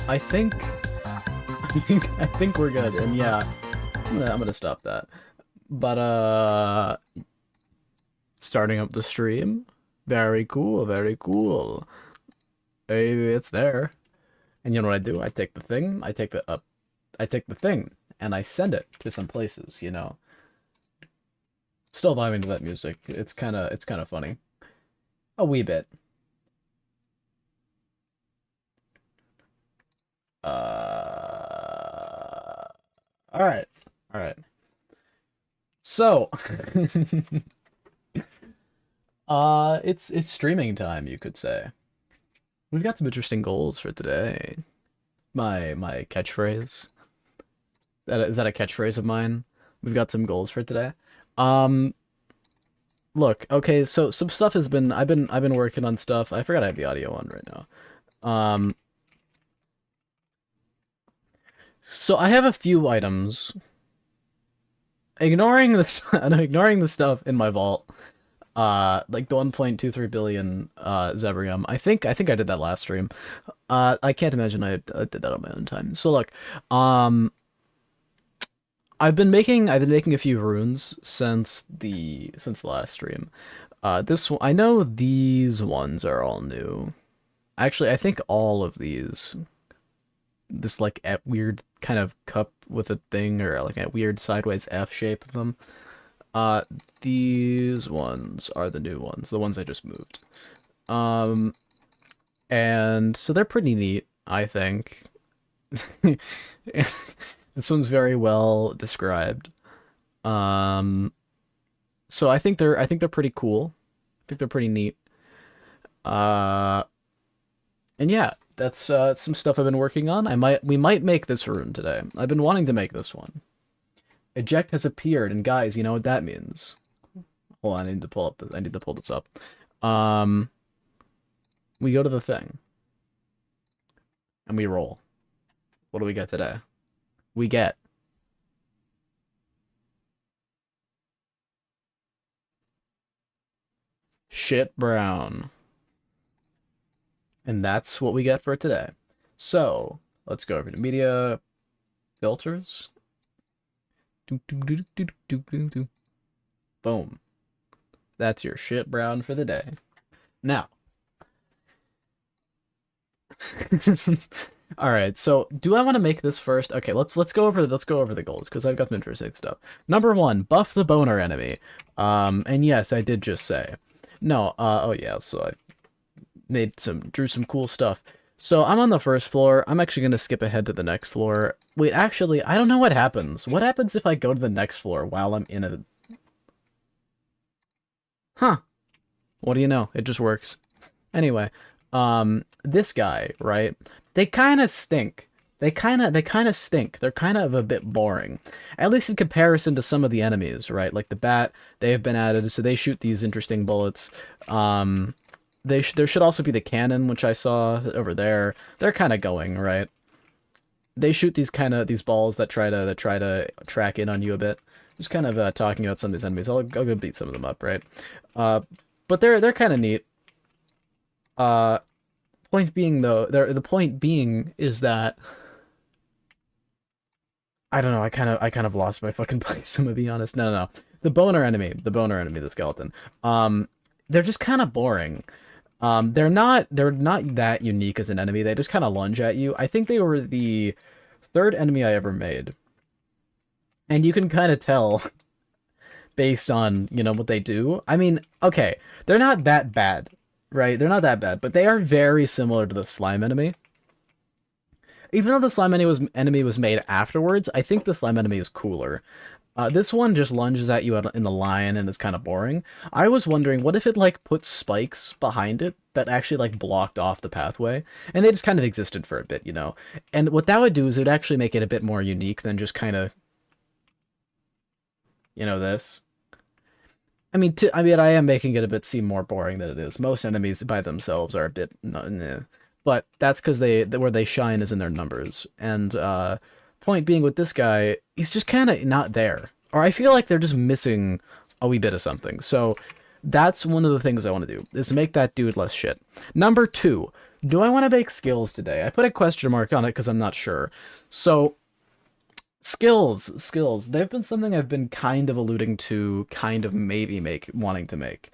I think, I think we're good. And yeah, I'm gonna stop that. But starting up the stream. Very cool, very cool. Hey, it's there. And you know what I do? I take the thing, I take the thing, and I send it to some places, you know. Still vibing to that music. It's kinda funny. A wee bit. All right. All right. So, it's streaming time, you could say. We've got some interesting goals for today. My catchphrase. Is that a catchphrase of mine? We've got some goals for today. Um, Look, okay, so some stuff has been I've been working on stuff. I forgot I have the audio on right now. Um, so I have a few items. Ignoring this, ignoring the stuff in my vault. Like the 1.23 billion Zebrium. I think I did that last stream. I can't imagine I did that on my own time. So look, um, I've been making a few runes since the last stream. This one, I know these ones are all new. Actually, I think all of these, this like weird kind of cup with a thing or like a weird sideways F shape of them. Uh, these ones are the new ones, the ones I just moved. Um, and so they're pretty neat, I think. This one's very well described. Um, so I think they're pretty cool. I think they're pretty neat. Uh, and yeah, that's some stuff I've been working on. We might make this rune today. I've been wanting to make this one. Eject has appeared, and guys, you know what that means. Hold on, I need to pull this up. Um, we go to the thing and we roll. What do we get today? We get shit brown. And that's what we get for today. So let's go over to media filters. Boom. That's your shit brown for the day. Now, all right. So, do I want to make this first? Okay, let's go over the goals because I've got some interesting stuff. Number one, buff the boner enemy. And yes, I did just say. No, oh yeah, so I drew some cool stuff. So I'm on the first floor. I'm actually gonna skip ahead to the next floor. Wait, actually, I don't know what happens. What happens if I go to the next floor while I'm in a... Huh. What do you know? It just works. Anyway, this guy, right? They kind of stink. They kind of stink. They're kind of a bit boring. At least in comparison to some of the enemies, right? Like the bat, they have been added, so they shoot these interesting bullets. There should also be the cannon, which I saw over there. They're kind of going, right? They shoot these balls that try to track in on you a bit. Just kind of talking about some of these enemies. I'll go beat some of them up, right? Uh, but they're kind of neat. Uh, Point being though, the point being is that I don't know. I kind of lost my fucking place. I'm gonna be honest. No, no, no. The boner enemy, the skeleton. They're just kind of boring. They're not that unique as an enemy. They just kind of lunge at you. I think they were the third enemy I ever made, and you can kind of tell based on what they do. I mean, okay, they're not that bad, right? They're not that bad, but they are very similar to the slime enemy. Even though the slime enemy was made afterwards, I think the slime enemy is cooler. This one just lunges at you in the line and is kind of boring. I was wondering, what if it like put spikes behind it that actually like blocked off the pathway, and they just kind of existed for a bit, you know? And what that would do is it would actually make it a bit more unique than just kind of, this. I am making it a bit seem more boring than it is. Most enemies by themselves are a bit, nah. But that's because where they shine is in their numbers. And point being with this guy, he's just kind of not there, or I feel like they're just missing a wee bit of something. So that's one of the things I want to do is make that dude less shit. Number two, Do I want to make skills today? I put a question mark on it because I'm not sure. So skills. They've been something I've been kind of alluding to, kind of maybe wanting to make.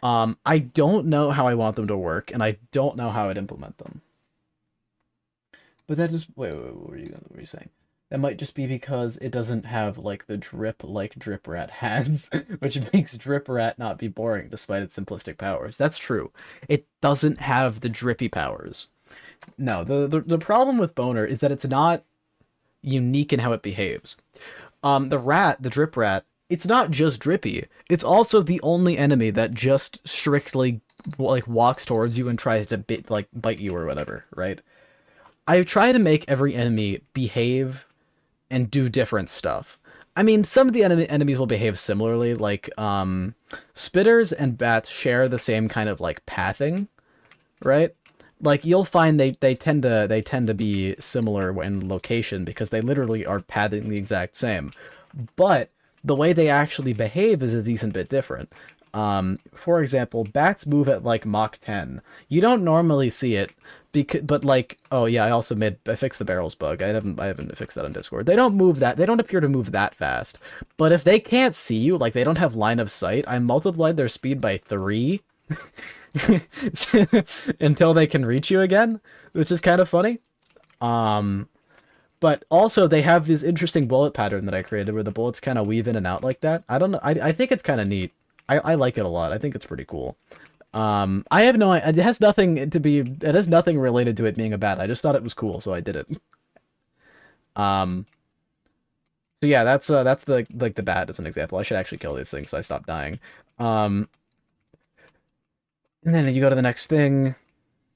I don't know how I want them to work, and I don't know how I'd implement them. But that just what were you saying? That might just be because it doesn't have like the drip like Drip Rat has, which makes Drip Rat not be boring despite its simplistic powers. That's true. It doesn't have the drippy powers. No, the problem with Boner is that it's not unique in how it behaves. The Drip Rat, it's not just drippy. It's also the only enemy that just strictly like walks towards you and tries to bite you or whatever, right? I try to make every enemy behave and do different stuff. I mean, some of the enemies will behave similarly, like spitters and bats share the same kind of like pathing, right? Like you'll find they tend to be similar in location because they literally are pathing the exact same. But the way they actually behave is a decent bit different. For example, bats move at like Mach 10. You don't normally see it because, but like, oh yeah, I fixed the barrels bug. I haven't fixed that on Discord. They don't appear to move that fast. But if they can't see you, like they don't have line of sight, I multiplied their speed by 3 until they can reach you again, which is kind of funny. But also they have this interesting bullet pattern that I created where the bullets kind of weave in and out like that. I don't know. I think it's kind of neat. I like it a lot. I think it's pretty cool. I have no, it has nothing to be, it has nothing related to it being a bat. I just thought it was cool, so I did it. Um, so yeah, that's the, like the bat as an example. I should actually kill these things so I stop dying. Um, and then you go to the next thing,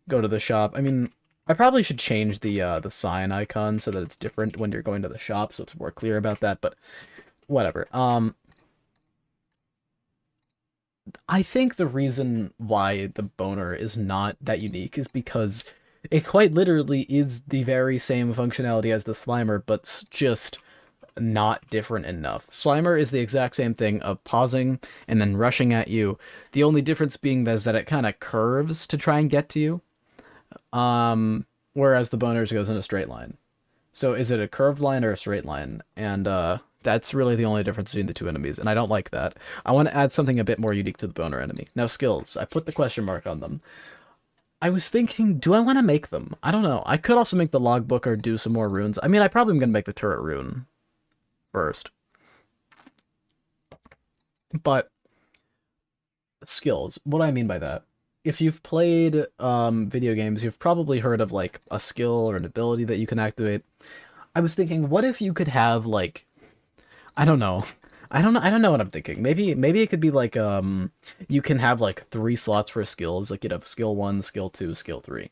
go to the shop. I mean, I probably should change the sign icon so that it's different when you're going to the shop, so it's more clear about that, but whatever. I think the reason why the Boner is not that unique is because it quite literally is the very same functionality as the Slimer, but just not different enough. Slimer is the exact same thing of pausing and then rushing at you. The only difference being is that it kind of curves to try and get to you, whereas the Boners goes in a straight line. So is it a curved line or a straight line? And that's really the only difference between the two enemies, and I don't like that. I want to add something a bit more unique to the Boner enemy. Now, skills. I put the question mark on them. I was thinking, do I want to make them? I don't know. I could also make the logbook or do some more runes. I mean, I probably am going to make the turret rune first. But skills. What do I mean by that? If you've played video games, you've probably heard of like a skill or an ability that you can activate. I was thinking, what if you could have like, I don't know. I don't know what I'm thinking. Maybe it could be like you can have like 3 slots for skills. Like you'd have skill 1, skill 2, skill 3.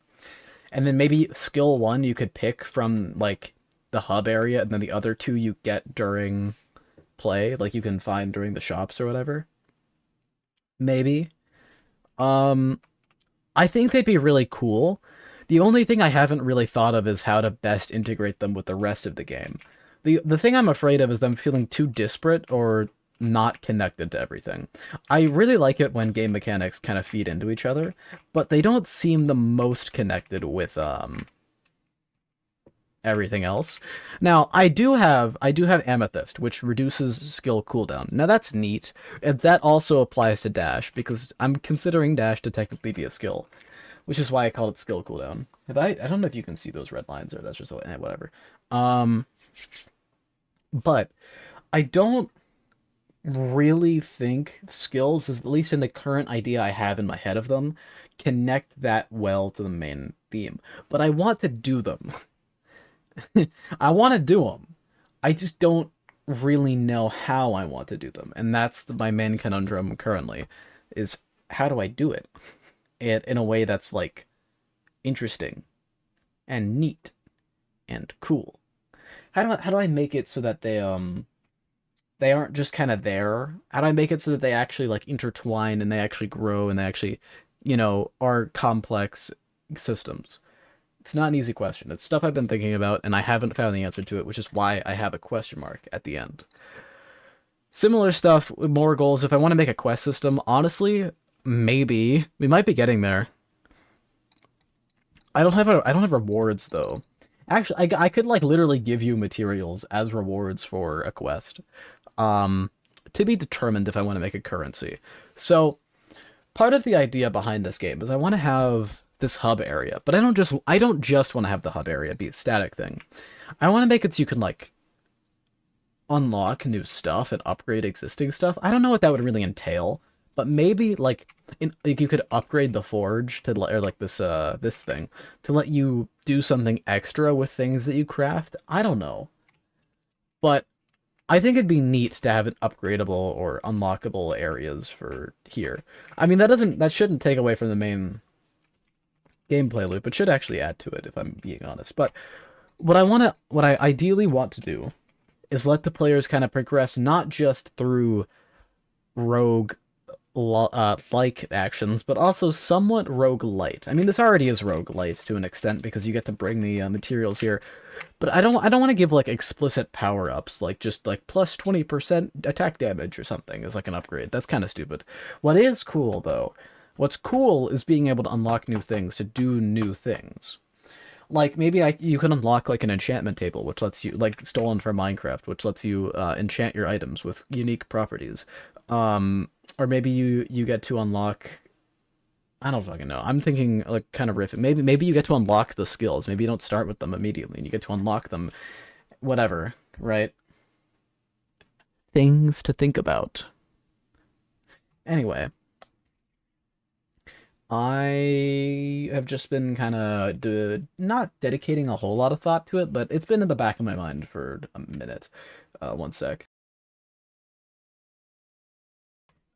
And then maybe skill 1 you could pick from like the hub area, and then the other 2 you get during play, like you can find during the shops or whatever. Maybe. Um I think they'd be really cool. The only thing I haven't really thought of is how to best integrate them with the rest of the game. The thing I'm afraid of is them feeling too disparate or not connected to everything. I really like it when game mechanics kind of feed into each other, but they don't seem the most connected with everything else. Now, I do have Amethyst, which reduces skill cooldown. Now that's neat, and that also applies to Dash, because I'm considering Dash to technically be a skill, which is why I called it skill cooldown. I don't know if you can see those red lines, or that's just whatever. But I don't really think skills, at least in the current idea I have in my head of them, connect that well to the main theme. But I want to do them. I want to do them. I just don't really know how I want to do them. And that's my main conundrum currently, is how do I do it? In a way that's like interesting and neat and cool. How do I make it so that they aren't just kind of there? How do I make it so that they actually like intertwine and they actually grow and they actually, are complex systems? It's not an easy question. It's stuff I've been thinking about, and I haven't found the answer to it, which is why I have a question mark at the end. Similar stuff, more goals. If I want to make a quest system, honestly, maybe we might be getting there. I don't have rewards though. Actually, I could like literally give you materials as rewards for a quest. Um, to be determined if I want to make a currency. So part of the idea behind this game is I want to have this hub area, but I don't just want to have the hub area be a static thing. I want to make it so you can like unlock new stuff and upgrade existing stuff. I don't know what that would really entail, but maybe like you could upgrade the forge to or like this thing to let you do something extra with things that you craft. I don't know. But I think it'd be neat to have an upgradable or unlockable areas for here. I mean, that shouldn't take away from the main gameplay loop. It should actually add to it if I'm being honest. But what I ideally want to do is let the players kind of progress not just through rogue like actions, but also somewhat roguelite. I mean, this already is roguelite to an extent because you get to bring the materials here, but I don't want to give like explicit power-ups like just like plus 20% attack damage or something as like an upgrade. That's kind of stupid. What is cool though, what's cool is being able to unlock new things to do new things. Like maybe you can unlock like an enchantment table, which lets you like stolen from Minecraft, which lets you enchant your items with unique properties. Or maybe you get to unlock. I don't fucking know. I'm thinking like kind of riffing. Maybe you get to unlock the skills. Maybe you don't start with them immediately, and you get to unlock them. Whatever, right? Things to think about. Anyway, I have just been kind of not dedicating a whole lot of thought to it, but it's been in the back of my mind for a minute. One sec.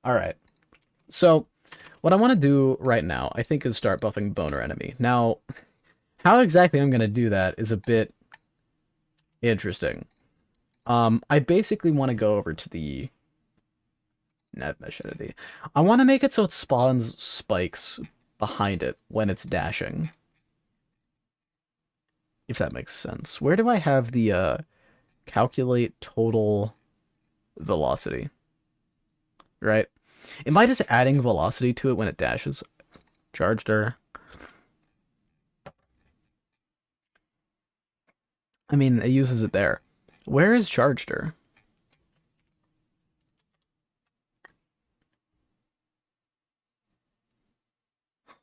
All right. So, what I want to do right now, I think, is start buffing Boner Enemy. Now, how exactly I'm going to do that is a bit interesting. I basically want to go over to the net mesh entity. I want to make it so it spawns spikes behind it when it's dashing. If that makes sense. Where do I have the calculate total velocity? Right? Am I just adding velocity to it when it dashes? Charged her. I mean, it uses it there. Where is charged her?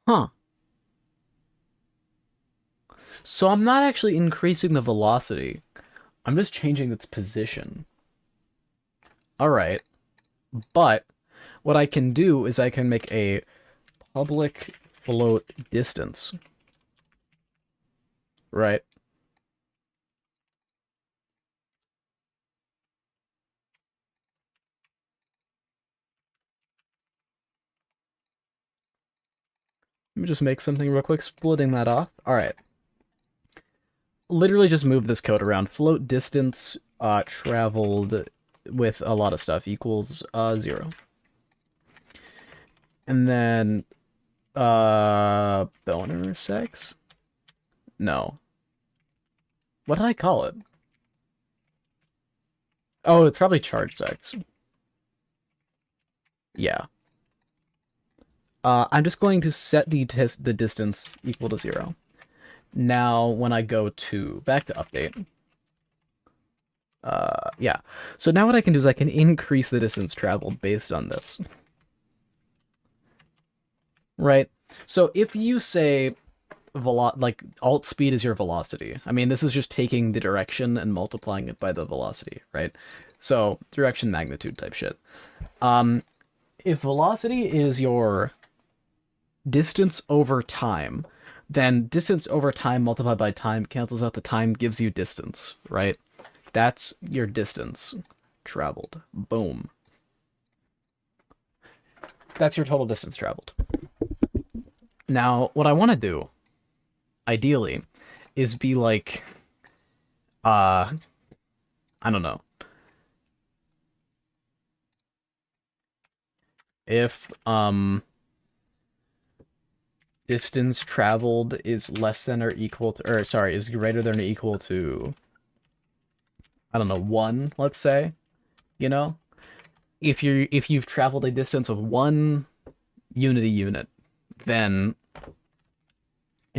Huh. So I'm not actually increasing the velocity. I'm just changing its position. Alright. But what I can do is I can make a public float distance. Right? Let me just make something real quick, splitting that off. Alright. Literally just move this code around. Float distance traveled with a lot of stuff equals 0. And then boner sex? No. What did I call it? Oh, it's probably charge sex. Yeah. I'm just going to set the distance equal to 0. Now, when I go to back to update, yeah. So now what I can do is I can increase the distance traveled based on this. Right? So if you say like alt speed is your velocity. I mean, this is just taking the direction and multiplying it by the velocity, right? So direction magnitude type shit. If velocity is your distance over time, then distance over time multiplied by time cancels out the time, gives you distance, right? That's your distance traveled. Boom. That's your total distance traveled. Now, what I want to do, ideally, is be like, I don't know. If, distance traveled is less than or equal to, or sorry, is greater than or equal to, I don't know, 1, let's say, you know? If you've traveled a distance of 1 unity unit, then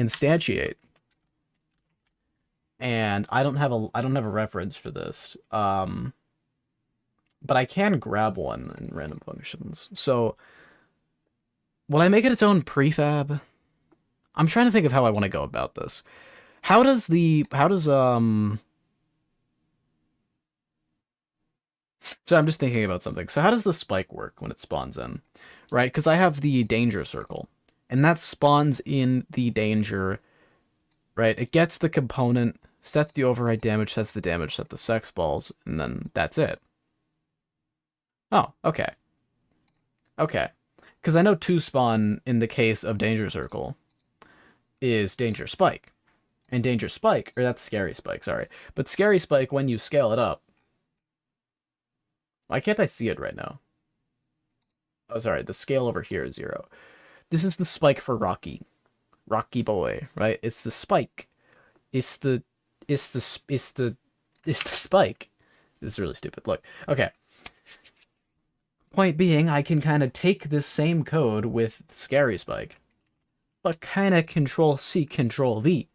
instantiate, and I don't have a reference for this. But I can grab one in random functions. So will I make it its own prefab? I'm trying to think of how I want to go about this. So I'm just thinking about something. So how does the spike work when it spawns in? Right? Because I have the danger circle, and that spawns in the danger, right? It gets the component, sets the override damage, sets the damage, sets the sex balls, and then that's it. Oh, okay. Okay. Because I know 2 spawn in the case of danger circle is danger spike. And danger spike, or that's scary spike, sorry. But scary spike, when you scale it up, why can't I see it right now? Oh, sorry, the scale over here is 0. This is the spike for Rocky. Rocky boy, right? It's the spike. It's the spike. This is really stupid. Look, okay. Point being, I can kind of take this same code with scary spike, but kind of Control C, Control V,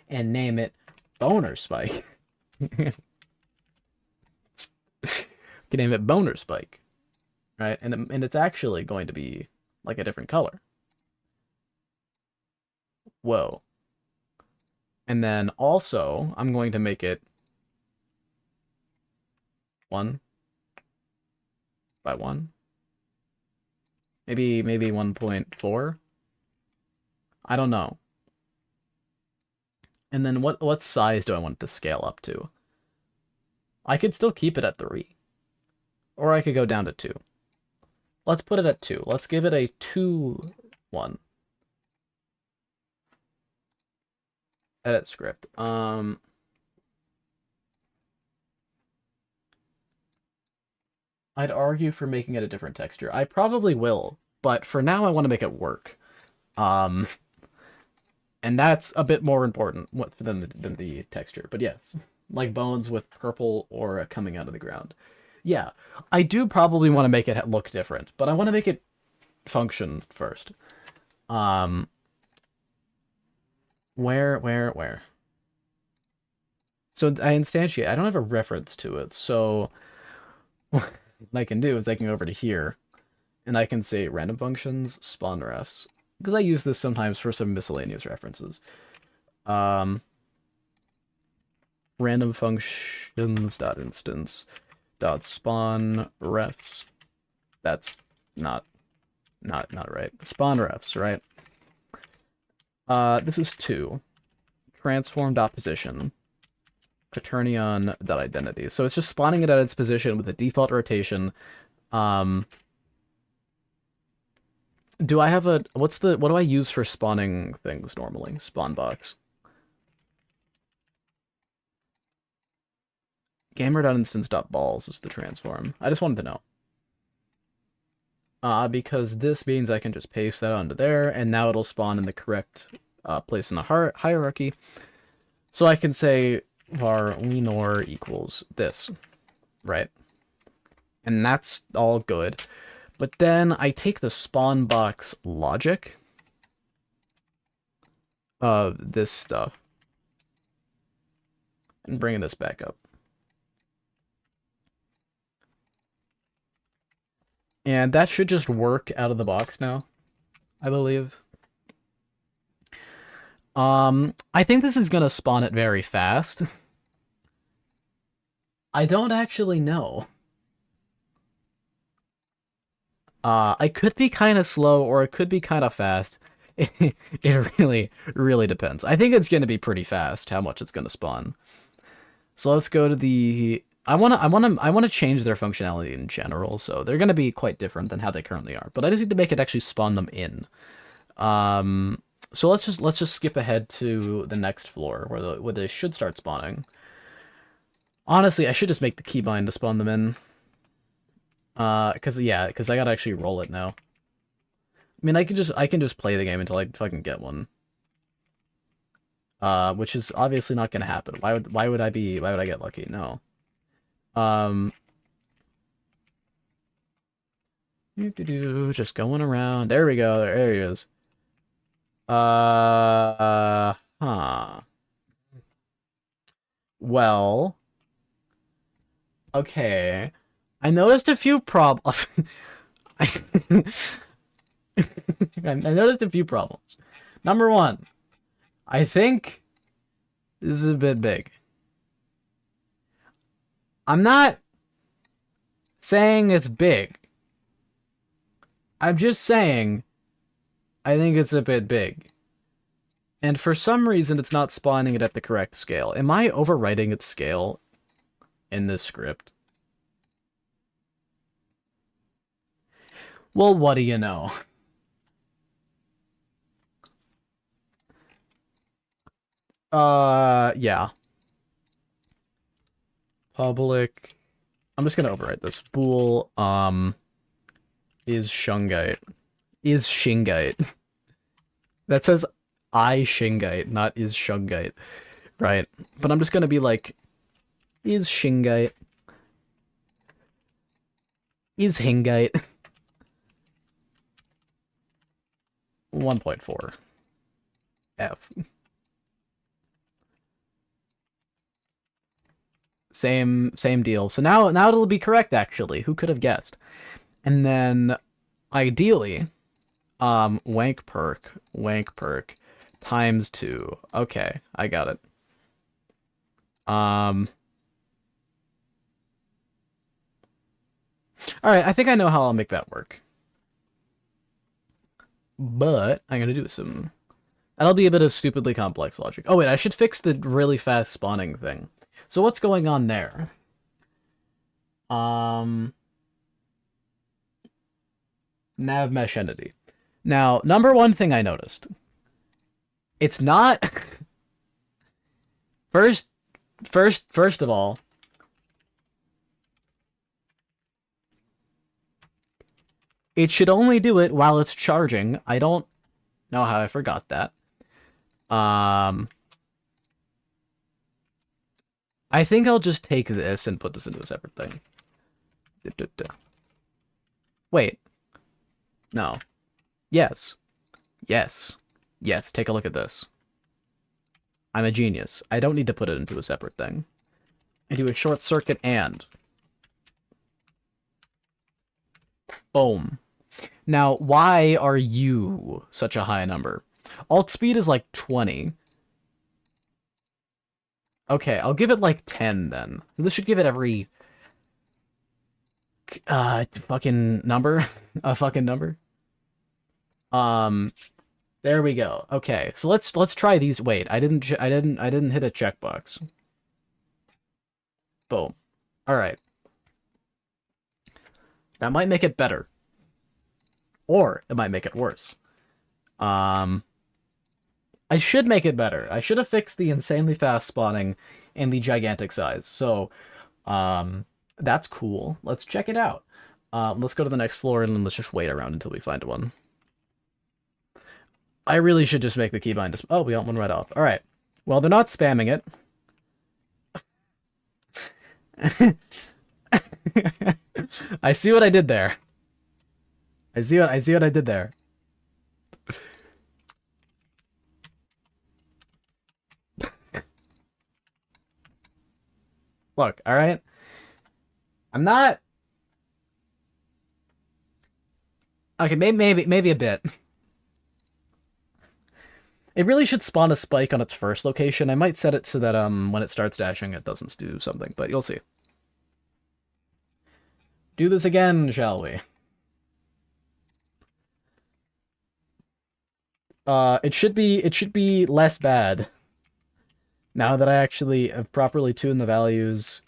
and name it boner spike. Can name it boner spike, right? And it's actually going to be like a different color. Whoa. And then also, I'm going to make it 1 by 1. Maybe 1.4. I don't know. And then what size do I want it to scale up to? I could still keep it at 3. Or I could go down to 2. Let's put it at 2. Let's give it a 2 1. Edit script. I'd argue for making it a different texture. I probably will, but for now I want to make it work. And that's a bit more important than the texture. But yes, like bones with purple aura coming out of the ground. Yeah, I do probably want to make it look different, but I want to make it function first. Where? So I instantiate. I don't have a reference to it, so what I can do is I can go over to here, and I can say random functions spawn refs, because I use this sometimes for some miscellaneous references. Random functions dot instance dot spawn refs. That's not right. Spawn refs, right? This is 2. Transform dot position. Quaternion dot identity. So it's just spawning it at its position with a default rotation. Do I have a what do I use for spawning things normally? Spawn box. Gamer.instance.balls is the transform. I just wanted to know. Because this means I can just paste that onto there, and now it'll spawn in the correct place in the hierarchy. So I can say var lenor equals this, right? And that's all good. But then I take the spawn box logic of this stuff and bring this back up. And that should just work out of the box now, I believe. I think this is gonna spawn it very fast. I don't actually know. I could be kind of slow or it could be kind of fast. It really depends. I think it's gonna be pretty fast how much it's gonna spawn. So let's go to the I wanna change their functionality in general, so they're gonna be quite different than how they currently are. But I just need to make it actually spawn them in. So let's just skip ahead to the next floor where they should start spawning. Honestly, I should just make the keybind to spawn them in. Cause I gotta actually roll it now. I mean, I can just play the game until I fucking get one. Which is obviously not gonna happen. Why would I get lucky? No. Just going around. There we go. There he is. Well, okay. I noticed a few problems. I noticed a few problems. Number one, I think this is a bit big. I'm not saying it's big. I'm just saying I think it's a bit big. And for some reason, it's not spawning it at the correct scale. Am I overwriting its scale in this script? Well, what do you know? Yeah. Public. I'm just gonna overwrite this. Bool, is Shungite. Is Shingite. That says I Shingite, not is Shungite. Right. But I'm just gonna be like, is Shingite. Is Hingite. 1.4. F. Same deal. So now it'll be correct, actually. Who could have guessed? And then, ideally, wank perk, times 2. Okay, I got it. Alright, I think I know how I'll make that work. But, I'm gonna do some... That'll be a bit of stupidly complex logic. Oh wait, I should fix the really fast spawning thing. So what's going on there? Nav mesh entity. Now, number one thing I noticed. It's not... First of all, it should only do it while it's charging. I don't know how I forgot that. I think I'll just take this and put this into a separate thing. Wait. No. Yes. Yes. Yes, take a look at this. I'm a genius. I don't need to put it into a separate thing. I do a short circuit and... Boom. Now, why are you such a high number? Alt speed is like 20. Okay, I'll give it like 10 then. So this should give it every... fucking number? A fucking number? There we go. Okay, so let's try these. Wait, I didn't hit a checkbox. Boom. All right. That might make it better, or it might make it worse. I should make it better. I should have fixed the insanely fast spawning and the gigantic size. So, that's cool. Let's check it out. Let's go to the next floor and let's just wait around until we find one. I really should just make the keybind. Oh, we got one right off. All right. Well, they're not spamming it. I see what I did there. I see what I did there. Look, all right. I'm not. Okay, maybe a bit. It really should spawn a spike on its first location. I might set it so that when it starts dashing, it doesn't do something, but you'll see. Do this again, shall we? It should be less bad. Now that I actually have properly tuned the values,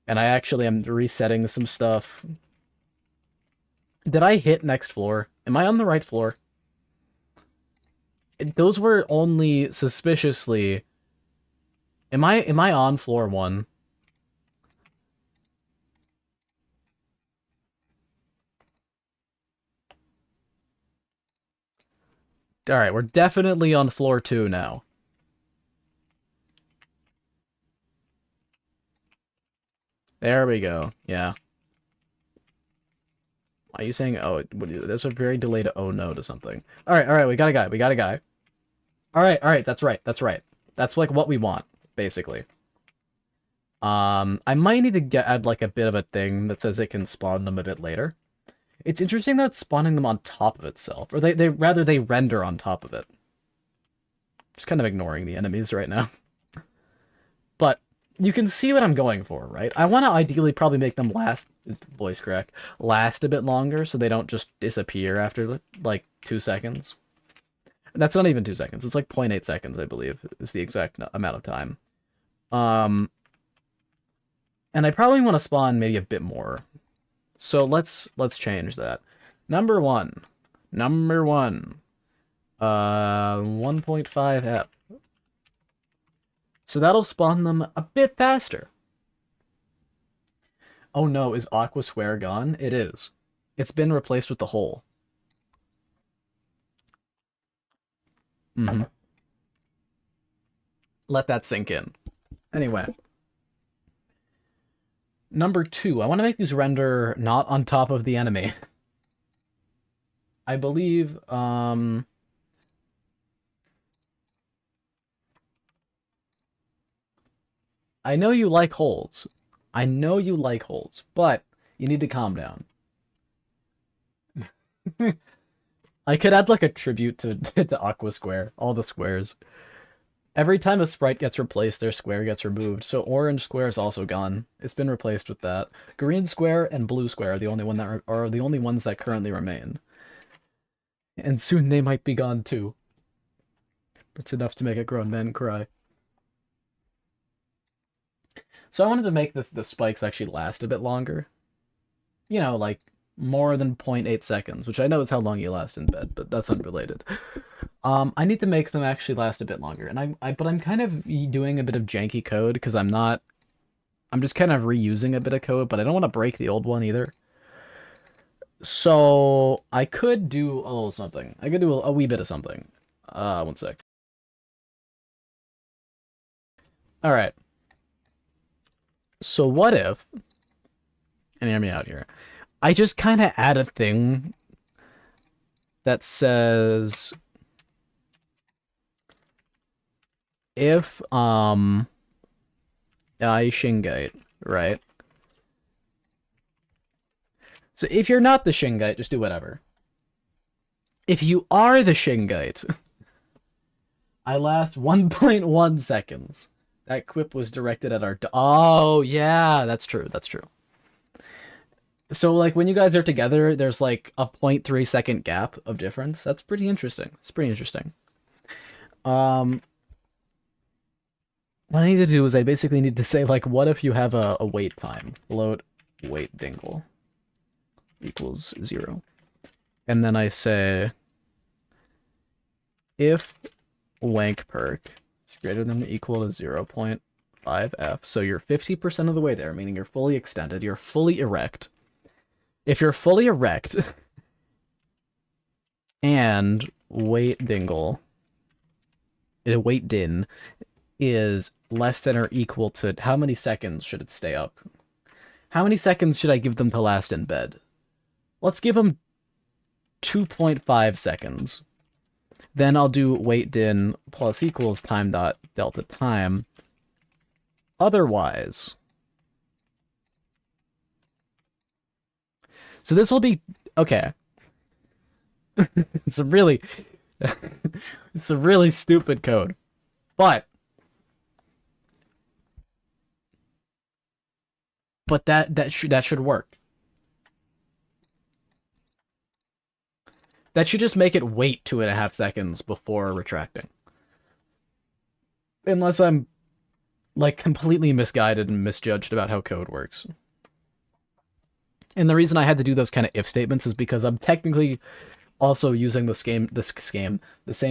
and I actually am resetting some stuff. Did I hit next floor? Am I on the right floor? Those were only suspiciously... Am I on floor 1? Alright, we're definitely on floor 2 now. There we go. Yeah. Are you saying, oh, there's a very delayed oh no to something. Alright, we got a guy. Alright, that's right. That's like what we want, basically. I might need to add like a bit of a thing that says it can spawn them a bit later. It's interesting that it's spawning them on top of itself, or they render on top of it. Just kind of ignoring the enemies right now. But you can see what I'm going for, right? I want to ideally probably make them voice crack, last a bit longer so they don't just disappear after like 2 seconds. That's not even 2 seconds. It's like 0.8 seconds, I believe, is the exact amount of time. And I probably want to spawn maybe a bit more. So let's change that. Number one. 1.5F. So that'll spawn them a bit faster. Oh no, is Aqua Square gone? It is. It's been replaced with the hole. Let that sink in. Anyway. Number 2, I want to make these render not on top of the enemy. I believe, I know you like holes. I know you like holes, but you need to calm down. I could add like a tribute to Aqua Square, all the squares. Every time a sprite gets replaced, their square gets removed. So orange square is also gone. It's been replaced with that. Green square and blue square are the only ones that currently remain. And soon they might be gone too. It's enough to make a grown man cry. So I wanted to make the spikes actually last a bit longer. You know, like more than 0.8 seconds, which I know is how long you last in bed, but that's unrelated. I need to make them actually last a bit longer, and but I'm kind of doing a bit of janky code because I'm just kind of reusing a bit of code, but I don't want to break the old one either. So I could do a little something. I could do a wee bit of something. One sec. All right. So what if, and hear me out here, I just kind of add a thing that says if I Shingite, right? So if you're not the Shingite, just do whatever. If you are the Shingite, I last 1.1 seconds. That quip was directed at our... Oh, yeah, that's true, that's true. So, like, when you guys are together, there's, like, a 0.3 second gap of difference. That's pretty interesting. It's pretty interesting. What I need to do is I basically need to say, like, what if you have a wait time? Float wait dingle equals 0. And then I say, if wank perk is greater than or equal to 0.5F, so you're 50% of the way there, meaning you're fully extended, you're fully erect. If you're fully erect and wait dingle, wait din is less than or equal to how many seconds should it stay up? How many seconds should I give them to last in bed? Let's give them 2.5 seconds. Then I'll do wait din plus equals time dot delta time. Otherwise. So this will be okay. It's a really stupid code. But that should work. That should just make it wait 2.5 seconds before retracting. Unless I'm, like, completely misguided and misjudged about how code works. And the reason I had to do those kind of if statements is because I'm technically also using the same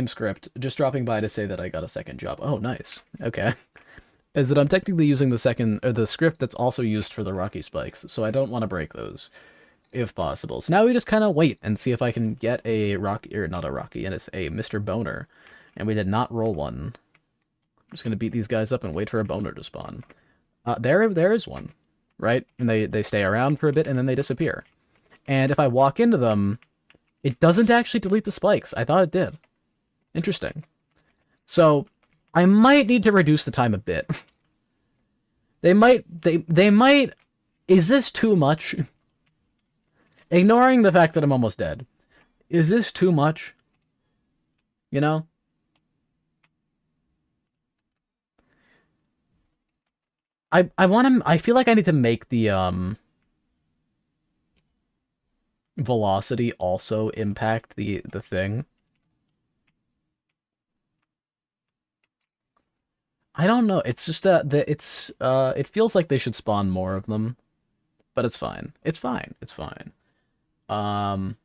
script, just dropping by to say that I got a second job. Oh, nice. Okay. Is that I'm technically using the script that's also used for the Rocky spikes, so I don't want to break those, if possible. So now we just kind of wait and see if I can get a Rocky, or not a Rocky, and it's a Mr. Boner. And we did not roll one. I'm just going to beat these guys up and wait for a Boner to spawn. There is one, right? And they stay around for a bit and then they disappear. And if I walk into them, it doesn't actually delete the spikes. I thought it did. Interesting. So I might need to reduce the time a bit. they might, is this too much? Ignoring the fact that I'm almost dead. Is this too much? You know? I want to, I feel like I need to make the, velocity also impact the thing. I don't know. It's just that it feels like they should spawn more of them, but it's fine. It's fine. It's fine. Um,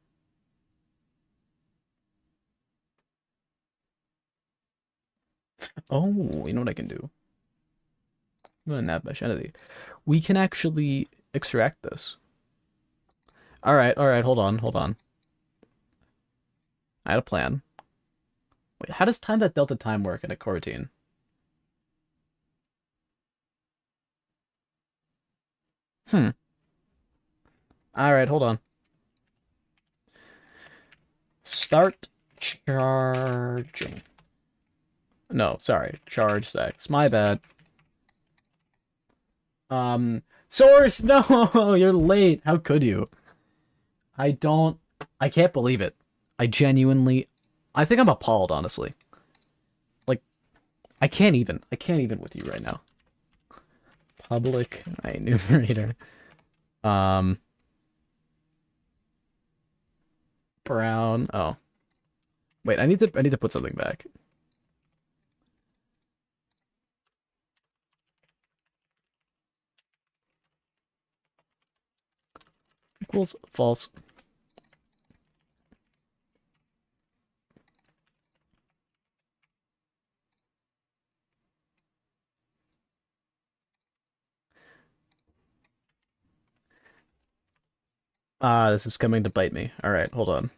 oh, you know what I can do? I'm gonna nab my identity. We can actually extract this. All right, hold on. I had a plan. Wait, how does time that delta time work in a coroutine? Hmm. All right, hold on. Start charging. No, sorry. Charge sex. My bad. Source, no, you're late. How could you? I don't, I can't believe it. I genuinely, I think I'm appalled, honestly. Like, I can't even with you right now. Public enumerator. Um, Brown. Oh, wait, I need to put something back. Equals false. Ah, this is coming to bite me. All right, hold on.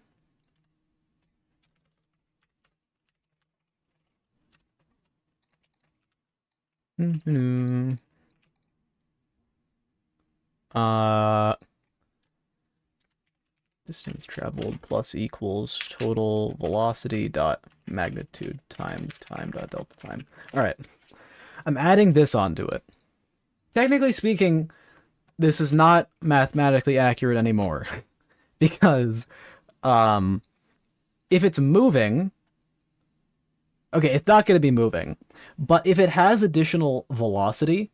Uh, Distance traveled plus equals total velocity dot magnitude times time dot delta time. All right, I'm adding this onto it. Technically speaking, this is not mathematically accurate anymore because um, if it's moving, okay, it's not going to be moving, but if it has additional velocity,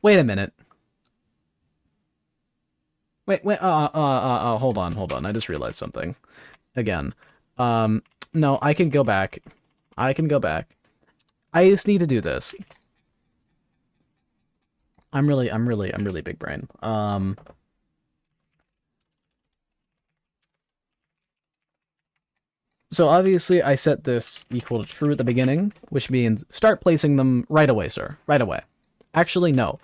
wait a minute. Hold on. I just realized something. Again. No, I can go back. I can go back. I just need to do this. I'm really big brain. So obviously I set this equal to true at the beginning, which means start placing them right away, sir. Right away. Actually, no.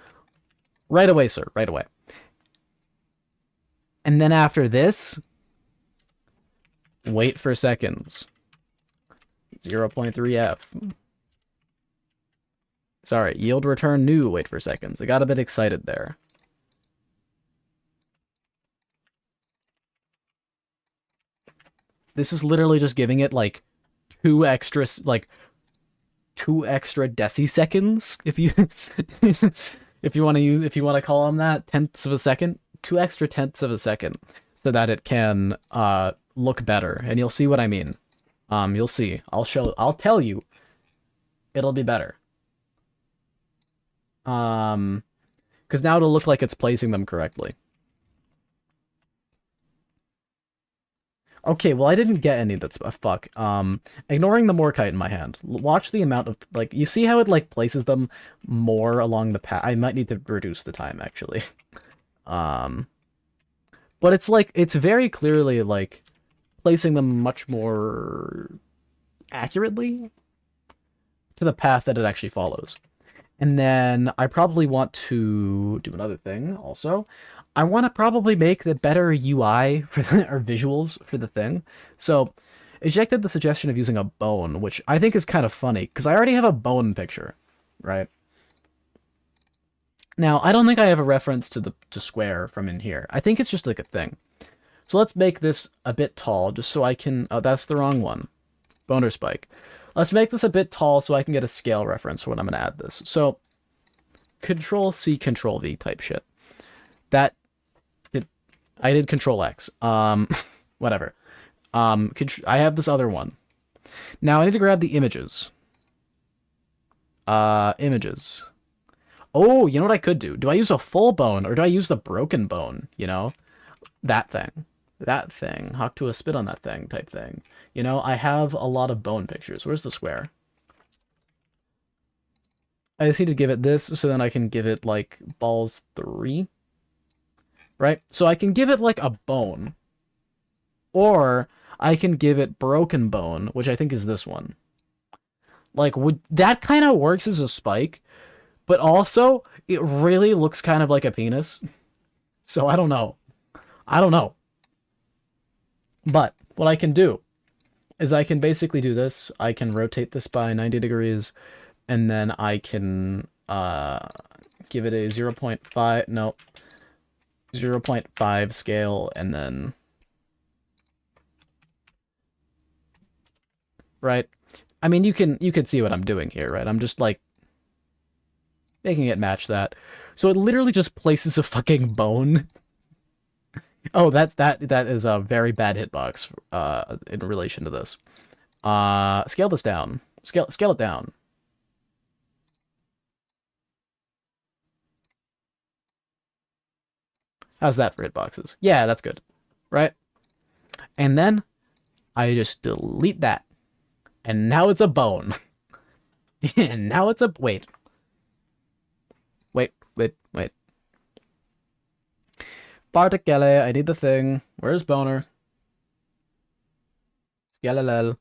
Right away, sir. Right away. And then after this, wait for seconds. 0.3f. Sorry, yield return new, wait for seconds. I got a bit excited there. This is literally just giving it like two extra deciseconds if you if you want to use if you want to call them that, tenths of a second, two extra tenths of a second so that it can look better, and you'll see what I mean. You'll see. I'll tell you it'll be better. Because now it'll look like it's placing them correctly. Okay, well, I didn't get any that's fuck. Ignoring the Morkite in my hand. Watch the amount of, like, you see how it, like, places them more along the path? I might need to reduce the time, actually. Um, but it's, like, it's very clearly, like, placing them much more accurately to the path that it actually follows. And then I probably want to do another thing, also. I want to probably make the better UI for or visuals for the thing. So, ejected the suggestion of using a bone, which I think is kind of funny because I already have a bone picture, right? Now, I don't think I have a reference to the square from in here. I think it's just like a thing. So let's make this a bit tall just so I can... Oh, that's the wrong one. Boner spike. Let's make this a bit tall so I can get a scale reference for when I'm going to add this. So Control C, Control V type shit. That I did Control X. Whatever. I have this other one. Now I need to grab the images. Images. Oh, you know what I could do? Do I use a full bone or do I use the broken bone? You know, that thing. That thing. Hawk to a spit on that thing type thing. You know, I have a lot of bone pictures. Where's the square? I just need to give it this so then I can give it like balls 3. Right? So I can give it like a bone. Or I can give it broken bone, which I think is this one. Like, would that kind of works as a spike, but also it really looks kind of like a penis. So I don't know. I don't know. But what I can do is I can basically do this. I can rotate this by 90 degrees, and then I can give it a 0.5, no, 0.5 scale, and then, right? I mean, you can see what I'm doing here, right? I'm just like making it match that. So it literally just places a fucking bone. Oh, that is a very bad hitbox in relation to this. Scale this down. Scale it down. How's that for hitboxes? Yeah, that's good. Right? And then I just delete that. And now it's a bone. And now it's a wait. Wait. Particle, I need the thing. Where's boner? Skelelel.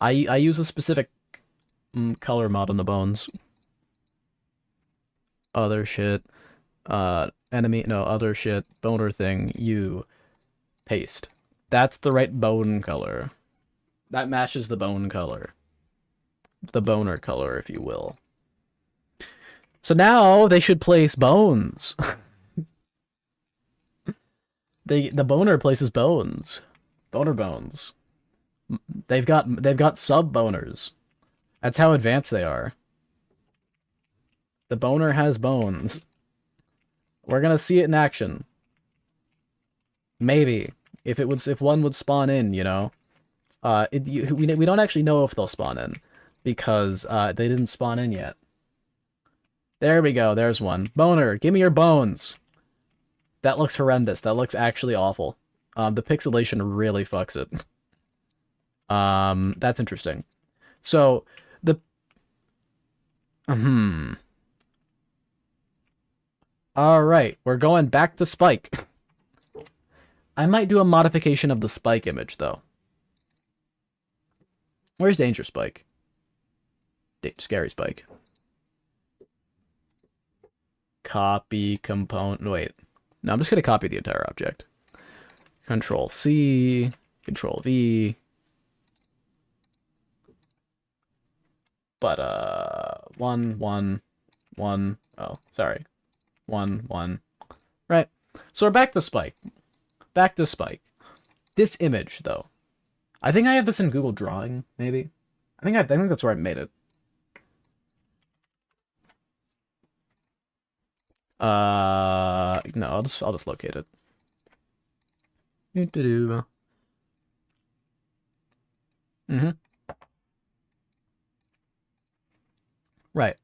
I use a specific color mod on the bones. Other shit. Enemy, no, other shit. Boner thing. You paste. That's the right bone color. That matches the bone color. The boner color, if you will. So now they should place bones. The boner places bones. Boner bones. They've got sub boners. That's how advanced they are. The boner has bones. We're gonna see it in action. Maybe if one would spawn in, you know. We don't actually know if they'll spawn in because they didn't spawn in yet. There we go. There's one. Boner, give me your bones. That looks horrendous. That looks actually awful. The pixelation really fucks it. That's interesting. So the All right, we're going back to Spike. I might do a modification of the Spike image though. Where's Danger Spike? Scary Spike. Copy component. Wait. No, I'm just going to copy the entire object. Control C, Control V. But, 1, 1, 1. Oh, sorry. 1, 1. Right. So we're back to Spike. Back to Spike. This image, though. I think I have this in Google Drawing, maybe. I think that's where I made it. No, I'll just locate it. Right.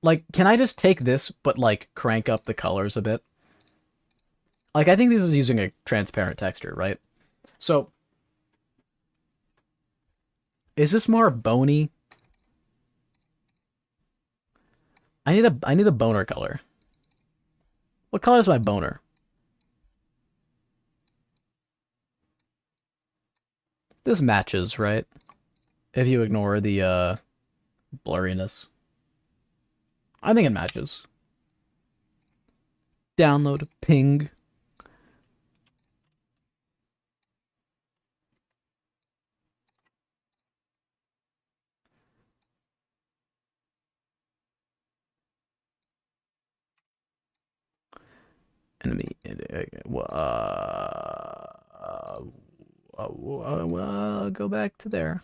Like, can I just take this, but like crank up the colors a bit? Like, I think this is using a transparent texture, right? So, is this more bony? I need a boner color. What color is my boner? This matches, right? If you ignore the blurriness. I think it matches. Download ping. Enemy. Go back to there.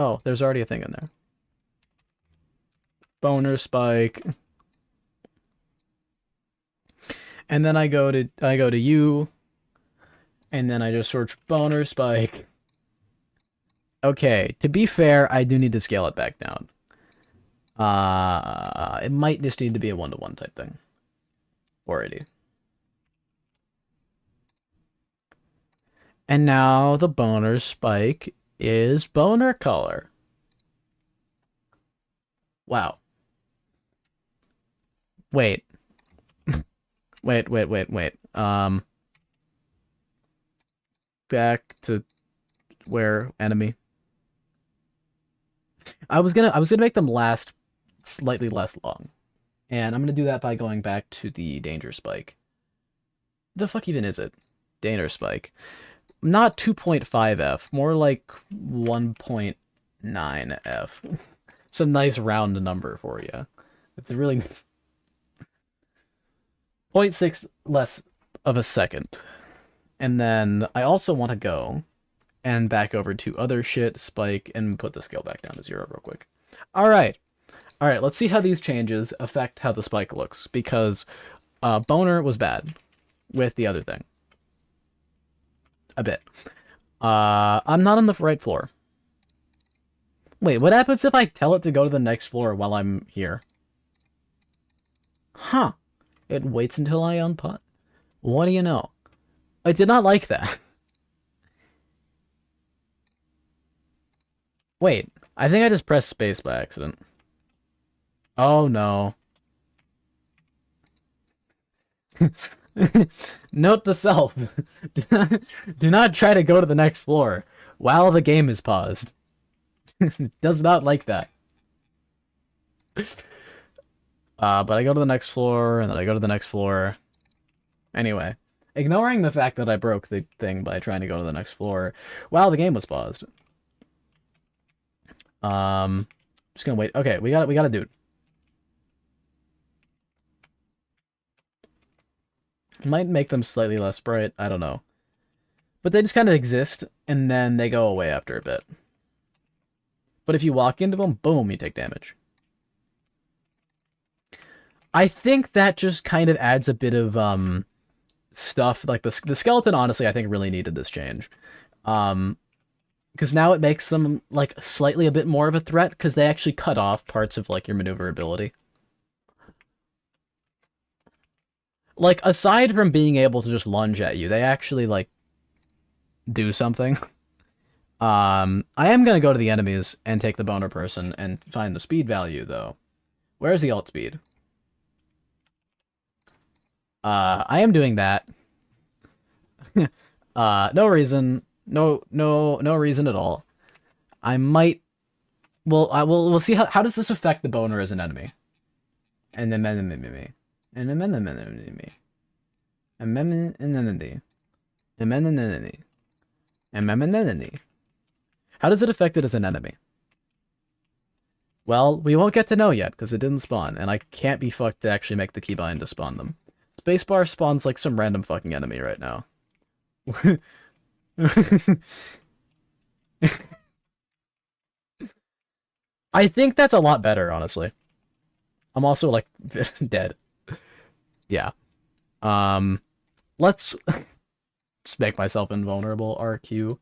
Oh, there's already a thing in there. Boner spike. And then I go to you, and then I just search boner spike. Okay, to be fair, I do need to scale it back down. It might just need to be a 1-to-1 type thing. 480. And now the boner spike is boner color. Wow. Wait. wait. Back to where enemy. I was gonna make them last slightly less long. And I'm gonna do that by going back to the danger spike. The fuck even is it? Danger spike. Not 2.5F, more like 1.9F. Some nice round number for you. It's really 0.6 less of a second. And then I also want to go and back over to other shit, spike, and put the scale back down to 0 real quick. Alright, let's see how these changes affect how the spike looks, because boner was bad with the other thing. A bit. I'm not on the right floor. Wait, what happens if I tell it to go to the next floor while I'm here? Huh. It waits until I unput. What do you know? I did not like that. Wait, I think I just pressed space by accident. Oh no. Note to self. Do not try to go to the next floor while the game is paused. Does not like that. But I go to the next floor, and then I go to the next floor. Anyway, ignoring the fact that I broke the thing by trying to go to the next floor while the game was paused. Just gonna wait. Okay, we got a dude. Might make them slightly less bright, I don't know. But they just kind of exist, and then they go away after a bit. But if you walk into them, boom, you take damage. I think that just kind of adds a bit of stuff. Like the skeleton, honestly, I think really needed this change. Because now it makes them like slightly a bit more of a threat, because they actually cut off parts of like your maneuverability. Like, aside from being able to just lunge at you, they actually, like, do something. I am going to go to the enemies and take the boner person and find the speed value, though. Where's the alt speed? I am doing that. No reason. No reason at all. I might... Well, we'll see how does this affect the boner as an enemy? And then... How does it affect it as an enemy? Well, we won't get to know yet, because it didn't spawn, and I can't be fucked to actually make the keybind to spawn them. Spacebar spawns like some random fucking enemy right now. I think that's a lot better, honestly. I'm also, like, dead. Yeah. Let's just make myself invulnerable. RQ.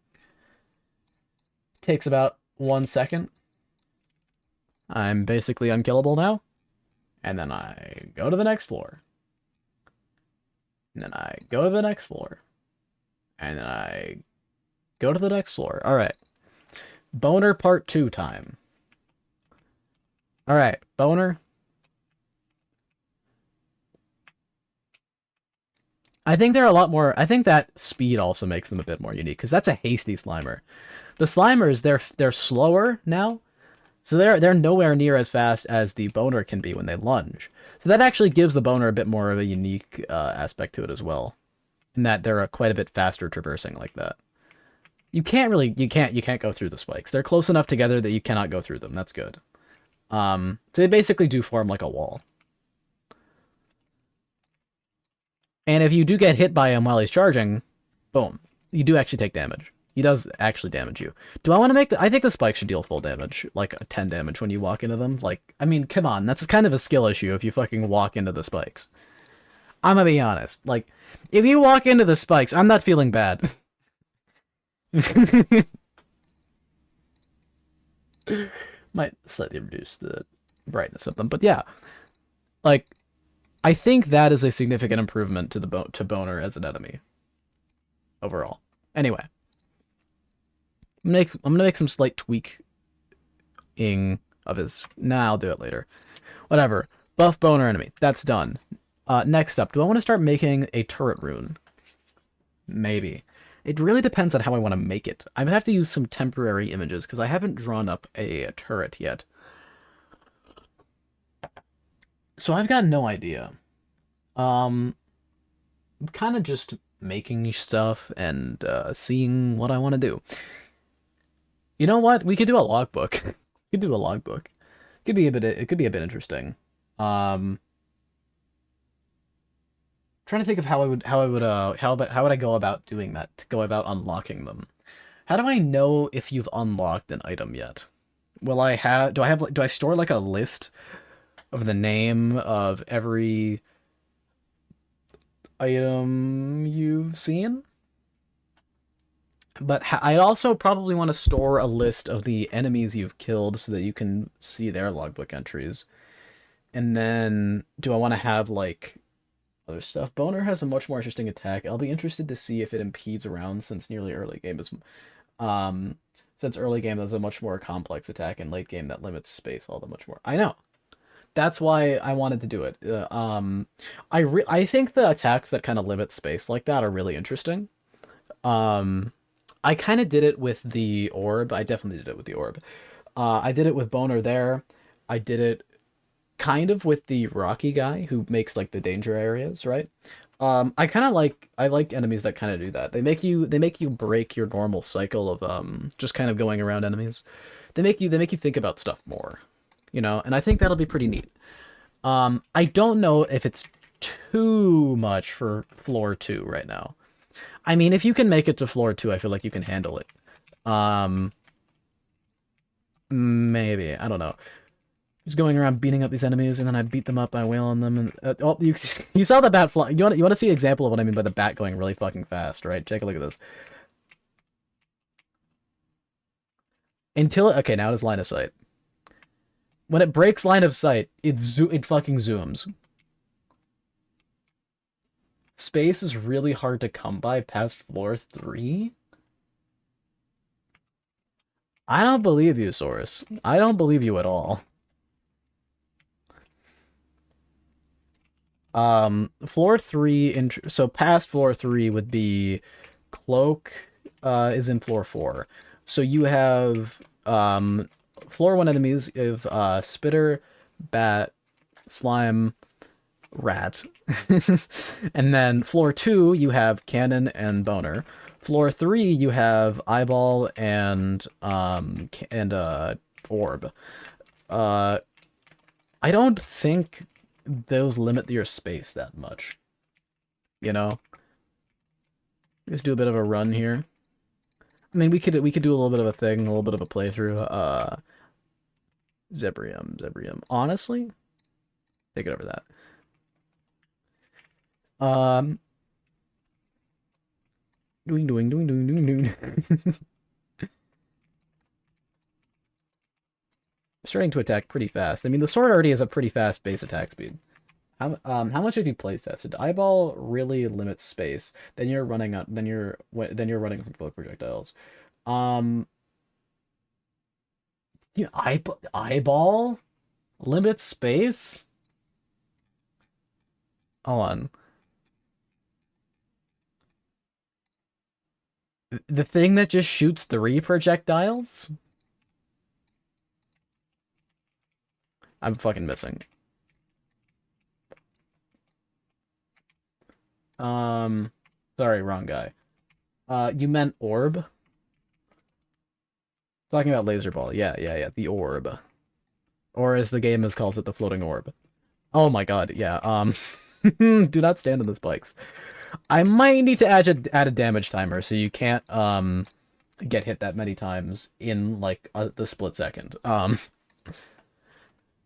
Takes about 1 second. I'm basically unkillable now. And then I go to the next floor. And then I go to the next floor. And then I go to the next floor. Alright. Boner part 2 time. Alright, boner. I think they're a lot more... I think that speed also makes them a bit more unique, because that's a hasty Slimer. The Slimers, they're slower now, so they're nowhere near as fast as the boner can be when they lunge. So that actually gives the boner a bit more of a unique aspect to it as well, in that they're quite a bit faster traversing like that. You can't go through the spikes. They're close enough together that you cannot go through them. That's good. So they basically do form like a wall. And if you do get hit by him while he's charging, boom, you do actually take damage. He does actually damage you. Do I want to make the... I think the spike should deal full damage, like 10 damage when you walk into them. Like, I mean, come on, that's kind of a skill issue if you fucking walk into the spikes. I'm gonna be honest. Like, if you walk into the spikes, I'm not feeling bad. Might slightly reduce the brightness of them, but yeah, like I think that is a significant improvement to the to Boner as an enemy overall. Anyway, I'm gonna make some slight tweaking of his. Nah, I'll do it later. Whatever. Buff Boner enemy. That's done. Next up, do I want to start making a turret rune? Maybe. It really depends on how I want to make it. I'm gonna have to use some temporary images because I haven't drawn up a turret yet. So I've got no idea. I'm kind of just making stuff and seeing what I want to do. You know what? We could do a logbook. We could do a logbook. It could be a bit interesting. Trying to think of how would I go about doing that, to go about unlocking them. How do I know if you've unlocked an item yet? Do I store like a list of the name of every item you've seen? But I'd also probably want to store a list of the enemies you've killed so that you can see their logbook entries. And then, do I want to have, like, other stuff? Boner has a much more interesting attack. I'll be interested to see if it impedes around since early game is... since early game there's a much more complex attack, and late game that limits space all that much more. I know. That's why I wanted to do it. I think the attacks that kind of limit space like that are really interesting. I kind of did it with the orb. I definitely did it with the orb. I did it with Boner there. I did it kind of with the Rocky guy who makes like the danger areas, right? I like enemies that kind of do that. They make you break your normal cycle of just kind of going around enemies. They make you think about stuff more, you know, and I think that'll be pretty neat. I don't know if it's too much for floor 2 right now. I mean, if you can make it to floor 2, I feel like you can handle it. Maybe, I don't know. Just going around beating up these enemies, and then I beat them up, I wail on them, and oh, you saw the bat fly. You want to see an example of what I mean by the bat going really fucking fast, right? Take a look at this. Okay, now it is line of sight. When it breaks line of sight, it fucking zooms. Space is really hard to come by past floor 3? I don't believe you, Saurus. I don't believe you at all. Floor 3, so past floor 3 would be Cloak, is in floor 4. So you have, floor 1 enemies of, Spitter, Bat, Slime, Rat. And then floor 2, you have Cannon and Boner. Floor 3, you have Eyeball and Orb. I don't think those limit your space that much. You know? Let's do a bit of a run here. I mean, we could do a little bit of a thing, a little bit of a playthrough. Zebrium. Honestly, take it over that. Doing. Starting to attack pretty fast. I mean, the sword already has a pretty fast base attack speed. How much have you play tested? Eyeball really limits space. Then you're running out. Then you're running from both projectiles. Eyeball limits space. Hold on. The thing that just shoots 3 projectiles? I'm fucking missing. Sorry, wrong guy. You meant orb? Talking about laser ball. Yeah, the orb. Or as the game has calls it, the floating orb. Oh my god, yeah, do not stand on the spikes. I might need to add a damage timer, so you can't, get hit that many times in like the split second.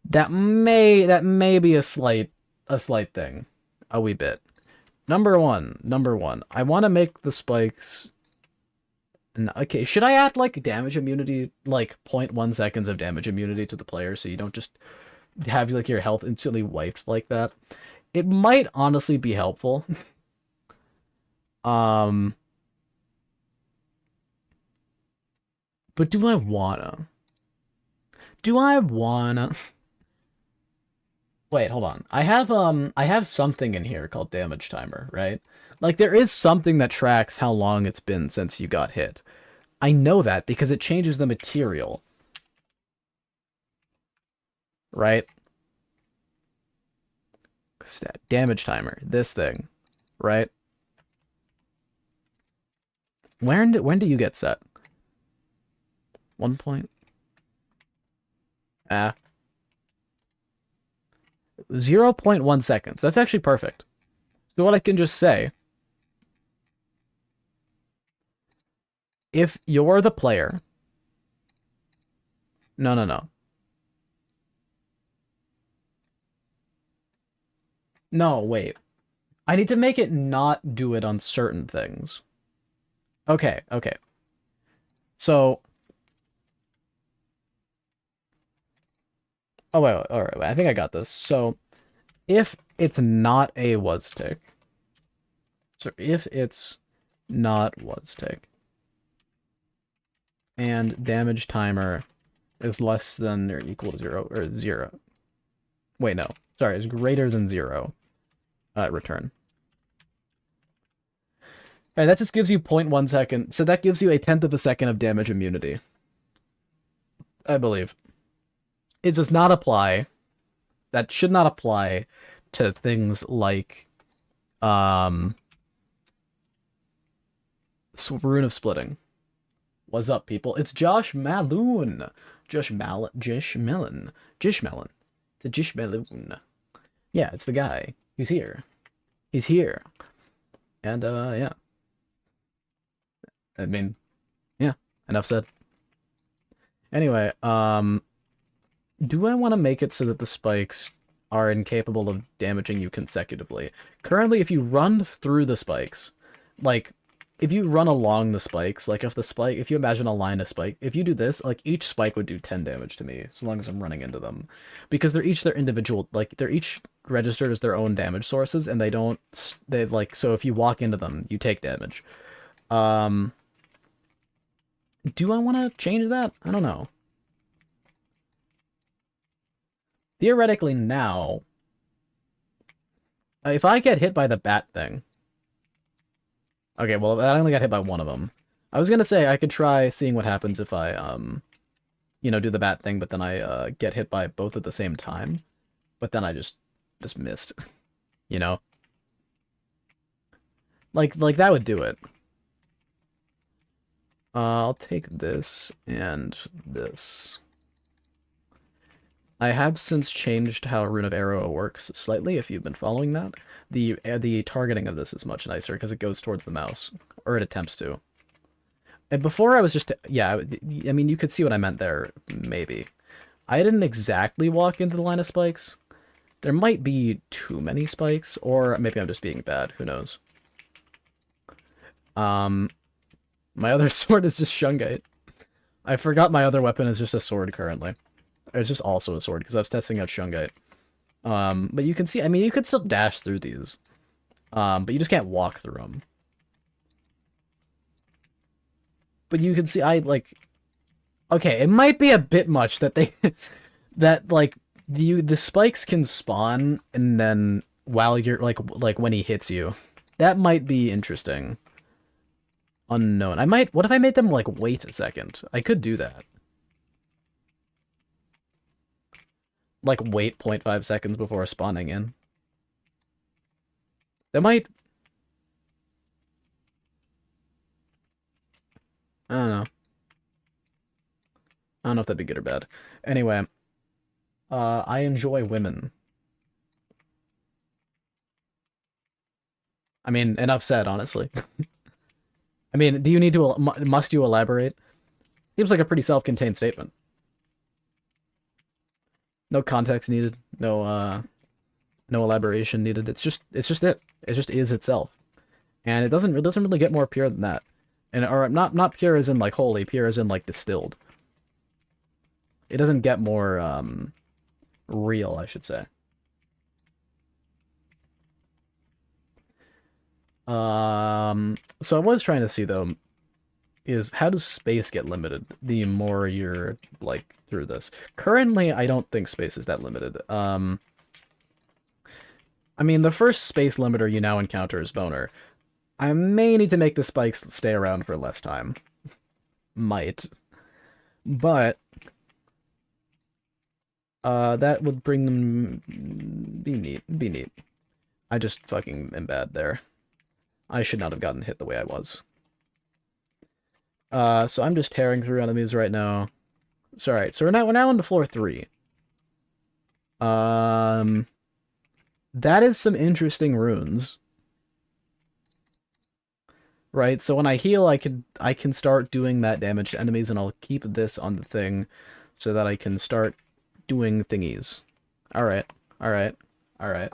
That may be a slight thing, a wee bit. Number one. I want to make the spikes. Okay, should I add like damage immunity, like 0.1 seconds of damage immunity to the player, so you don't just have like your health instantly wiped like that? It might honestly be helpful. Um, but do I wanna? Do I wanna? Wait, hold on. I have something in here called damage timer, right? Like there is something that tracks how long it's been since you got hit. I know that because it changes the material, right? Damage timer, this thing, right? When do you get set? 1 point. Ah, 0.1 seconds. That's actually perfect. So what I can just say, if you're the player, no, no, no, no, wait. I need to make it not do it on certain things. Okay, okay. So, oh wait, all right, wait, I think I got this. So, if it's not a was tick, so if it's not was tick, and damage timer is less than or equal to zero, or zero. Wait, no. Sorry, is greater than zero. Return. Alright, that just gives you 0.1 second. So that gives you a tenth of a second of damage immunity. I believe. It does not apply. That should not apply to things like Rune of Splitting. What's up, people? It's Josh Maloon. Jish Melon. Jish Melon. It's a Jish Maloon. Yeah, it's the guy. He's here. He's here. And yeah. I mean, yeah, enough said. Anyway, do I want to make it so that the spikes are incapable of damaging you consecutively? Currently, if you run through the spikes, like, if you run along the spikes, like if you imagine a line of spike, if you do this, like each spike would do 10 damage to me, so long as I'm running into them. Because they're each their individual, like, they're each registered as their own damage sources, and they like, so if you walk into them, you take damage. Um, do I want to change that? I don't know. Theoretically now, if I get hit by the bat thing... Okay, well, I only got hit by one of them. I was gonna say I could try seeing what happens if I, do the bat thing, but then I, get hit by both at the same time. But then I just missed, you know? Like that would do it. I'll take this and this. I have since changed how Rune of Arrow works slightly, if you've been following that. The targeting of this is much nicer, because it goes towards the mouse. Or it attempts to. And before I was just... Yeah, I mean, you could see what I meant there, maybe. I didn't exactly walk into the line of spikes. There might be too many spikes, or maybe I'm just being bad, who knows. My other sword is just Shungite. I forgot my other weapon is just a sword currently. It's just also a sword, because I was testing out Shungite. But you can see, I mean, you could still dash through these. But you just can't walk through them. But you can see, okay, it might be a bit much that they, that, like, the spikes can spawn, and then, while you're, like, when he hits you. That might be interesting. Unknown. What if I made them, like, wait a second? I could do that. Like, wait 0.5 seconds before spawning in. That might... I don't know. I don't know if that'd be good or bad. Anyway, I enjoy women. I mean, enough said, honestly. I mean, do you need to, must you elaborate? Seems like a pretty self-contained statement. No context needed. No elaboration needed. It's just it. It just is itself. And it doesn't really get more pure than that. And or not pure as in like holy, pure as in like distilled. It doesn't get more real, I should say. So I was trying to see though, is how does space get limited the more you're like through this? Currently, I don't think space is that limited. I mean, the first space limiter you now encounter is boner. I may need to make the spikes stay around for less time. Might. But that would bring them be neat. Be neat. I just fucking am bad there. I should not have gotten hit the way I was. So I'm just tearing through enemies right now. So alright, so we're now on to floor 3. That is some interesting runes. Right, so when I heal, I can start doing that damage to enemies, and I'll keep this on the thing so that I can start doing thingies. Alright, alright, alright.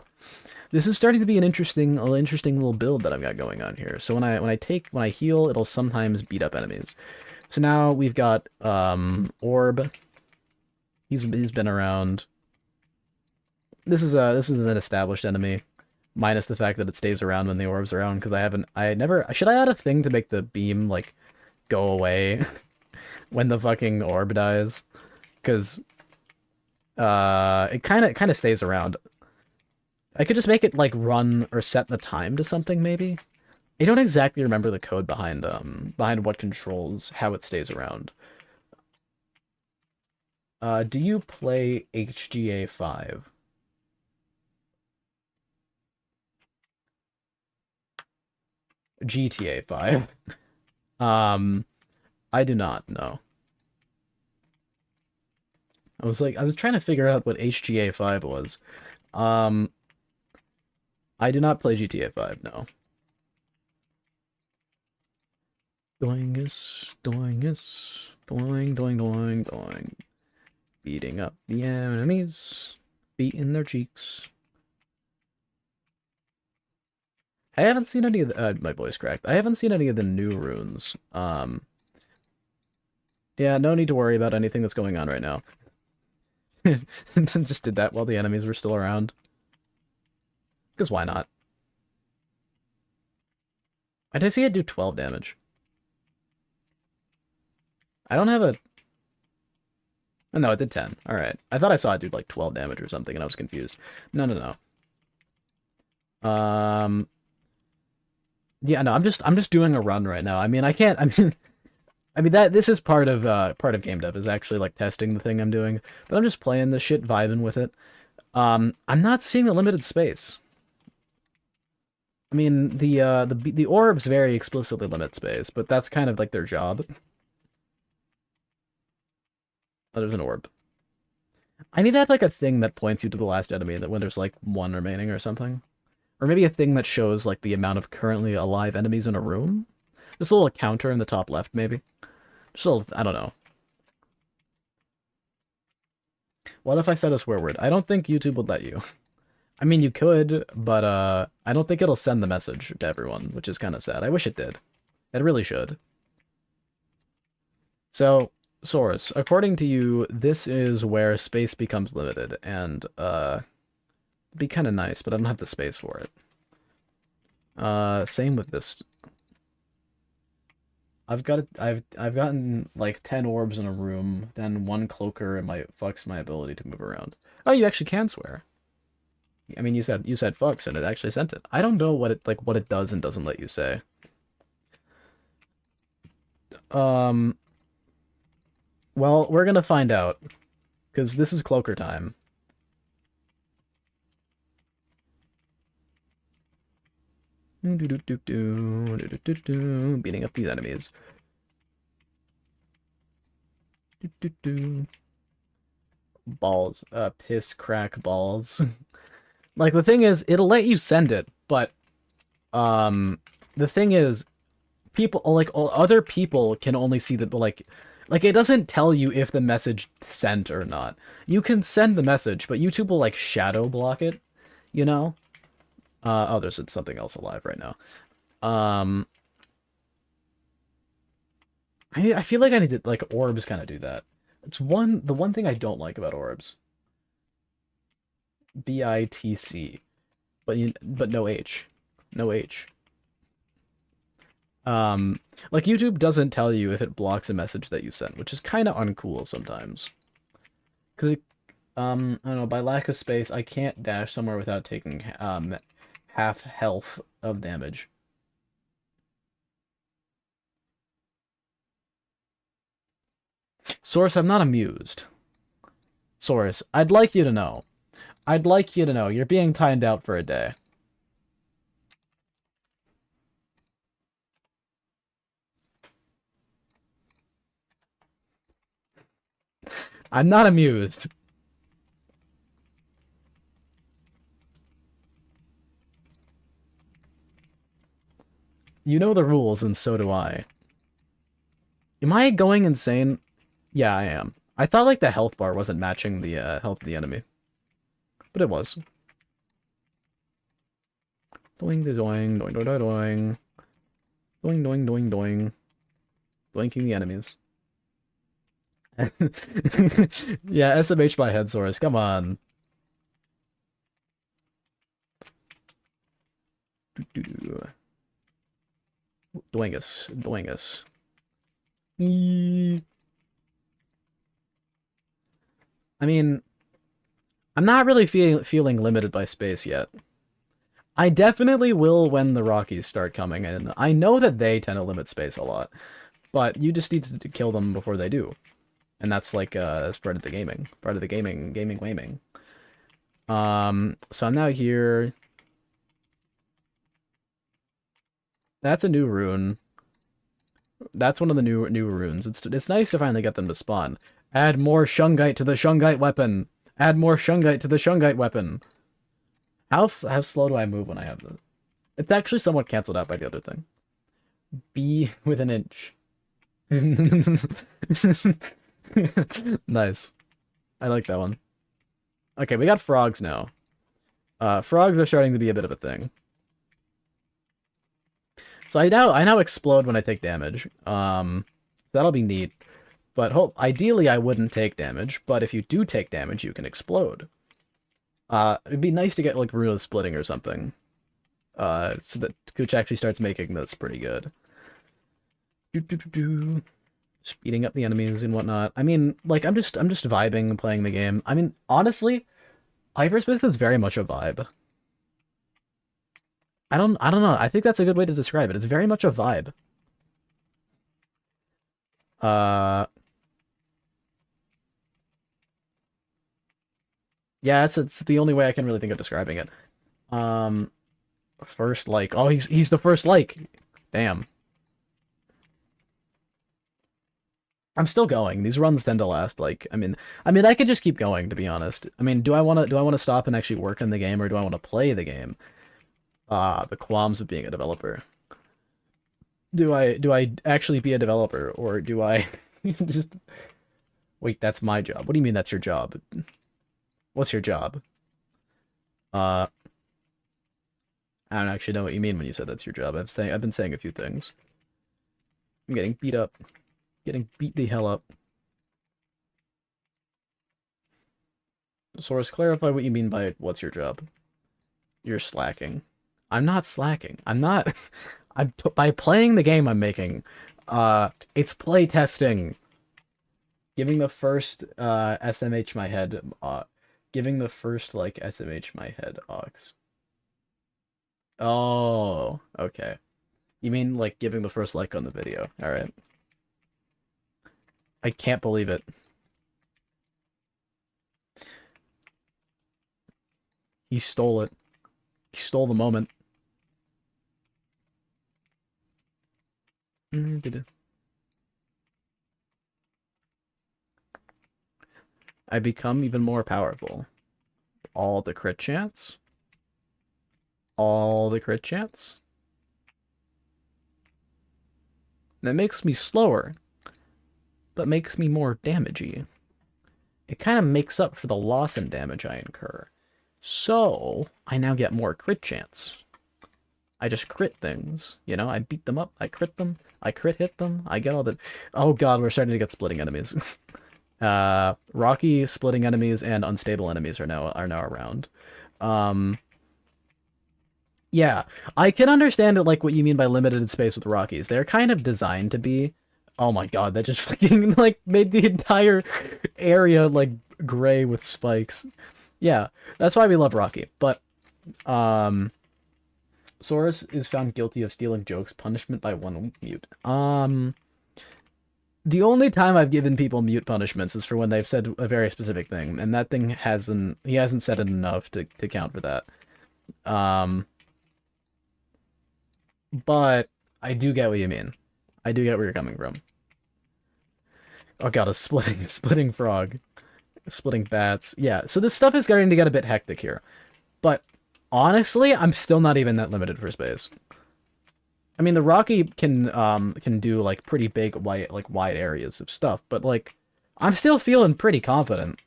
This is starting to be an interesting little build that I've got going on here. So when I heal, it'll sometimes beat up enemies. So now we've got Orb. He's been around. This is an established enemy, minus the fact that it stays around when the orb's around. Because should I add a thing to make the beam like go away when the fucking orb dies? Because it kind of stays around. I could just make it like run or set the time to something maybe. I don't exactly remember the code behind what controls how it stays around. Do you play HGA 5? GTA 5? I do not know. I was trying to figure out what HGA 5 was. I do not play GTA 5, no. Doingus, doingus, doing, doing, doing, doing. Beating up the enemies, beating their cheeks. I haven't seen any of the, my voice cracked. I haven't seen any of the new runes. Yeah, no need to worry about anything that's going on right now. Just did that while the enemies were still around. Because why not? I did see it do 12 damage. I don't have a... Oh, no, it did 10. Alright. I thought I saw it do like 12 damage or something and I was confused. No, no, no. Yeah, no, I'm just doing a run right now. I mean, this is part of game dev is actually like testing the thing I'm doing, but I'm just playing this shit, vibing with it. I'm not seeing the limited space. I mean, the orbs very explicitly limit space, but that's kind of like their job. Oh, there's an orb. I need to add like a thing that points you to the last enemy that when there's like one remaining or something. Or maybe a thing that shows like the amount of currently alive enemies in a room. Just a little counter in the top left, maybe. Just a little, I don't know. What if I said a swear word? I don't think YouTube would let you. I mean, you could, but I don't think it'll send the message to everyone, which is kind of sad. I wish it did. It really should. So, Source, according to you, this is where space becomes limited, and it'd be kind of nice, but I don't have the space for it. Same with this. I've gotten like 10 orbs in a room, then one cloaker, and fucks my ability to move around. Oh, you actually can swear. I mean, you said fucks, and it actually sent it. I don't know what it does and doesn't let you say. Well, we're gonna find out, because this is cloaker time. Beating up these enemies. Balls. Piss crack balls. Like, the thing is, it'll let you send it, but, the thing is, people like other people can only see the like it doesn't tell you if the message sent or not. You can send the message, but YouTube will like shadow block it, you know? Oh, there's something else alive right now. Um, I feel like I need to like orbs kind of do that. It's the one thing I don't like about orbs. BITC, but no H, no H. Um, like YouTube doesn't tell you if it blocks a message that you sent, which is kind of uncool sometimes. Because I don't know, by lack of space, I can't dash somewhere without taking half health of damage. Source, I'm not amused. Source, I'd like you to know. I'd like you to know you're being timed out for a day. I'm not amused. You know the rules, and so do I. Am I going insane? Yeah, I am. I thought like the health bar wasn't matching the health of the enemy, but it was. Doing, doing, doing, doing, doing, doing, doing, doing, doing, blinking the enemies. Yeah, SMH by head source. Come on. Doingus, doingus. I mean, I'm not really feeling limited by space yet. I definitely will when the Rockies start coming, and I know that they tend to limit space a lot, but you just need to kill them before they do. And that's like that's part of the gaming. Part of the gaming waming. So I'm now here. That's a new rune. That's one of the new runes. It's nice to finally get them to spawn. Add more Shungite to the Shungite weapon. Add more Shungite to the Shungite weapon. How slow do I move when I have this? It's actually somewhat canceled out by the other thing. B with an inch. Nice. I like that one. Okay, we got frogs now. Frogs are starting to be a bit of a thing. So I now explode when I take damage. That'll be neat. But ideally I wouldn't take damage, but if you do take damage, you can explode. It'd be nice to get like Rune of Splitting or something. So that Cooch actually starts making this pretty good. Speeding up the enemies and whatnot. I mean, like I'm just vibing playing the game. I mean, honestly, Hyperspace is very much a vibe. I don't know. I think that's a good way to describe it. It's very much a vibe. Uh yeah, it's the only way I can really think of describing it. Um First like. Oh, he's the first like. Damn. I'm still going. These runs tend to last like I mean I could just keep going to be honest. I mean, do I want to stop and actually work in the game or do I want to play the game? The qualms of being a developer. Do I actually be a developer or do I just wait, that's my job. What do you mean that's your job? What's your job? Uh I don't actually know what you mean when you said that's your job. I've been saying a few things. I'm getting beat up. Getting beat the hell up. Source, clarify what you mean by what's your job. You're slacking. I'm not slacking. I'm not. By playing the game I'm making. It's play testing. Giving the first SMH my head. Giving the first like SMH my head ox. Oh, okay. You mean like giving the first like on the video? All right. I can't believe it. He stole it. He stole the moment. I become even more powerful. All the crit chance? All the crit chance? That makes me slower, but makes me more damagey. It kind of makes up for the loss in damage I incur. So, I now get more crit chance. I just crit things, you know? I beat them up, I crit them, I crit hit them, I get all the... Oh god, we're starting to get splitting enemies. Rocky splitting enemies and unstable enemies are now around. Yeah, I can understand it, like what you mean by limited space with Rockies. They're kind of designed to be. Oh my god, that just fucking like made the entire area like gray with spikes. Yeah, that's why we love Rocky. But Saurus is found guilty of stealing jokes, punishment by 1 week mute. The only time I've given people mute punishments is for when they've said a very specific thing, and that thing he hasn't said it enough to count for that. But I do get what you mean. I do get where you're coming from. Oh god, a splitting frog. Splitting bats. Yeah, so this stuff is starting to get a bit hectic here. But honestly, I'm still not even that limited for space. I mean, the Rocky can do like pretty big wide areas of stuff, but like I'm still feeling pretty confident.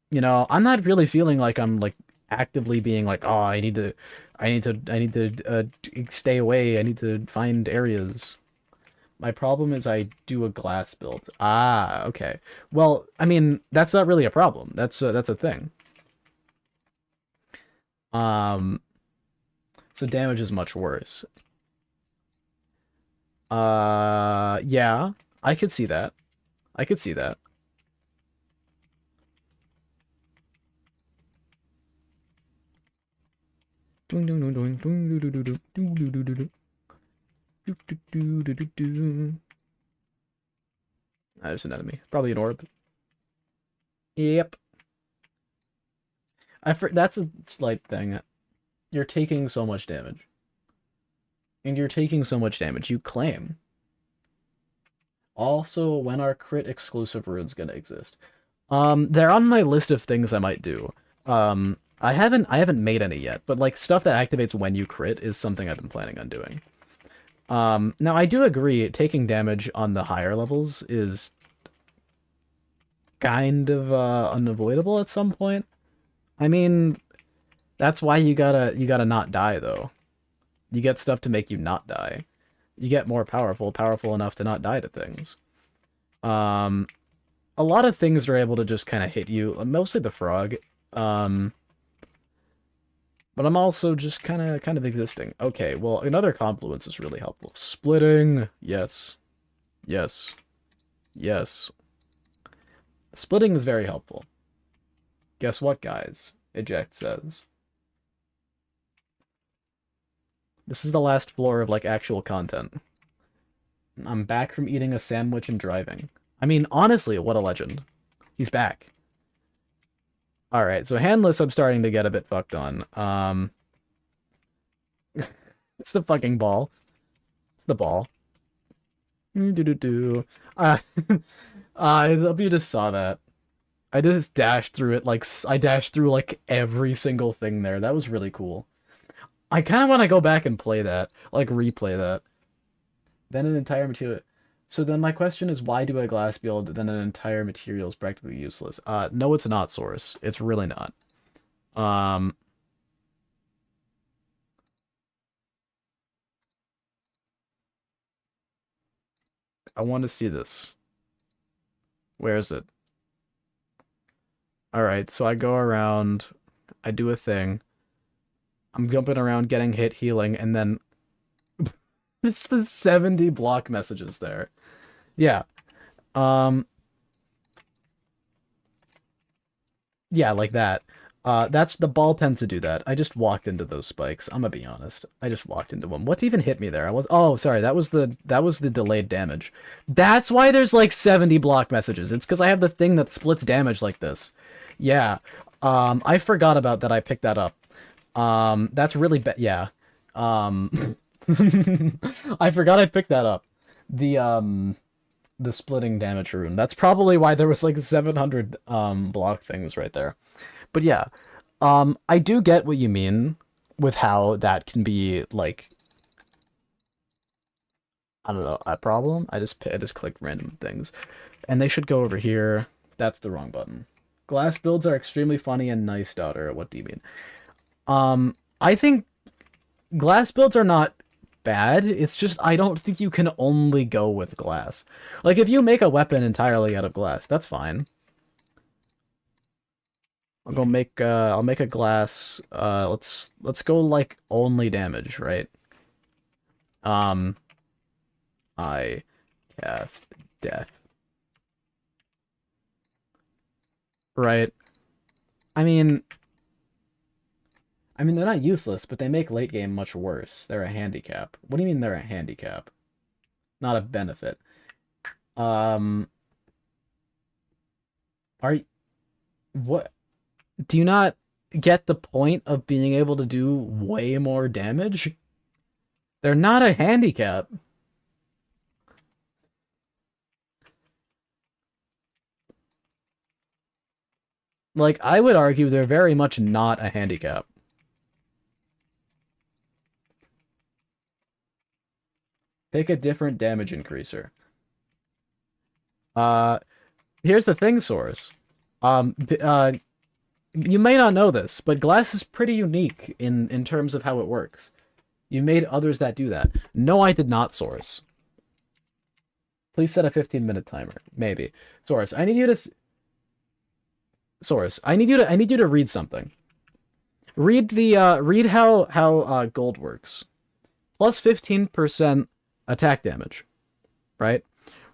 You know, I'm not really feeling like I'm like actively being like, oh, I need to stay away. I need to find areas. My problem is I do a glass build. Ah, okay. Well, I mean, that's not really a problem. That's a thing. So damage is much worse. Yeah, I could see that. I could see that. There's an enemy. Probably an orb. Yep. That's a slight thing. You're taking so much damage. And you're taking so much damage, you claim. Also, when are crit exclusive runes gonna exist? They're on my list of things I might do. I haven't made any yet, but like stuff that activates when you crit is something I've been planning on doing. Now I do agree taking damage on the higher levels is kind of unavoidable at some point. I mean, that's why you gotta not die though. You get stuff to make you not die. You get more powerful enough to not die to things. A lot of things are able to just kind of hit you, mostly the frog. But I'm also just kind of existing. Okay, well, another confluence is really helpful. Splitting, yes. Yes. Yes. Splitting is very helpful. Guess what, guys? Eject says. This is the last floor of, like, actual content. I'm back from eating a sandwich and driving. I mean, honestly, what a legend. He's back. Alright, so handless I'm starting to get a bit fucked on. It's the fucking ball. It's the ball. I hope you just saw that. I just dashed through it, like, I dashed through, like, every single thing there. That was really cool. I kind of want to go back and play that. Like, replay that. Then an entire material... So then my question is, why do a glass build, then an entire material is practically useless? No, it's not, Source. It's really not. I want to see this. Where is it? Alright, so I go around, I do a thing. I'm jumping around, getting hit, healing, and then... it's the 70 block messages there. Yeah. Yeah, like that. That's the ball tends to do that. I just walked into those spikes. I'm gonna be honest. I just walked into them. What even hit me there? Oh, sorry. That was the delayed damage. That's why there's like 70 block messages. It's because I have the thing that splits damage like this. Yeah. I forgot about that. I picked that up. That's really bad. Yeah. I forgot I picked that up. The splitting damage rune. That's probably why there was like 700 block things right there. But yeah, I do get what you mean with how that can be like I don't know, a problem. I just clicked random things, and they should go over here. That's the wrong button. Glass builds are extremely funny and nice, daughter. What do you mean? I think glass builds are not bad. It's just I don't think you can only go with glass. Like if you make a weapon entirely out of glass, that's fine. I'll make a glass. Let's go like only damage, right? Um I cast death. Right. I mean they're not useless, but they make late game much worse. They're a handicap. What do you mean they're a handicap? Not a benefit. Um are what do you not get the point of being able to do way more damage? They're not a handicap. Like, I would argue they're very much not a handicap. Pick a different damage increaser. Uh, Here's the thing, Source. Um, you may not know this, but glass is pretty unique in terms of how it works. You made others that do that. No, I did not, Source. Please set a 15-minute timer. Maybe. Source, I need you to Source, I need you to read something. Read how gold works. Plus 15% attack damage, right?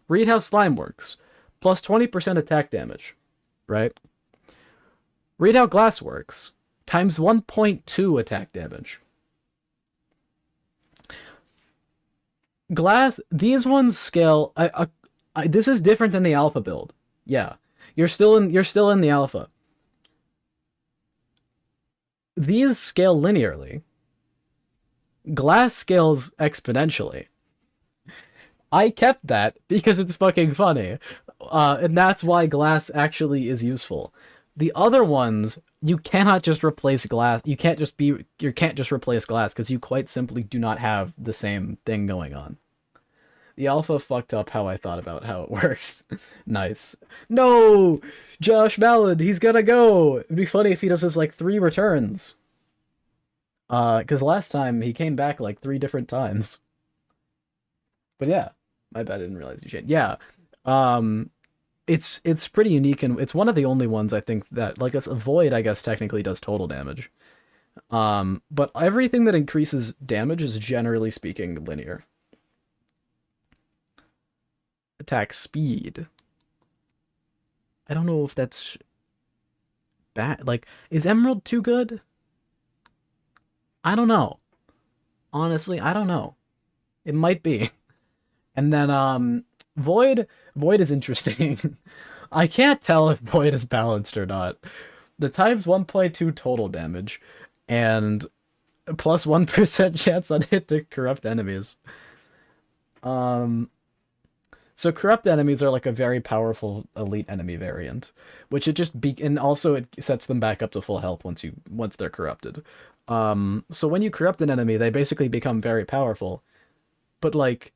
Read how slime works. Plus 20% attack damage, right? Read how glass works. Times 1.2 attack damage. Glass, these ones scale. This is different than the alpha build. Yeah, you're still in the alpha. These scale linearly. Glass scales exponentially. I kept that because it's fucking funny. And that's why glass actually is useful. The other ones, you cannot just replace glass. You can't just replace glass because you quite simply do not have the same thing going on. The alpha fucked up how I thought about how it works. Nice. No! Josh Mallon, he's gonna go! It'd be funny if he does this like 3 returns. Because last time he came back like 3 different times. But yeah, my bad, I didn't realize you changed. Yeah, um, it's pretty unique, and it's one of the only ones I think that, like, a void, I guess, technically does total damage. But everything that increases damage is generally speaking linear. Attack speed. I don't know if that's bad. Like, is Emerald too good? I don't know. Honestly, I don't know. It might be. And then Void is interesting. I can't tell if Void is balanced or not. The times 1.2 total damage and plus 1% chance on hit to corrupt enemies. Um so corrupt enemies are like a very powerful elite enemy variant, which it just be and also it sets them back up to full health once they're corrupted. So when you corrupt an enemy, they basically become very powerful. But like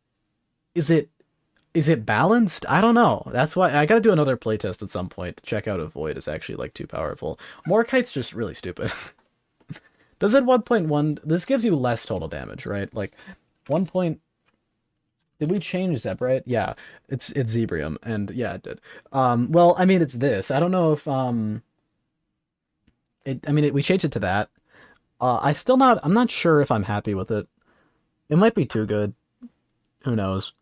is it balanced? I don't know. That's why I gotta do another playtest at some point to check out if Void is actually like too powerful. Morkite's just really stupid. Does it 1.1? This gives you less total damage, right? Like 1. Did we change Zebrite? Yeah, it's Zebrium, and yeah, it did. Well, I mean, it's this. I don't know if we changed it to that. I'm not sure if I'm happy with it. It might be too good. Who knows?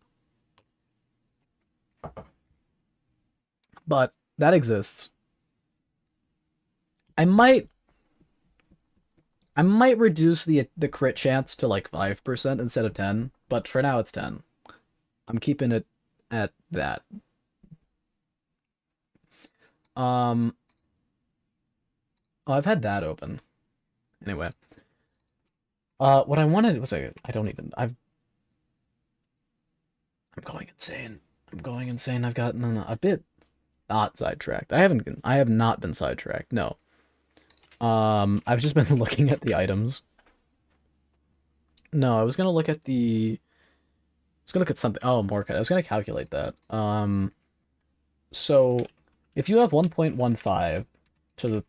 But that exists. I might reduce the crit chance to like 5% instead of 10, but for now it's 10. I'm keeping it at that. Um oh, I've had that open. Anyway. What I wanted was I'm going insane. I'm going insane. I've gotten a bit not sidetracked. I have not been sidetracked. No. I've just been looking at the items. No, I was gonna look at the was gonna look at something. Oh, more. I was gonna calculate that. So if you have 1.15 to the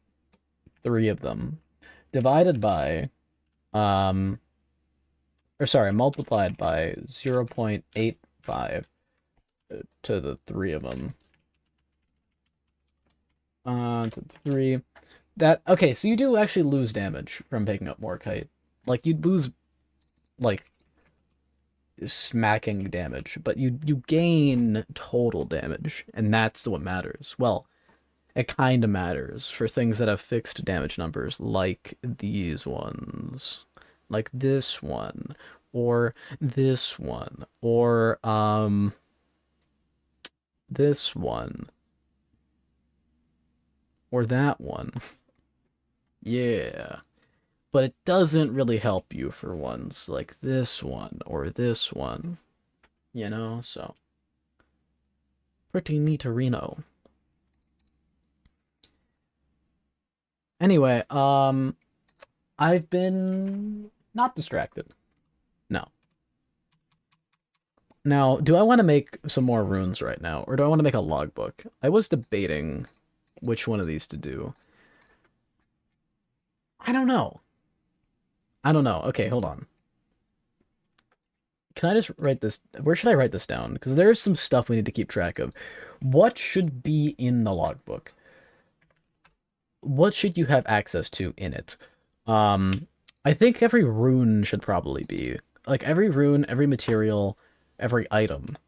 three of them, divided by, um, or sorry, multiplied by 0.85 to the three of them. To three. That, okay, so you do actually lose damage from picking up more kite. Like, you'd lose, like, smacking damage, but you gain total damage, and that's what matters. Well, it kind of matters for things that have fixed damage numbers, like these ones, like this one, or this one, or this one, or that one. Yeah. But it doesn't really help you for ones like this one or this one, you know? So, pretty neaterino. Anyway, I've been not distracted. No. Now, do I want to make some more runes right now, or do I want to make a logbook? I was debating which one of these to do. I don't know. I don't know. Okay, hold on. Can I just write this? Where should I write this down? Because there's some stuff we need to keep track of. What should be in the logbook? What should you have access to in it? I think every rune should probably be. Like, every rune, every material, every item.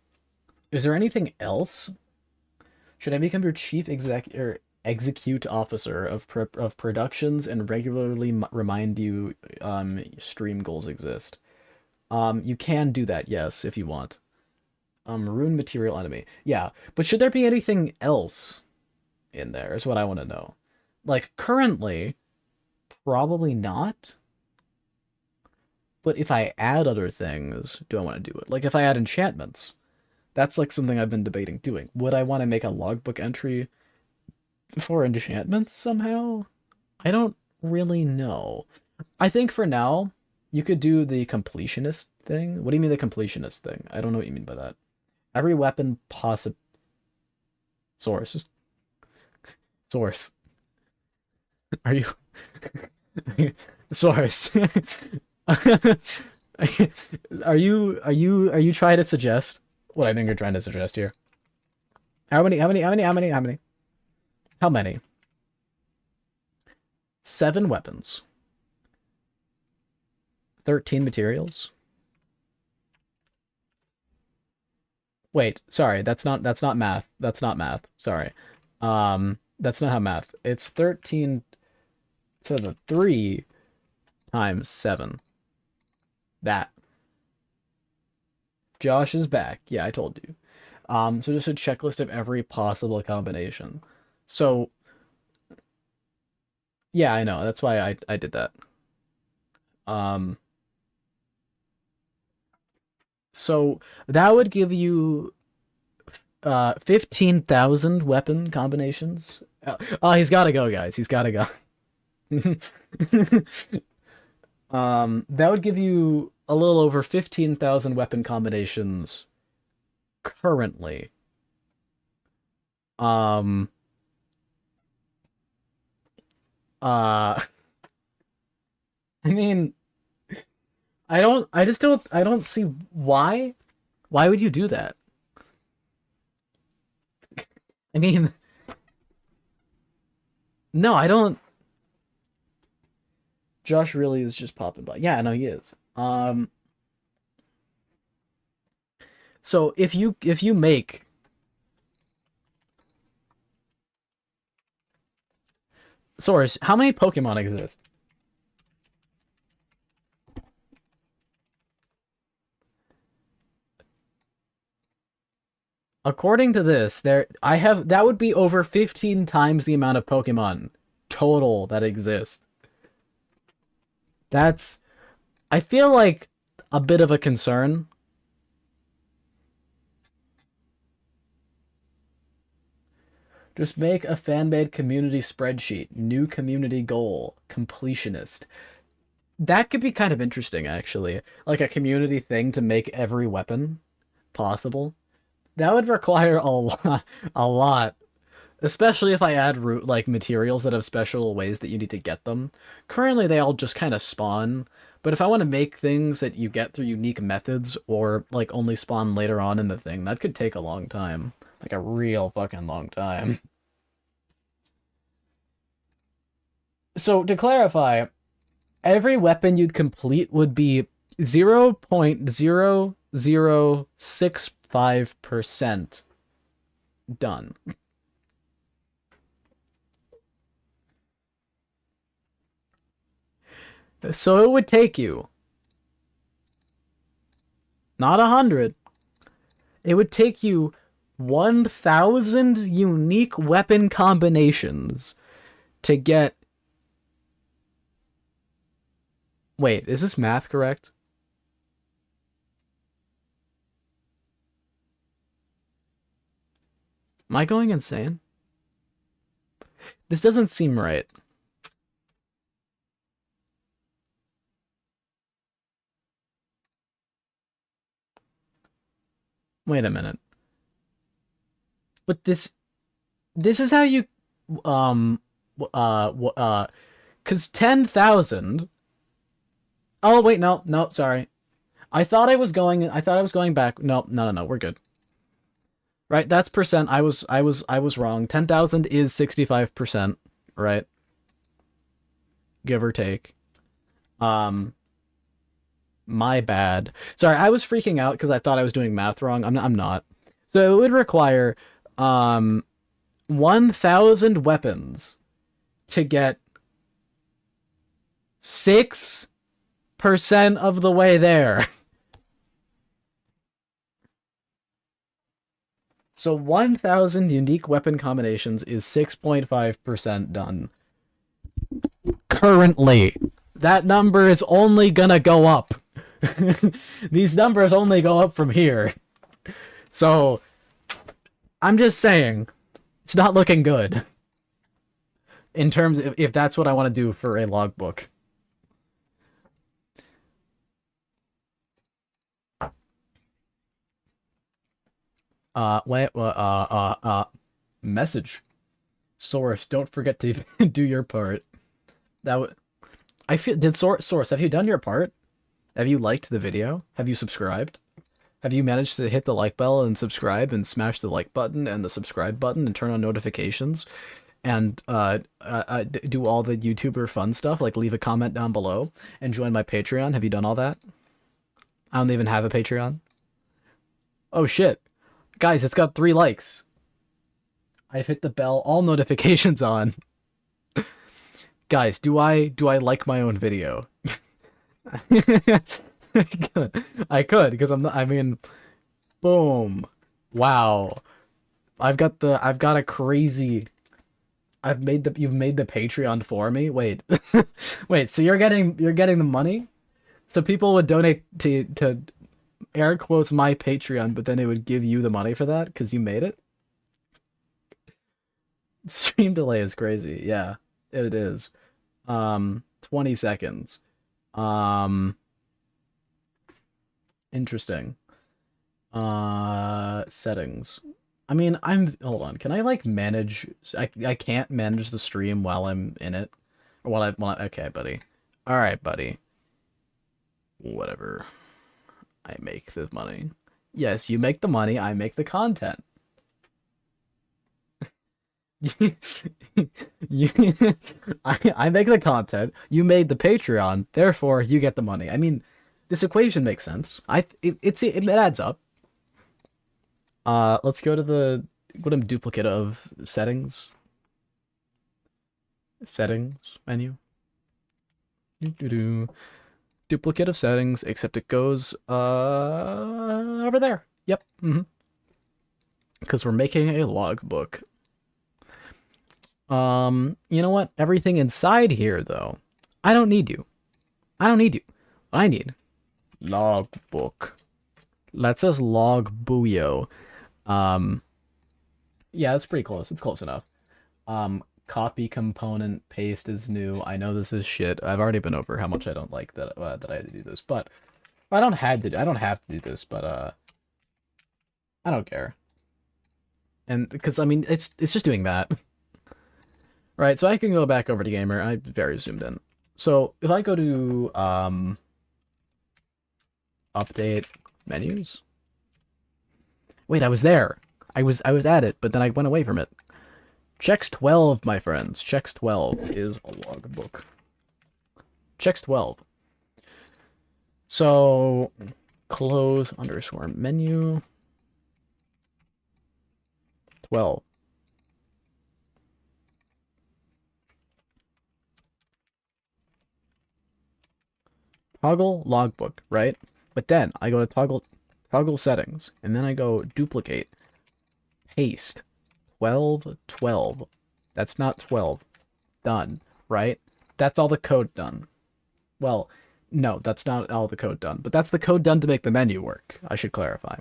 Is there anything else? Should I become your chief execute officer of productions and regularly remind you stream goals exist? You can do that, yes, if you want. Rune material enemy. Yeah, but should there be anything else in there is what I want to know. Like, currently, probably not. But if I add other things, do I want to do it? Like, if I add enchantments, that's like something I've been debating doing. Would I want to make a logbook entry for enchantments somehow? I don't really know. I think for now, you could do the completionist thing. What do you mean the completionist thing? I don't know what you mean by that. Every weapon possible. Source. Source. Are you... Source. Are you trying to suggest what I think you're trying to suggest here? How many? How many? 7 weapons. 13 materials. Wait, sorry, that's not math. That's not math. Sorry. That's not how math. It's 13 to the 3 times 7. That. Josh is back. Yeah, I told you. So just a checklist of every possible combination. So, yeah, I know. That's why I did that. Um, so that would give you 15,000 weapon combinations. Oh, he's got to go, guys. He's got to go. That would give you a little over 15,000 weapon combinations currently. Um, I mean, I don't see why. Why would you do that? I mean, no, I don't. Josh really is just popping by. Yeah, I know he is. So if you make Source, how many Pokemon exist? According to this, that would be over 15 times the amount of Pokemon total that exist. That's, I feel like, a bit of a concern. Just make a fan-made community spreadsheet. New community goal. Completionist. That could be kind of interesting, actually. Like a community thing to make every weapon. possible. That would require a lot, a lot. Especially if I add root like materials that have special ways that you need to get them. Currently they all just kind of spawn, but if I want to make things that you get through unique methods or like only spawn later on in the thing, that could take a long time. Like a real fucking long time. So to clarify, every weapon you'd complete would be 0.0065% done. So it would take you, not 100, it would take you 1,000 unique weapon combinations to get... Wait, is this math correct? Am I going insane? This doesn't seem right. Wait a minute. But this is how you cuz 10,000. Oh wait, no, sorry. I thought I was going back. No, we're good. Right, that's percent. I was wrong. 10,000 is 65%, right? Give or take. My bad. Sorry, I was freaking out because I thought I was doing math wrong. I'm not. So it would require 1,000 weapons to get 6% of the way there. So 1,000 unique weapon combinations is 6.5% done. Currently. That number is only gonna go up. These numbers only go up from here. So, I'm just saying, it's not looking good. In terms of if that's what I want to do for a logbook. Message. Source, don't forget to do your part. That would... I feel... Did Source, have you done your part? Have you liked the video? Have you subscribed? Have you managed to hit the like bell and subscribe and smash the like button and the subscribe button and turn on notifications and do all the YouTuber fun stuff, like leave a comment down below and join my Patreon? Have you done all that? I don't even have a Patreon. Oh shit. Guys, it's got 3 likes. I've hit the bell, all notifications on. Guys, do I like my own video? I could, because I'm not, I mean, boom. Wow. I've got a crazy... You've made the Patreon for me? Wait. Wait, so you're getting the money? So people would donate to air quotes my Patreon, but then it would give you the money for that because you made it? Stream delay is crazy. Yeah, it is. 20 seconds. Interesting. Settings. I mean, hold on. Can I like manage? I can't manage the stream while I'm in it, or okay, buddy. All right, buddy. Whatever. I make the money. Yes, you make the money. I make the content. I make the content. You made the Patreon. Therefore, you get the money. I mean, this equation makes sense. It adds up. Let's go to the duplicate of settings. Settings menu. Duplicate of settings, except it goes over there. Yep. Because we're making a logbook. You know what? Everything inside here, though, I don't need you. I don't need you. What I need, logbook. That says log booyo. Yeah, that's pretty close. It's close enough. Copy component paste is new. I know this is shit. I've already been over how much I don't like that I had to do this, but I don't have to do this, but I don't care. And because I mean it's just doing that. Right, so I can go back over to gamer. I very zoomed in. So if I go to update menus. Wait, I was there. I was at it, but then I went away from it. Checks 12, my friends. Checks 12 is a logbook. Checks 12. So close underscore menu 12. Toggle logbook, right? But then I go to toggle settings, and then I go duplicate, paste, 12, 12. That's not 12. Done, right? That's all the code done. Well, no, that's not all the code done, but that's the code done to make the menu work, I should clarify.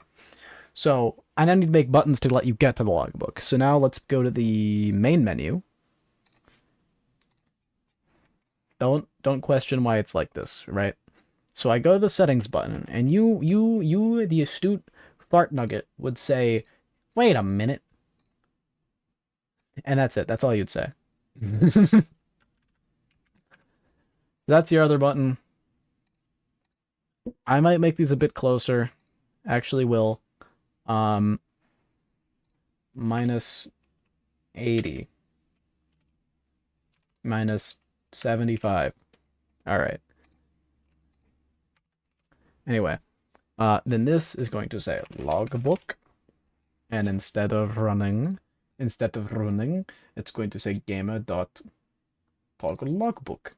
So I now need to make buttons to let you get to the logbook. So now let's go to the main menu. Don't question why it's like this, right? So I go to the settings button, and you, the astute fart nugget, would say, wait a minute. And that's it. That's all you'd say. That's your other button. I might make these a bit closer. Actually will. Minus 80. Minus 75. All right. Anyway, then this is going to say logbook, and instead of running, it's going to say gamer.toggle logbook,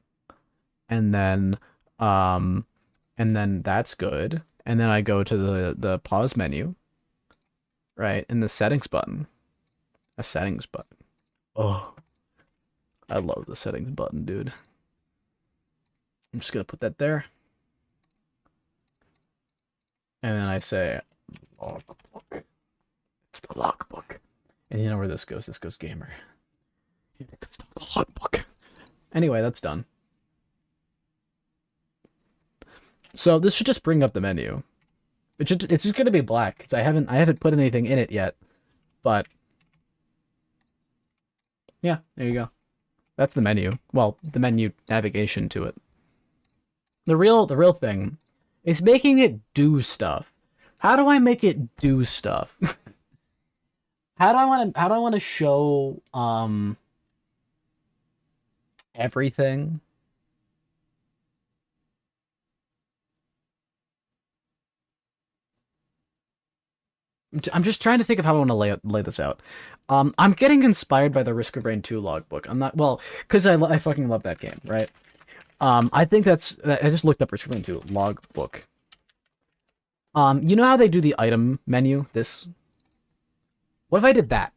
and then that's good. And then I go to the pause menu, right, in the settings button, a settings button. Oh, I love the settings button, dude. I'm just gonna put that there. And then I say logbook. It's the logbook. And you know where this goes? This goes gamer. It's the logbook. Anyway, that's done. So this should just bring up the menu. It's just gonna be black because I haven't put anything in it yet. But yeah, there you go. That's the menu. Well, the menu navigation to it. The real thing is making it do stuff. How do I make it do stuff? How do I want to show everything? I'm just trying to think of how I want to lay this out. I'm getting inspired by the Risk of Rain 2 logbook. I'm not, well, because I fucking love that game, right? I think I just looked up Risk of Rain 2 logbook. You know how they do the item menu? This. What if I did that?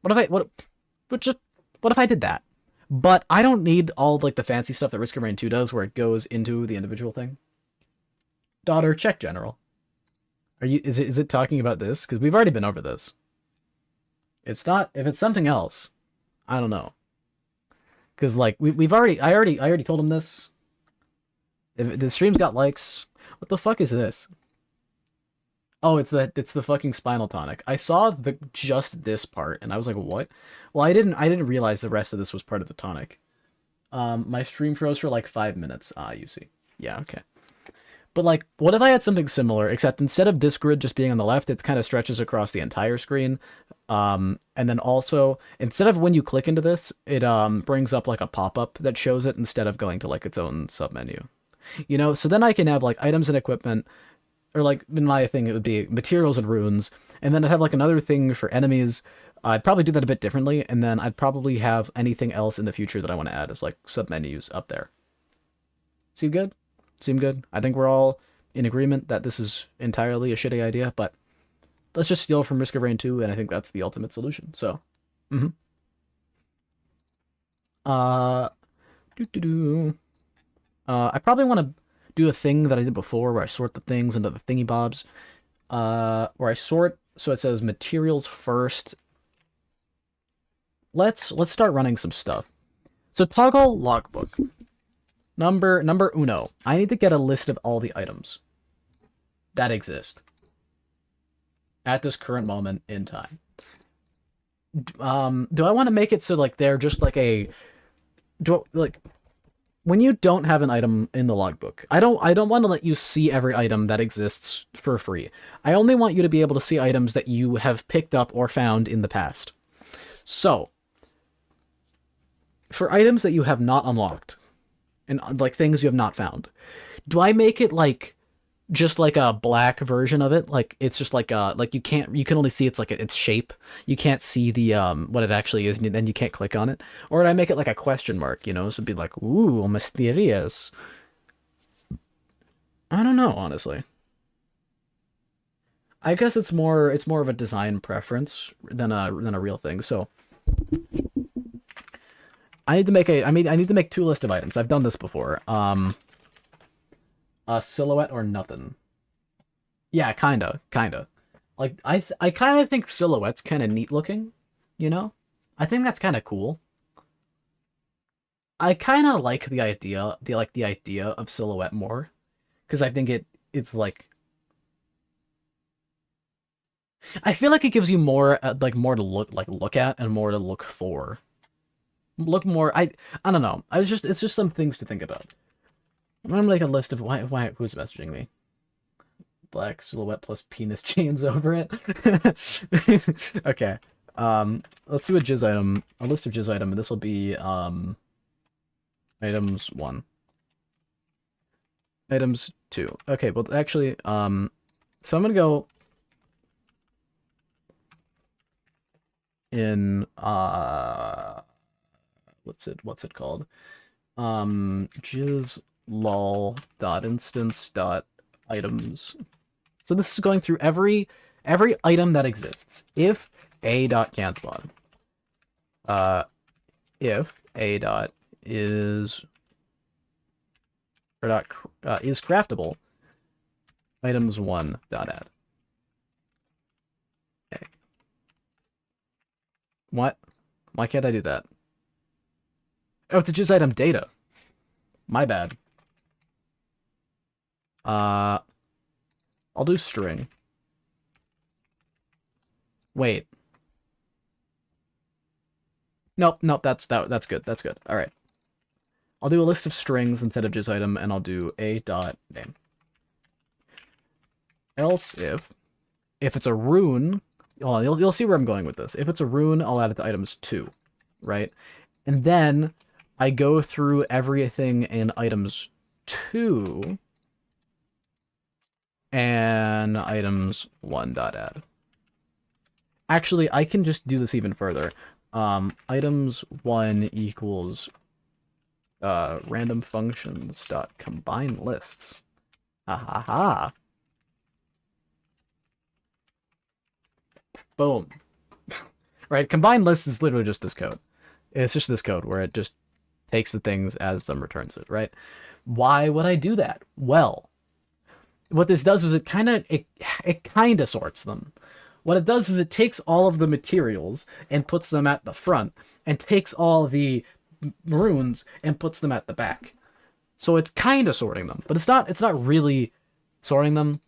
What if I did that? But I don't need all like the fancy stuff that Risk of Rain 2 does, where it goes into the individual thing. Daughter, check general. Is it talking about this? Because we've already been over this. It's not. If it's something else, I don't know. Because like I already told him this. If the stream's got likes, what the fuck is this? Oh, it's the fucking spinal tonic. I saw just this part and I was like, what? Well, I didn't realize the rest of this was part of the tonic. My stream froze for like 5 minutes. Ah, you see. Yeah, okay. But like, what if I had something similar, except instead of this grid just being on the left, it kind of stretches across the entire screen. And then also, instead of when you click into this, it brings up like a pop-up that shows it instead of going to like its own submenu. You know, so then I can have like items and equipment, or like in my thing it would be materials and runes, and then I'd have like another thing for enemies. I'd probably do that a bit differently, and then I'd probably have anything else in the future that I want to add as like submenus up there. Seem good? Seem good? I think we're all in agreement that this is entirely a shitty idea, but let's just steal from Risk of Rain 2, and I think that's the ultimate solution. So, I probably want to do a thing that I did before where I sort the things into the thingy bobs. Where I sort, so it says materials first. Let's start running some stuff. So toggle logbook. Number uno. I need to get a list of all the items that exist. at this current moment in time. Do I want to make it so like they're just like a like when you don't have an item in the logbook, I don't want to let you see every item that exists for free. I only want you to be able to see items that you have picked up or found in the past. So, for items that you have not unlocked and like things you have not found, do I make it like just like a black version of it? Like it's just like you can only see its like its shape. You can't see the what it actually is, and then you can't click on it. Or would I make it like a question mark? So it'd be like ooh, mysterious. I don't know, honestly. I guess it's more of a design preference than a real thing. So I need to make two list of items. I've done this before. A silhouette or nothing. Yeah, kinda. Like I kind of think silhouette's kind of neat looking. You know, I think that's kind of cool. I kind of like the idea of silhouette more because I think it's like I feel like it gives you more more to look at and more to look for. Look more. I don't know. It's just some things to think about. I'm gonna make a list of why who's messaging me. Black silhouette plus penis chains over it. Okay. Let's do a list of jizz item, and this will be items 1. Items 2. Okay, well actually, so I'm gonna go in what's it called? Jizz lol dot instance dot items. So this is going through every item that exists. If a dot can spawn, if a dot is or dot is craftable, items 1 dot add. Okay. What? Why can't I do that? Oh, it's a just item data. My bad. I'll do string. Wait. Nope, that's good. That's good. All right. I'll do a list of strings instead of just item, and I'll do a dot name. Else if it's a rune, well, you'll see where I'm going with this. If it's a rune, I'll add it to items 2, right? And then I go through everything in items 2 and items 1 dot add. Actually, I can just do this even further. Items 1 equals random functions dot combine lists. Ha ha ha. Boom. Right, combine lists is literally just this code. It's just this code where it just takes the things as them returns it, right? Why would I do that? Well, what this does is it kind of sorts them. What it does is it takes all of the materials and puts them at the front, and takes all the runes and puts them at the back. So it's kind of sorting them, but it's not really sorting them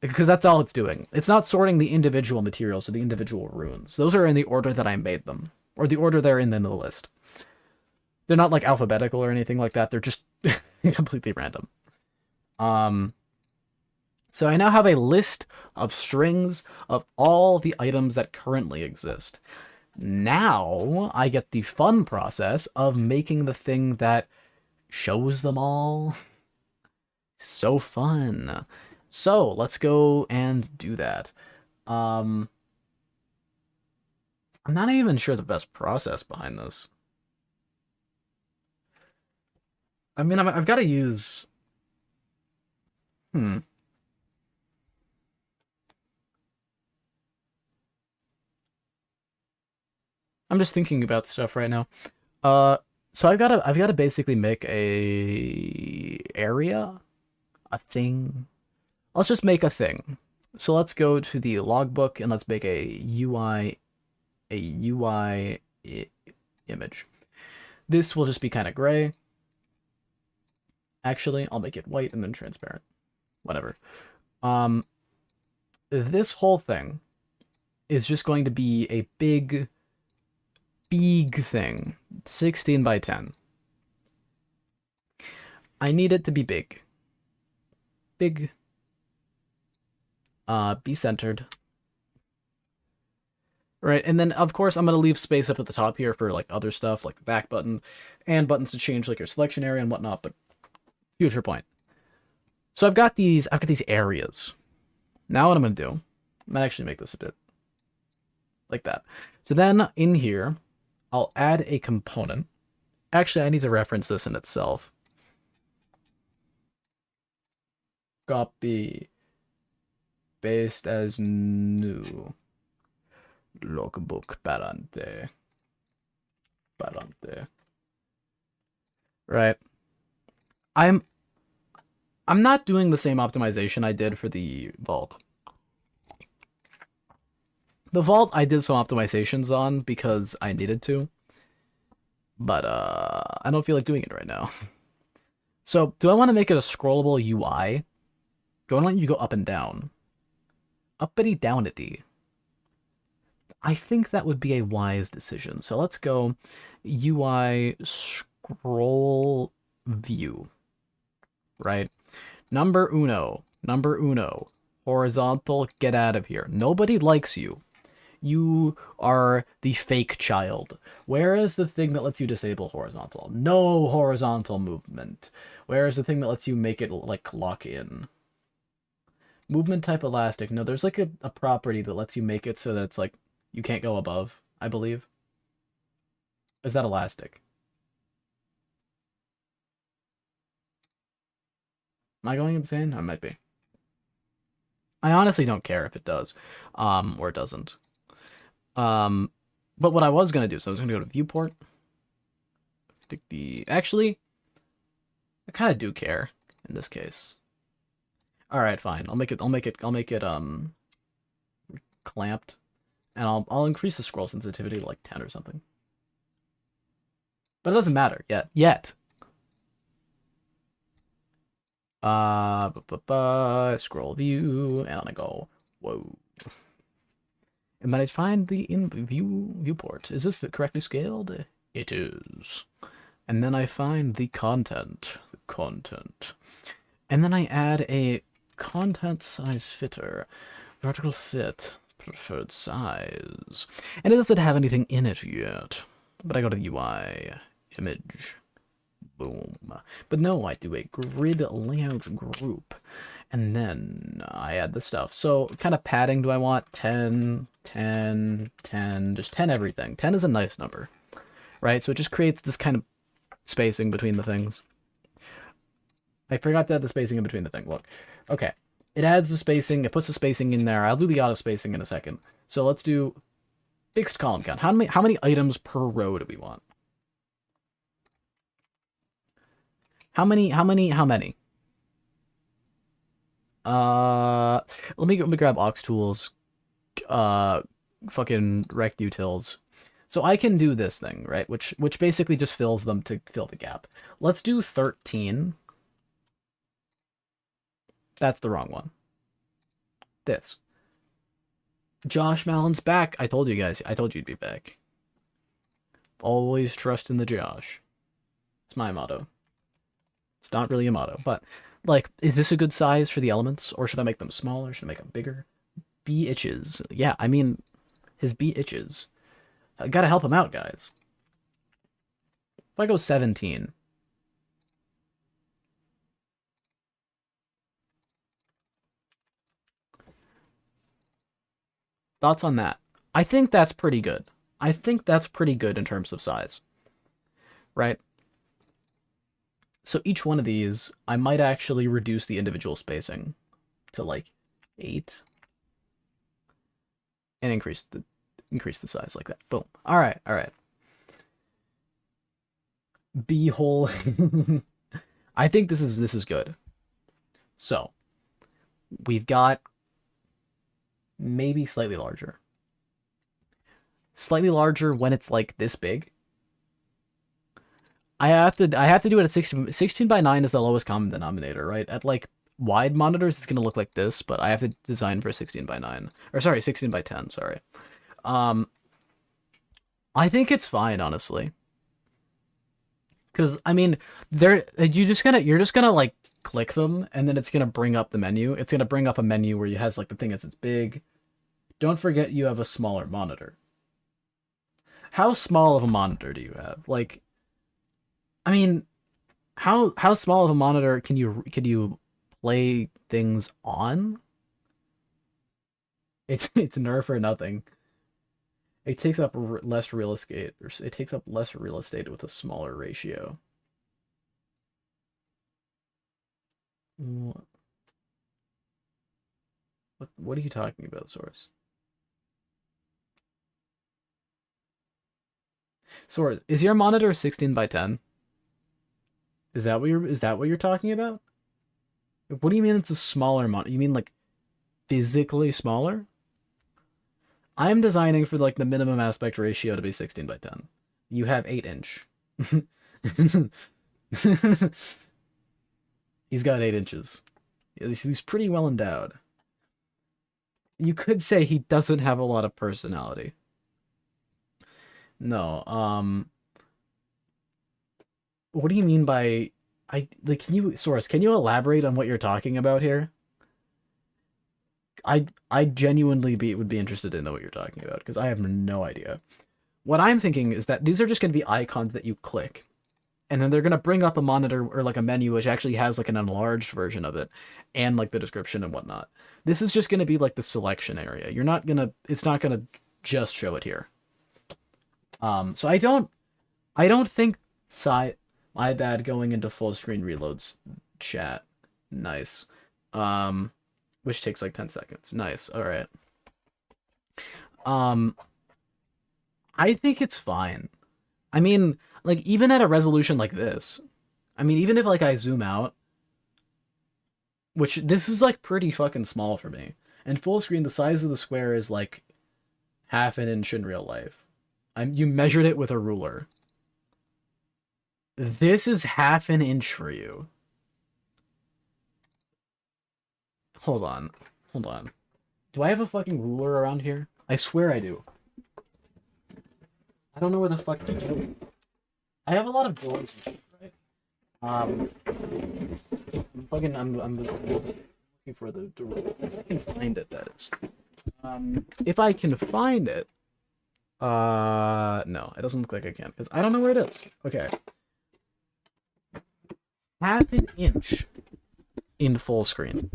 because that's all it's doing. It's not sorting the individual materials or the individual runes. Those are in the order that I made them, or the order they're in the list. They're not like alphabetical or anything like that. They're just completely random. So I now have a list of strings of all the items that currently exist. Now I get the fun process of making the thing that shows them all. So fun. So let's go and do that. I'm not even sure the best process behind this. I mean, I've got to use... I'm just thinking about stuff right now. So I've gotta basically make a area, a thing. Let's just make a thing. So let's go to the logbook and let's make a UI image. This will just be kind of gray. Actually, I'll make it white and then transparent. Whatever. This whole thing is just going to be a big thing. 16 by 10. I need it to be big. Big. Be centered. Right, and then of course I'm gonna leave space up at the top here for like other stuff, like the back button, and buttons to change like your selection area and whatnot, but future point. So I've got these areas. Now what I'm gonna do, I'm gonna actually make this a bit like that. So then in here, I'll add a component. Actually, I need to reference this in itself. Copy. Paste as new. Logbook parente. Right. I'm not doing the same optimization I did for the vault. The vault I did some optimizations on because I needed to. But I don't feel like doing it right now. So, do I want to make it a scrollable UI? Do I want to let you go up and down? Uppity downity. I think that would be a wise decision. So let's go UI scroll view. Right? Number uno. Horizontal, get out of here. Nobody likes you. You are the fake child. Where is the thing that lets you disable horizontal? No horizontal movement. Where is the thing that lets you make it like lock in? Movement type elastic. No, there's like a property that lets you make it so that it's like you can't go above, I believe. Is that elastic? Am I going insane? I might be. I honestly don't care if it does, or it doesn't. But what I was gonna do, so I was gonna go to viewport. Actually, I kind of do care in this case. All right, fine. I'll make it clamped, and I'll increase the scroll sensitivity to like 10 or something. But it doesn't matter yet. Scroll view, and I go, whoa. And then I find the viewport. Is this correctly scaled? It is. And then I find the content. And then I add a content size fitter. Vertical fit. Preferred size. And it doesn't have anything in it yet. But I go to the UI. Image. Boom. But no, I do a grid layout group. And then I add the stuff. So kind of padding do I want? 10, 10, 10, just 10 everything. 10 is a nice number, right? So it just creates this kind of spacing between the things. I forgot to add the spacing in between the thing. Look. Okay. It adds the spacing. It puts the spacing in there. I'll do the auto spacing in a second. So let's do fixed column count. How many items per row do we want? How many? Let me grab aux tools, fucking rect utils. So I can do this thing, right? Which basically just fills them to fill the gap. Let's do 13. That's the wrong one. This. Josh Mallon's back. I told you guys. I told you he'd be back. Always trust in the Josh. It's my motto. It's not really a motto, but like, is this a good size for the elements, or should I make them smaller? Should I make them bigger? B itches. Yeah, I mean, his B itches. I gotta help him out, guys. If I go 17. Thoughts on that? I think that's pretty good. I think that's pretty good in terms of size. Right? So each one of these, I might actually reduce the individual spacing to like 8. And increase the size like that. Boom. Alright. B-hole. I think this is good. So we've got maybe slightly larger. Slightly larger when it's like this big. I have to do it at 16 by 9 is the lowest common denominator, right? At like wide monitors, it's gonna look like this, but I have to design for 16 by 9. Or sorry, 16 by 10, sorry. Um, I think it's fine, honestly. Because I mean, you're just gonna like click them, and then it's gonna bring up the menu. It's gonna bring up a menu where you has like the thing that's big. Don't forget you have a smaller monitor. How small of a monitor do you have? Like, I mean, how small of a monitor can you play things on? It's nerf or nothing. It takes up less real estate, or it takes up less real estate with a smaller ratio. What what are you talking about, Source? Source, is your monitor 16 by 10? Is that what you're talking about? What do you mean it's a smaller monitor? You mean like physically smaller? I'm designing for like the minimum aspect ratio to be 16 by 10. You have 8 inch. He's got 8 inches. He's pretty well endowed. You could say he doesn't have a lot of personality. No, what do you mean by can you Source, can you elaborate on what you're talking about here? I genuinely would be interested to know what you're talking about because I have no idea. What I'm thinking is that these are just going to be icons that you click, and then they're going to bring up a monitor or like a menu which actually has like an enlarged version of it and like the description and whatnot. This is just going to be like the selection area. It's not going to just show it here. So I don't think my bad going into full screen reloads chat. Nice. Um, which takes like 10 seconds. Nice. All right. Um, I think it's fine. I mean, like even at a resolution like this, I mean, even if like I zoom out, which this is like pretty fucking small for me. And full screen, the size of the square is like half an inch in real life. You measured it with a ruler. This is half an inch for you. Hold on. Hold on. Do I have a fucking ruler around here? I swear I do. I don't know where the fuck to go. I have a lot of drawers and shit, right? I'm looking for the ruler. If I can find it, that is. If I can find it. No, it doesn't look like I can, because I don't know where it is. Okay. Half an inch in full screen.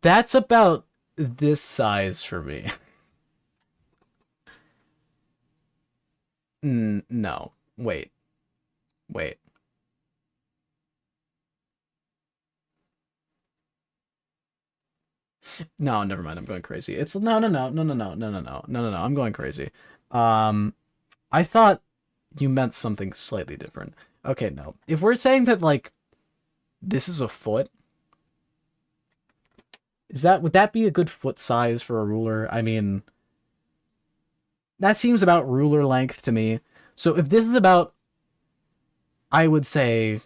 That's about this size for me. No. Wait. Wait. No, never mind. I'm going crazy. It's no, no, no, no, no, no, no, no, no, no, no, no. I'm going crazy. Um, I thought you meant something slightly different. Okay, no. If we're saying that like this is a foot, would that be a good foot size for a ruler? I mean, that seems about ruler length to me. So if this is about, I would say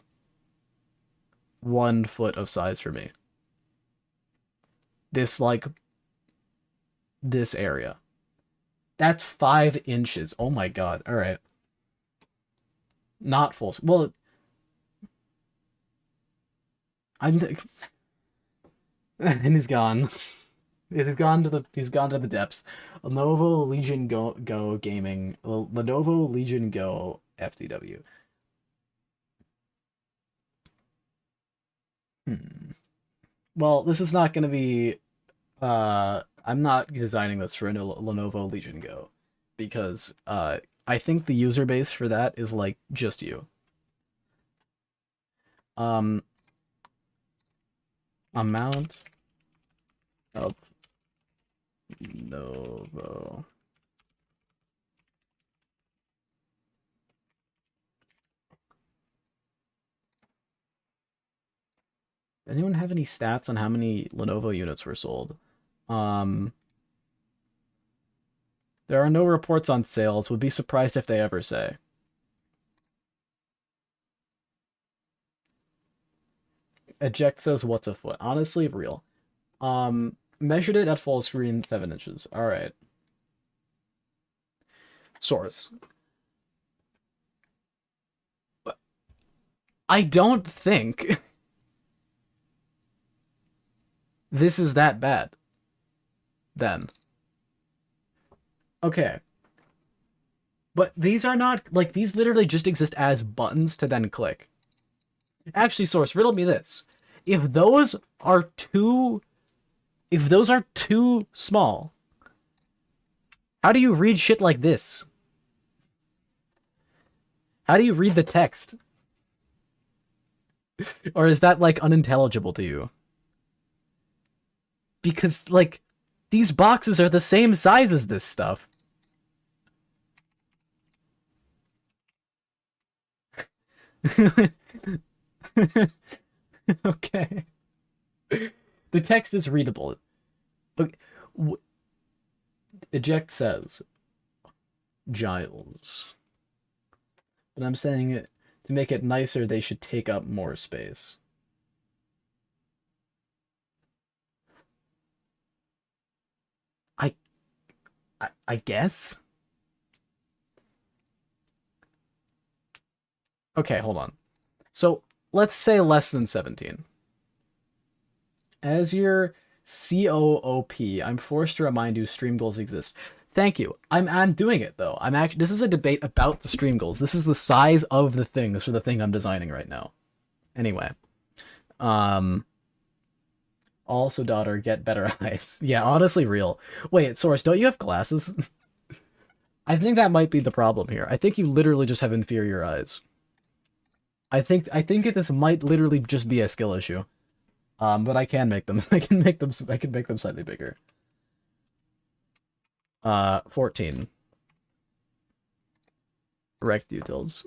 1 foot of size for me. This this area. That's 5 inches. Oh my god. All right. Not full. Well, I'm. And he's gone. He's gone to the depths. Lenovo Legion Go Gaming. Lenovo Legion Go FTW. Well, this is not going to be. I'm not designing this for a Lenovo Legion Go because I think the user base for that is like just you. Um, amount of Lenovo. Anyone have any stats on how many Lenovo units were sold? Um, there are no reports on sales. Would be surprised if they ever say. Eject says, what's a foot? Honestly, real. Measured it at full screen, 7 inches. All right. Source. I don't think this is that bad. Then. Okay. But these are not, like, these literally just exist as buttons to then click. Actually, Source, riddle me this. If those are too... If those are too small, how do you read shit like this? How do you read the text? Or is that, like, unintelligible to you? Because, like, these boxes are the same size as this stuff. Okay. The text is readable. Okay. Eject says, Giles. But I'm saying it to make it nicer, they should take up more space. I I guess? Okay, hold on. So let's say less than 17. As your COOP, I'm forced to remind you stream goals exist. Thank you. I'm doing it though. I'm actually this is a debate about the stream goals. This is the size of the things for the thing I'm designing right now. Anyway. Um Also, daughter, get better eyes. Yeah, honestly real. Wait, Source, don't you have glasses? I think that might be the problem here. I think you literally just have inferior eyes. I think this might literally just be a skill issue. But I can make them. I can make them slightly bigger. 14. Rect utils.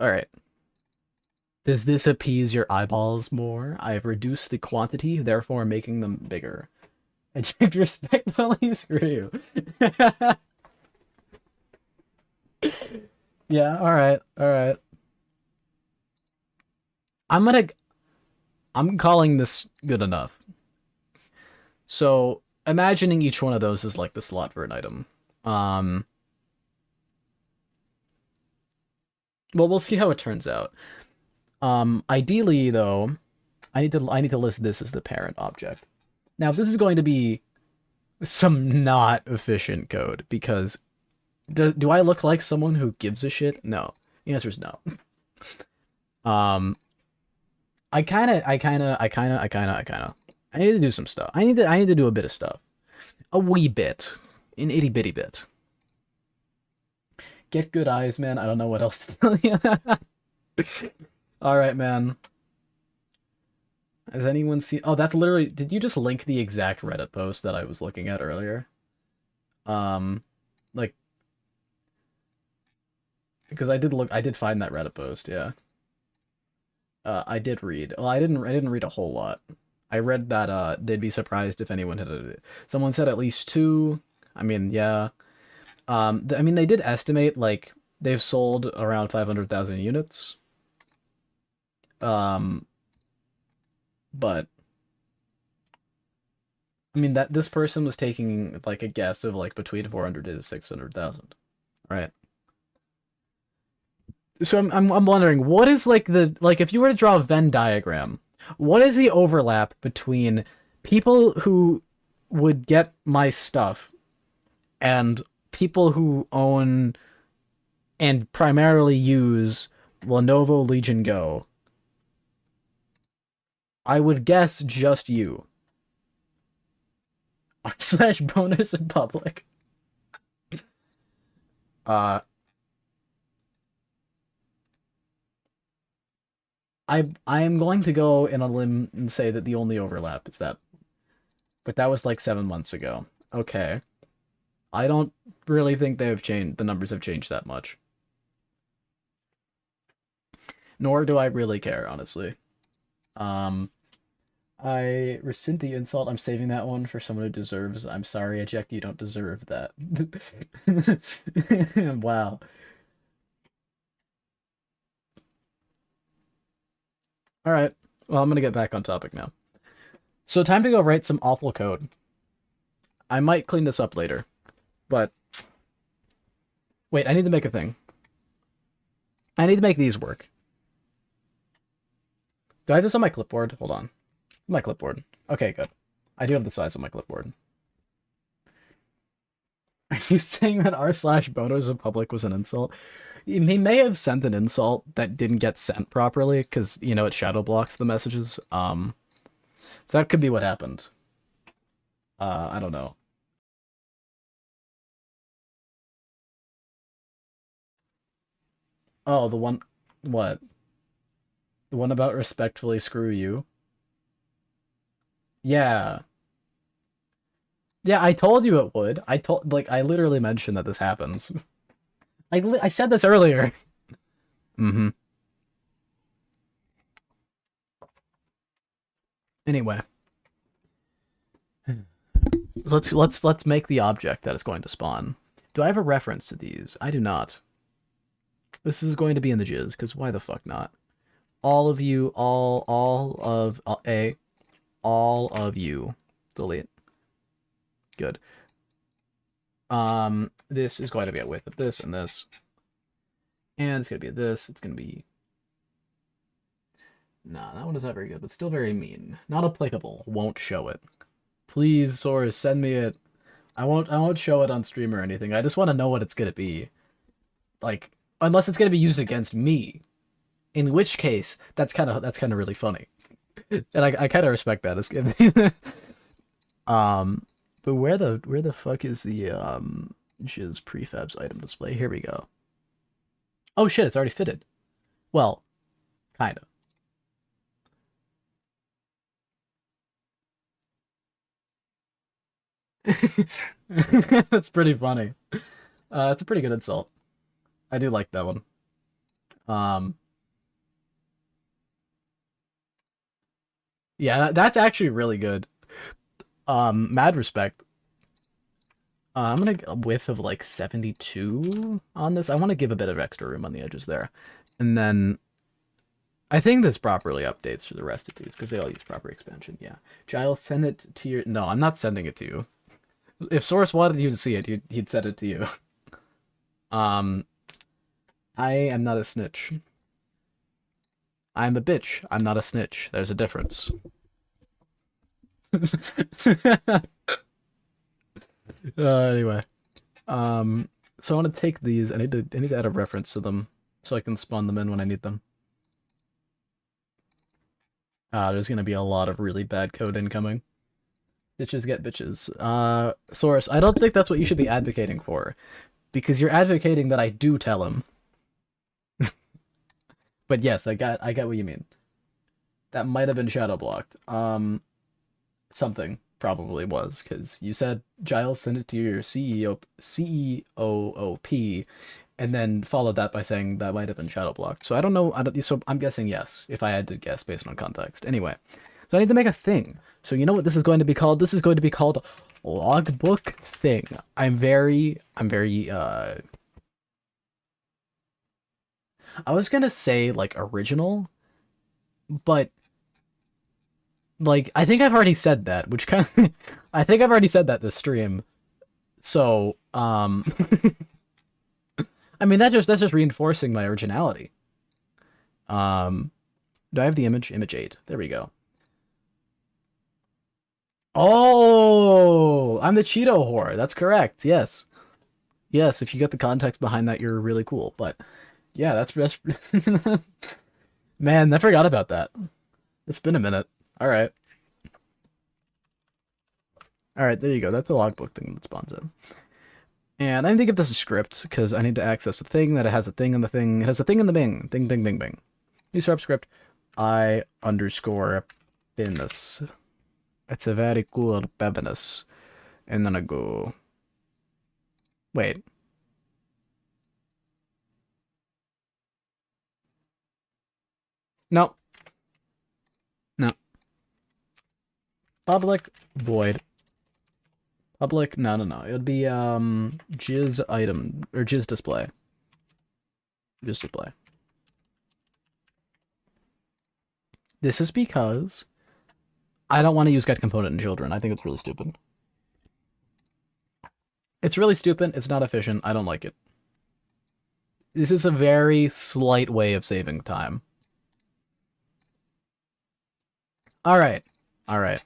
All right. Does this appease your eyeballs more? I have reduced the quantity, therefore making them bigger. Eject respectfully, screw you. Yeah, alright, alright. I'm calling this good enough. So, imagining each one of those is like the slot for an item. Well, we'll see how it turns out. Ideally, though, I need to list this as the parent object. Now, this is going to be some not efficient code because do I look like someone who gives a shit? No. The answer is no. I need to do some stuff. I need to do a bit of stuff. A wee bit. An itty bitty bit. Get good eyes, man. I don't know what else to tell you. Alright, man. Has anyone seen... Oh, that's literally... Did you just link the exact Reddit post that I was looking at earlier? Like... Because I did find that Reddit post, yeah. I did read. Well, I didn't read a whole lot. I read that, they'd be surprised if anyone had it. Someone said at least 2. I mean, yeah. I mean, they did estimate, like, they've sold around 500,000 units. But I mean that this person was taking like a guess of like between 400 to 600,000, right? So I'm wondering what is like if you were to draw a Venn diagram, what is the overlap between people who would get my stuff and people who own and primarily use Lenovo Legion Go? I would guess just you. Slash bonus in public. I am going to go in a limb and say that the only overlap is that. But that was like 7 months ago. Okay. I don't really think they have changed. The numbers have changed that much. Nor do I really care, honestly. I rescind the insult. I'm saving that one for someone who deserves. I'm sorry, eject. You don't deserve that. Wow. All right. Well, I'm gonna get back on topic now. So time to go write some awful code. I might clean this up later, but wait, I need to make a thing. I need to make these work. Do I have this on my clipboard? Hold on. My clipboard. Okay, good. I do have the size of my clipboard. Are you saying that r/Bono's in public was an insult? He may have sent an insult that didn't get sent properly because, you know, it shadow blocks the messages. That could be what happened. I don't know. Oh, the one, what? The one about respectfully screw you? Yeah. Yeah, I told you it would. I literally mentioned that this happens. I said this earlier. Mm-hmm. Anyway, let's make the object that is going to spawn. Do I have a reference to these? I do not. This is going to be in the jizz, because why the fuck not? All of you, all of you. Delete. Good. This is going to be a width of this and this. And it's going to be this. It's going to be... Nah, that one is not very good, but still very mean. Not applicable. Won't show it. Please, Source, send me it. I won't show it on stream or anything. I just want to know what it's going to be. Like, unless it's going to be used against me. In which case, that's kind of really funny. And I kind of respect that. It's but where the fuck is the Jizz prefabs item display? Here we go. Oh shit, it's already fitted. Well, kind of. That's pretty funny. It's a pretty good insult. I do like that one. Um, yeah, that's actually really good. Mad respect. I'm gonna get a width of like 72 on this. I want to give a bit of extra room on the edges there. And then I think this properly updates for the rest of these because they all use proper expansion. Yeah. Giles, send it to your... No, I'm not sending it to you. If Source wanted you to see it, he'd send it to you. Um, I am not a snitch. I'm a bitch. I'm not a snitch. There's a difference. Anyway. So I want to take these. I need to add a reference to them so I can spawn them in when I need them. There's gonna be a lot of really bad code incoming. Bitches get bitches. Source, I don't think that's what you should be advocating for. Because you're advocating that I do tell him. But yes, I get what you mean. That might have been shadow blocked. Something probably was, because you said Giles sent it to your CEOOP, and then followed that by saying that might have been shadow blocked. So I don't know. So I'm guessing yes, if I had to guess based on context. Anyway, so I need to make a thing. So you know what this is going to be called? This is going to be called logbook thing. I'm very I was gonna say like original, but like I think I've already said that, which kind of I think I've already said that this stream. So, I mean that's just reinforcing my originality. Um, do I have the image? Image 8. There we go. Oh, I'm the Cheeto whore. That's correct. Yes. Yes, if you get the context behind that, you're really cool. But yeah, that's man, I forgot about that. It's been a minute. All right. All right, there you go. That's the logbook thing that spawns in. And I need to give this a script because I need to access a thing that it has a thing in the thing. It has a thing in the bing. Ding, ding, ding, bing. New start script. I underscore business. It's a very cool business. And then I go. Wait. No. No. public void public, no, it would be jizz item or jizz display. Jizz display. This is because I don't want to use get component in children. I think it's really stupid. It's really stupid. It's not efficient. I don't like it. This is a very slight way of saving time. Alright. Alright.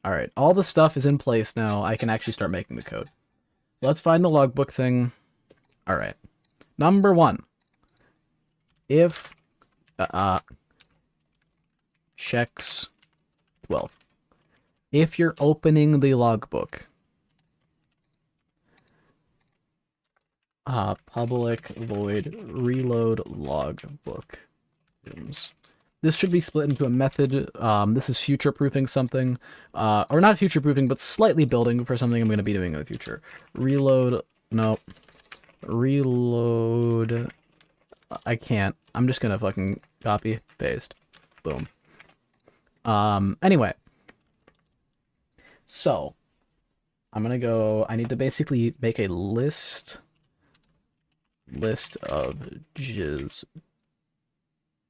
Alright. All the stuff is in place now. I can actually start making the code. Let's find the logbook thing. Alright. Number 1. If checks 12. If you're opening the logbook, public void reload logbook. This should be split into a method. This is future-proofing something, or not future-proofing, but slightly building for something I'm going to be doing in the future. Reload, no, reload. I can't. I'm just gonna fucking copy, paste, boom. Anyway, so I'm gonna go. I need to basically make a list of jizz.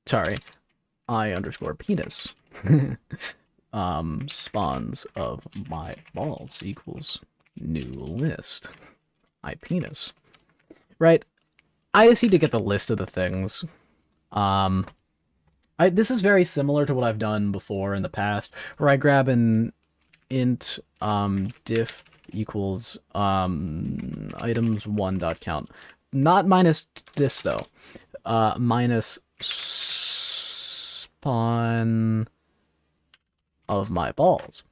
Sorry, I underscore penis. Spawns of my balls equals new list. I penis. Right. I just need to get the list of the things. This is very similar to what I've done before in the past, where I grab an int diff equals items1.count. Not minus this though. Minus spawn of my balls.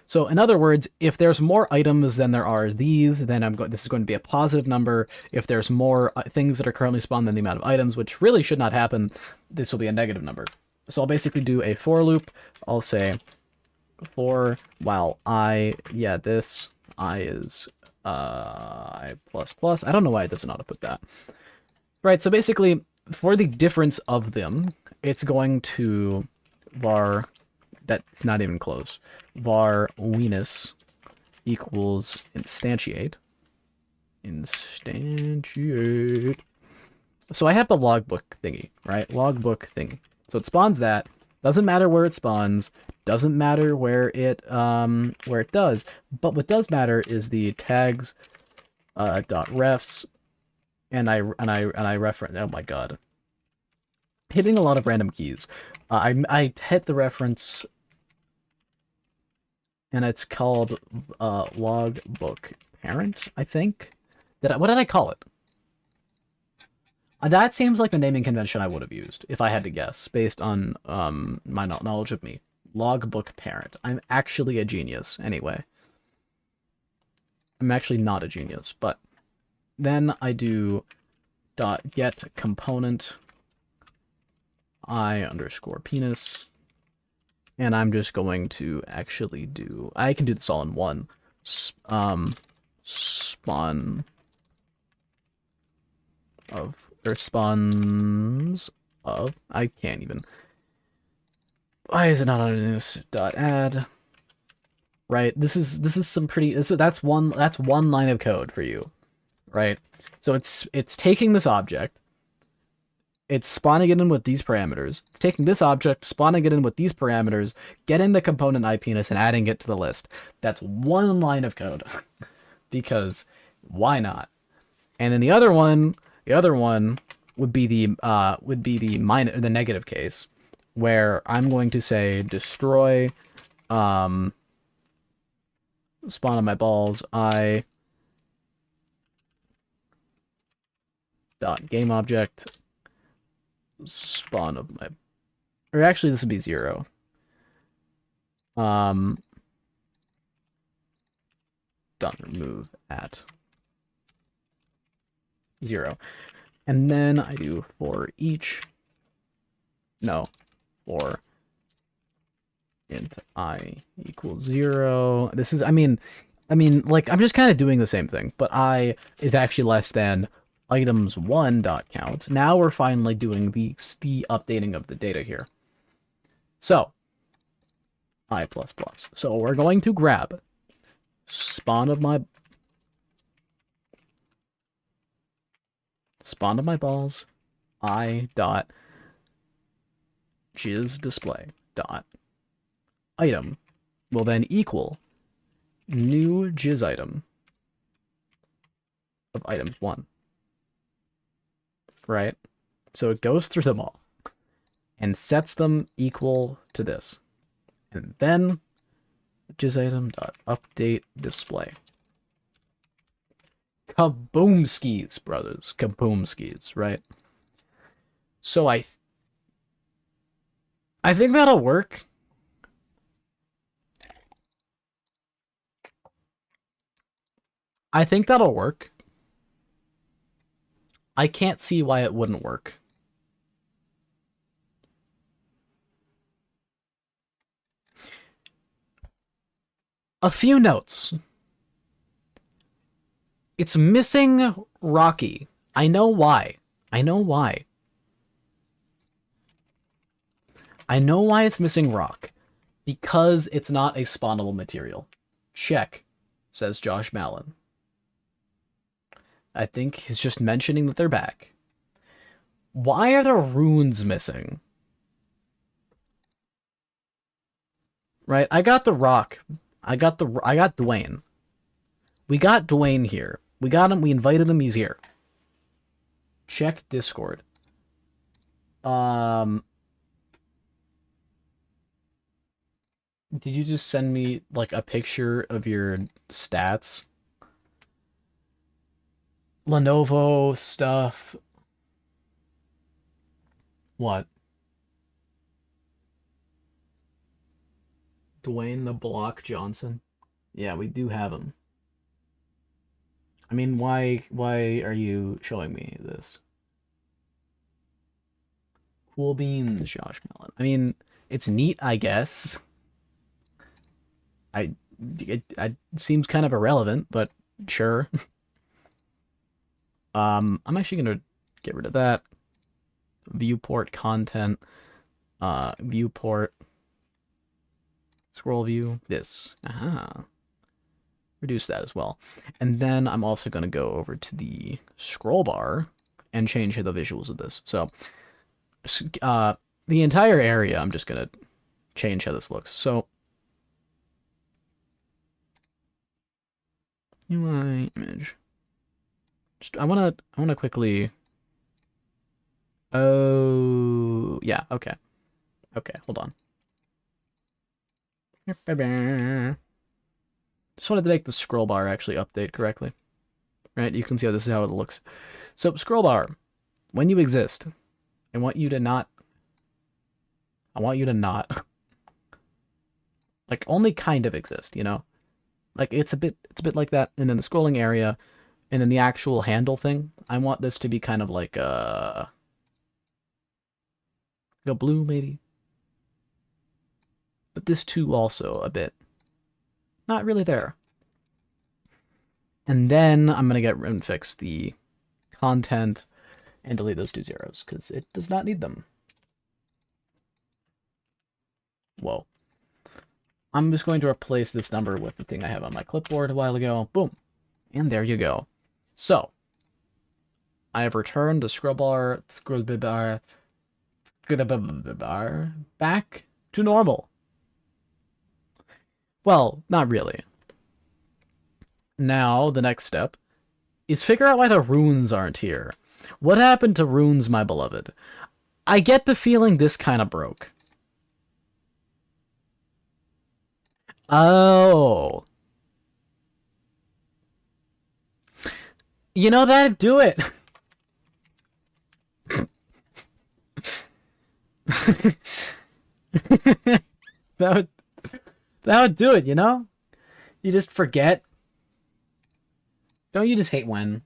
So in other words, if there's more items than there are these, then this is going to be a positive number. If there's more things that are currently spawned than the amount of items, which really should not happen, this will be a negative number. So I'll basically do a for loop. I'll say for while this I is I plus plus. I don't know why it doesn't auto put that. Right, so basically for the difference of them, it's going to var, that's not even close, var weenus equals instantiate. So I have the logbook thingy, right? Logbook thing. So it spawns that. Doesn't matter where it spawns. Doesn't matter where it does. But what does matter is the tags dot refs, and I reference. Oh my god, hitting a lot of random keys. I hit the reference, and it's called logbook parent, I think. What did I call it? That seems like the naming convention I would have used if I had to guess, based on my knowledge of me. Logbook parent. I'm actually a genius, anyway. I'm actually not a genius, but then I do dot get component I underscore penis, and I'm just going to actually do. I can do this all in one. Spawn of. Or spawns of. I can't even. Why is it not under this dot add? Right. This is some pretty. That's one line of code for you, right? So it's taking this object. It's spawning it in with these parameters. It's taking this object, spawning it in with these parameters, getting the component IPNS and adding it to the list. That's one line of code, because why not? And then the other one would be the negative case, where I'm going to say destroy spawn of my balls I dot game object spawn of my, or actually this would be 0. Dot remove at 0. And then I do for each, for int I equals 0. This is, I mean, like, I'm just kind of doing the same thing, but I is actually less than items1.count. Now we're finally doing the updating of the data here. So, I++. So we're going to grab spawn of my balls, I dot jizz display dot item will then equal new jizz item of items 1. Right? So it goes through them all and sets them equal to this. And then jizz item dot update display. Kaboomskis, brothers. Kaboomskis, right? So I think that'll work. I think that'll work. I can't see why it wouldn't work. A few notes. It's missing Rocky. I know why. I know why. I know why it's missing rock. Because it's not a spawnable material. Check, says Josh Mallon. I think he's just mentioning that they're back. Why are the runes missing? Right, I got the rock. I got Dwayne. We got Dwayne here. We got him, we invited him, he's here. Check Discord. Did you just send me like a picture of your stats? Lenovo stuff. What? Dwayne the Block Johnson? Yeah, we do have him. I mean, why are you showing me this? Cool beans, Josh Mellon. I mean, it's neat, I guess. It seems kind of irrelevant, but sure. I'm actually gonna get rid of that. Viewport content, viewport, scroll view, this. Reduce that as well. And then I'm also gonna go over to the scroll bar and change the visuals of this. So, the entire area, I'm just gonna change how this looks. So, UI image. Just I wanna quickly. Oh yeah, okay. Okay, hold on. Just wanted to make the scroll bar actually update correctly. Right, you can see how this is how it looks. So scroll bar, when you exist, I want you to not like only kind of exist, you know? Like it's a bit like that, and then the scrolling area, and then the actual handle thing. I want this to be kind of like a blue maybe. But this too also a bit not really there. And then I'm gonna get and fix the content and delete those 2 zeros because it does not need them. Whoa. I'm just going to replace this number with the thing I have on my clipboard a while ago. Boom. And there you go. So, I have returned the scroll bar back to normal. Well, not really. Now, the next step is figure out why the runes aren't here. What happened to runes, my beloved? I get the feeling this kind of broke. Oh. You know, that'd do it. that would do it, you know? You just forget. Don't you just hate when?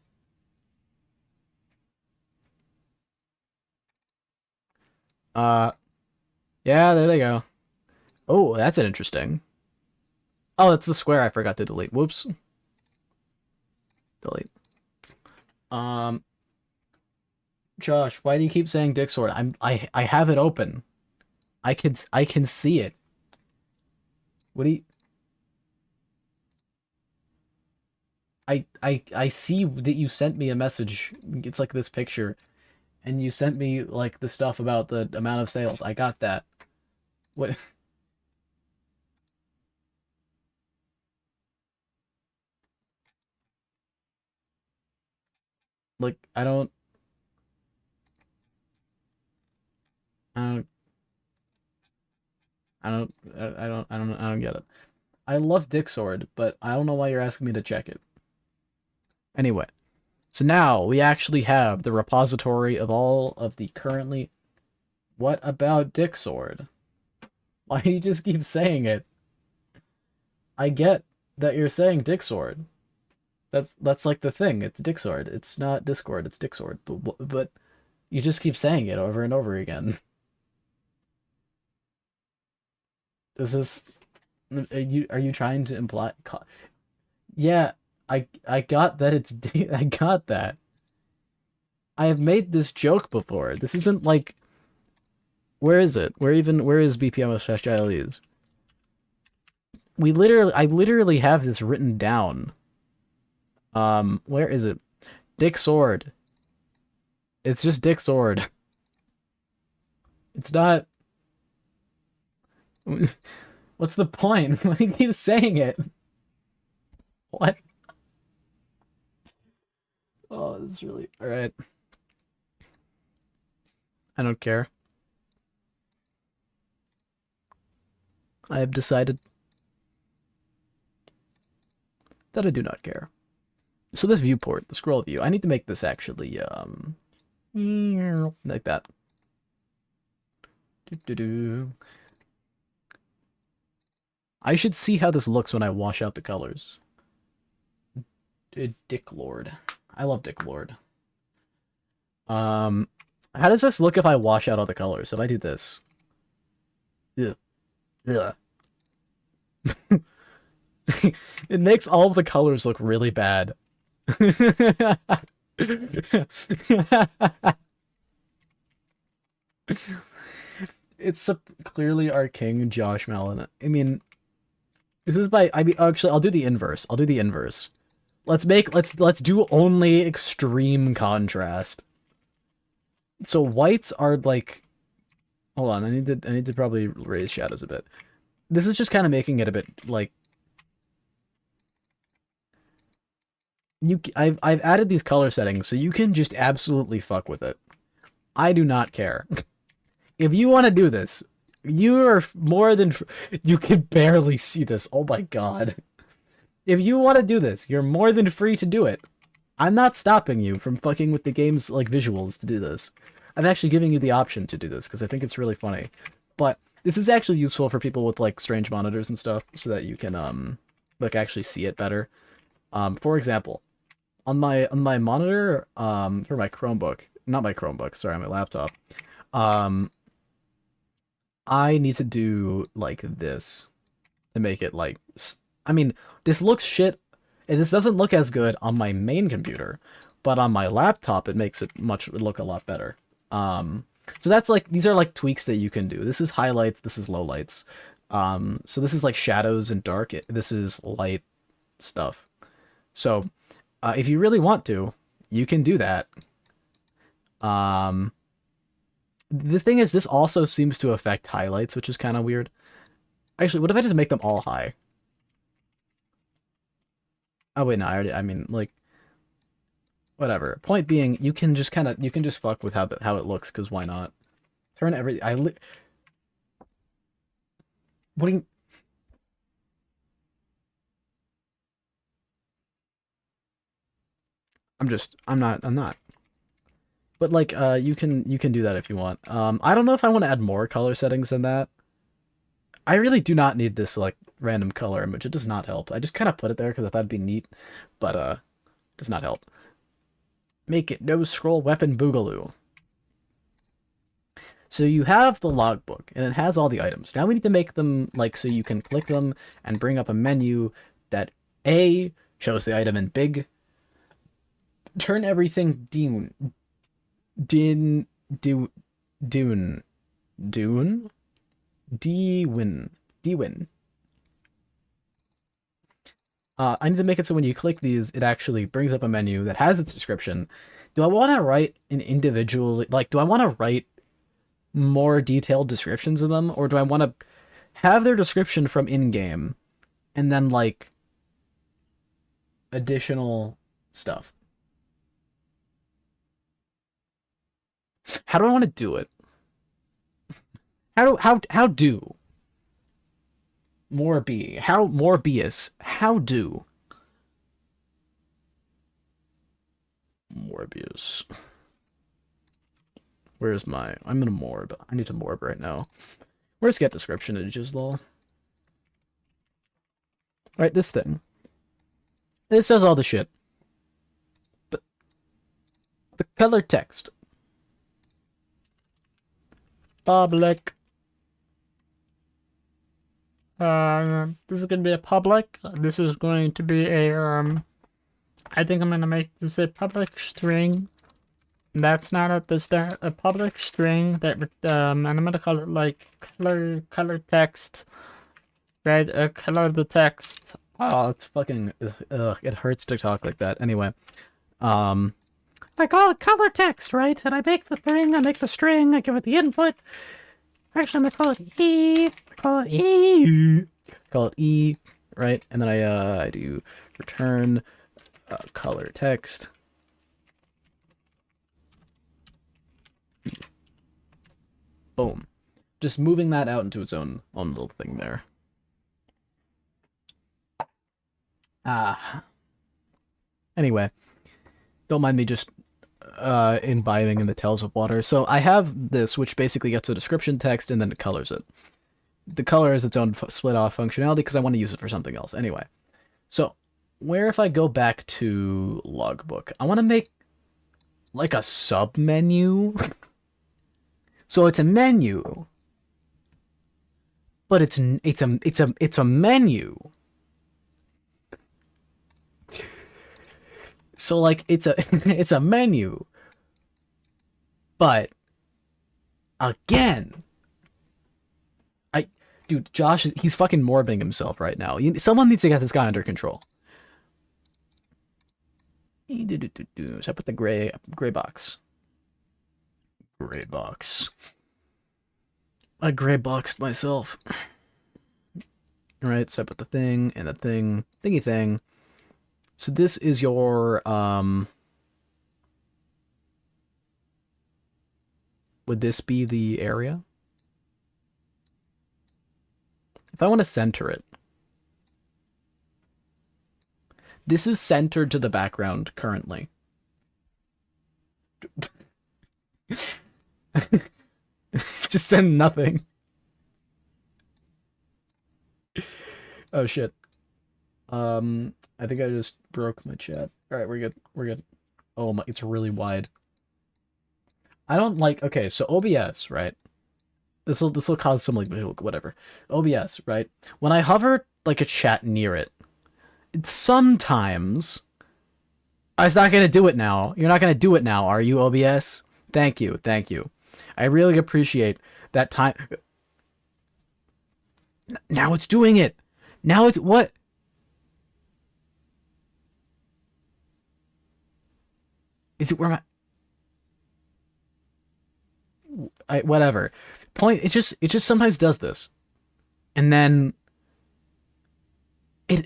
Yeah, there they go. Oh, that's an interesting. Oh, that's the square I forgot to delete. Whoops. Delete. Josh, why do you keep saying Discord? I have it open. I can see it. What do you... I see that you sent me a message. It's like this picture, and you sent me like the stuff about the amount of sales. I got that. What? Like I don't, I don't get it. I love Dick Sword, but I don't know why you're asking me to check it. Anyway, so now we actually have the repository of all of the currently. What about Dick Sword? Why do you just keep saying it? I get that you're saying Dick Sword. That's like the thing. It's Dick Sword. It's not Discord. It's Dick Sword. But you just keep saying it over and over again. Is this? Are you trying to imply? Yeah, I got that. I got that. I have made this joke before. This isn't like. Where is it? Where is BPM/Giles? I literally have this written down. Where is it? Dick Sword. It's just Dick Sword. It's not. What's the point? Why do you keep saying it? What? Oh, this is really all right. I don't care. I have decided that I do not care. So this viewport, the scroll view, I need to make this actually like that. I should see how this looks when I wash out the colors. Dick Lord. I love Dick Lord. How does this look if I wash out all the colors? If I do this. Ugh. Ugh. It makes all of the colors look really bad. It's clearly our king, Josh Mellon. I mean, this is by. I mean, actually, I'll do the inverse. I'll do the inverse. Let's do only extreme contrast. So whites are like. Hold on, I need to probably raise shadows a bit. This is just kind of making it a bit like. I've added these color settings so you can just absolutely fuck with it. I do not care. If you want to do this, you are more than you can barely see this. Oh my god. If you want to do this, you're more than free to do it. I'm not stopping you from fucking with the game's like visuals to do this. I'm actually giving you the option to do this because I think it's really funny. But this is actually useful for people with like strange monitors and stuff so that you can like actually see it better. For example, on my monitor for my Chromebook, not my Chromebook, sorry, my laptop. I need to do like this to make it like I mean, this looks shit and this doesn't look as good on my main computer, but on my laptop it makes it look a lot better. So that's like these are like tweaks that you can do. This is highlights, this is lowlights. So this is like shadows and dark. This is light stuff. So if you really want to, you can do that. The thing is, this also seems to affect highlights, which is kind of weird. Actually, what if I just make them all high? Oh wait, no, I mean, like, whatever. Point being, you can just you can just fuck with how it looks, because why not? Turn every, what do you, I'm not. But like, you can do that if you want. I don't know if I want to add more color settings than that. I really do not need this like random color image. It does not help. I just kind of put it there because I thought it'd be neat, but it does not help. Make it no scroll weapon boogaloo. So you have the logbook and it has all the items. Now we need to make them like so you can click them and bring up a menu that A shows the item in big. Turn everything dune. Dune. Dewin. I need to make it so when you click these, it actually brings up a menu that has its description. Do I want to write an individual, like, do I want to write more detailed descriptions of them, or do I want to have their description from in-game and then, like, additional stuff? How do I want to do it? How do Morbius? How do Morbius? Where's my? I'm in a morb. I need to morb right now. Where's get description images, lol? Right, this thing. This does all the shit. But the color text. Public. This is going to be a public. This is going to be a, I think I'm going to make this a public string. That's not at the start. A public string that, and I'm going to call it, like, color text. Right? Color the text. Oh, it's fucking, it hurts to talk like that. Anyway, I call it color text, right? And I make the thing, I make the string, I give it the input. Actually, I'm gonna call it E. Call it E. Call it E, right? And then I do return color text. Boom. Just moving that out into its own little thing there. Anyway, don't mind me just imbibing in the tails of water. So I have this, which basically gets a description text and then it colors it. The color is its own split off functionality because I want to use it for something else. Anyway, so where if I go back to logbook, I want to make like a sub menu. So it's a menu, but it's a menu. So like it's a menu. But again, dude, Josh, he's fucking morbing himself right now. Someone needs to get this guy under control. So I put the gray box. Gray box. I gray boxed myself. Alright, so I put the thing and the thing, thingy thing. So this is your, would this be the area? If I want to center it. This is centered to the background currently. Just send nothing. Oh shit. I think I just broke my chat. Alright, we're good. We're good. Oh my, it's really wide. I don't like, okay, so OBS, right? This will cause some, like, whatever. OBS, right? When I hover, like, a chat near it, sometimes, it's not gonna do it now. You're not gonna do it now, are you, OBS? Thank you, thank you. I really appreciate that time. Now it's doing it. Now it's, what? Is it where whatever. Point, it just sometimes does this. And then it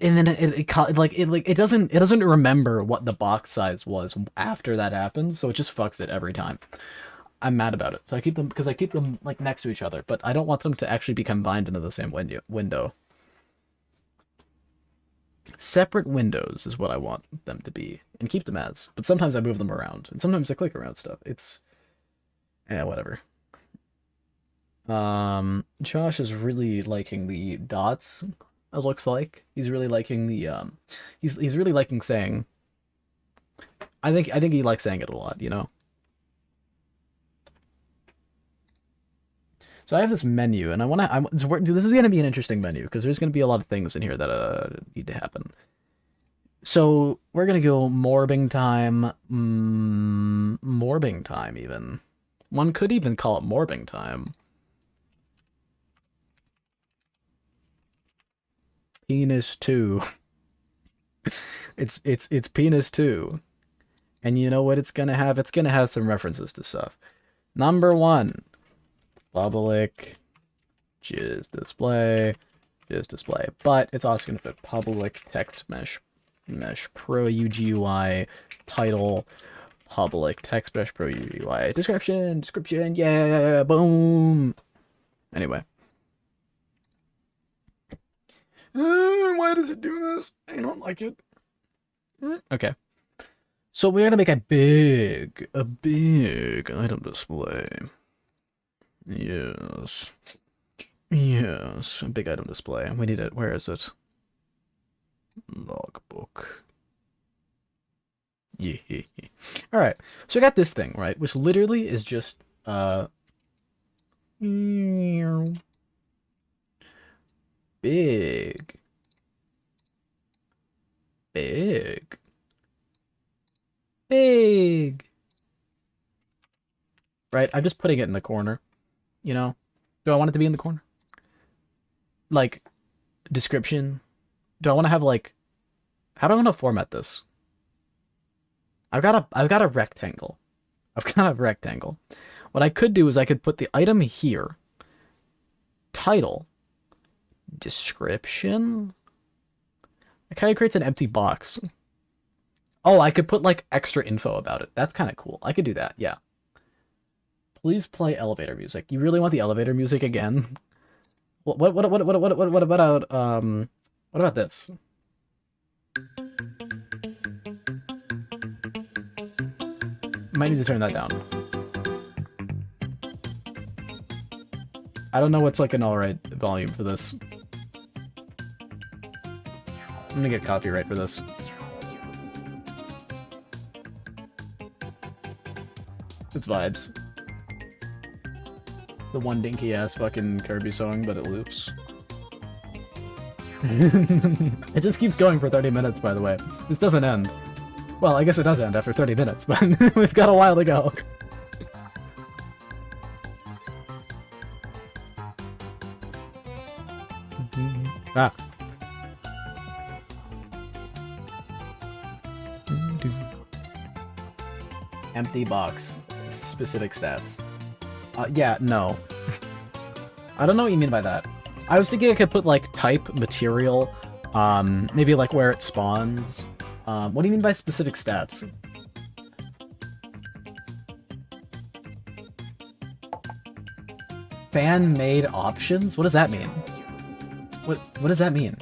doesn't remember what the box size was after that happens, so it just fucks it every time. I'm mad about it. So I keep them because I keep them like next to each other, but I don't want them to actually be combined into the same window. Separate windows is what I want them to be, and keep them as. But sometimes I move them around, and sometimes I click around stuff. It's, yeah, whatever. Josh is really liking the dots. It looks like he's really liking the he's really liking saying. I think he likes saying it a lot, you know. So I have this menu, and this is going to be an interesting menu, because there's going to be a lot of things in here that need to happen. So we're going to go morbing time, morbing time even. One could even call it morbing time. Penis 2. It's penis too. And you know what it's gonna have? It's gonna have some references to stuff. Number 1, public jizz display, but it's also gonna put public text mesh pro UGUI title, public text mesh pro UGUI description, yeah, boom. Anyway. Why does it do this? I don't like it. Okay. So we're gonna make a big item display. Yes. Yes, a big item display. We need it. Where is it? Logbook. Yeah. Alright, so I got this thing, right? Which literally is just, big. Right? I'm just putting it in the corner. You know? Do I want it to be in the corner? Like, description? Do I want to have, like... How do I want to format this? I've got a rectangle. What I could do is I could put the item here. Title. Description? It kind of creates an empty box. Oh, I could put, like, extra info about it. That's kind of cool. I could do that, yeah. Please play elevator music. You really want the elevator music again? What about this? Might need to turn that down. I don't know what's like an alright volume for this. I'm gonna get copyright for this. It's vibes. The one dinky ass fucking Kirby song, but it loops. It just keeps going for 30 minutes, by the way. This doesn't end. Well, I guess it does end after 30 minutes, but we've got a while to go. Ah. Empty box. Specific stats. Yeah, no. I don't know what you mean by that. I was thinking I could put, like, type, material, maybe, like, where it spawns. What do you mean by specific stats? Fan-made options? What does that mean? What does that mean?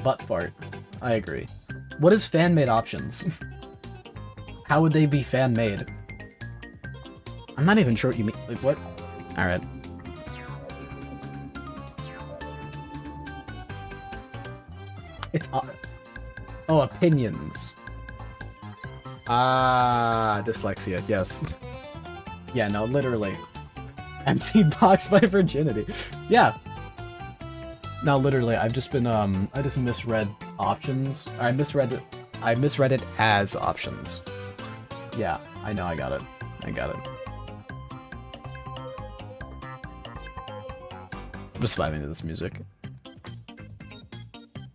Butt fart. I agree. What is fan-made options? How would they be fan-made? I'm not even sure what you mean. Like, what? Alright. It's... oh, opinions. Ah, dyslexia, yes. Yeah, no, literally. Empty box by virginity. Yeah. No, literally, I've just been, I just misread options. I misread it as options. Yeah, I know, I got it. I'm just vibing to this music.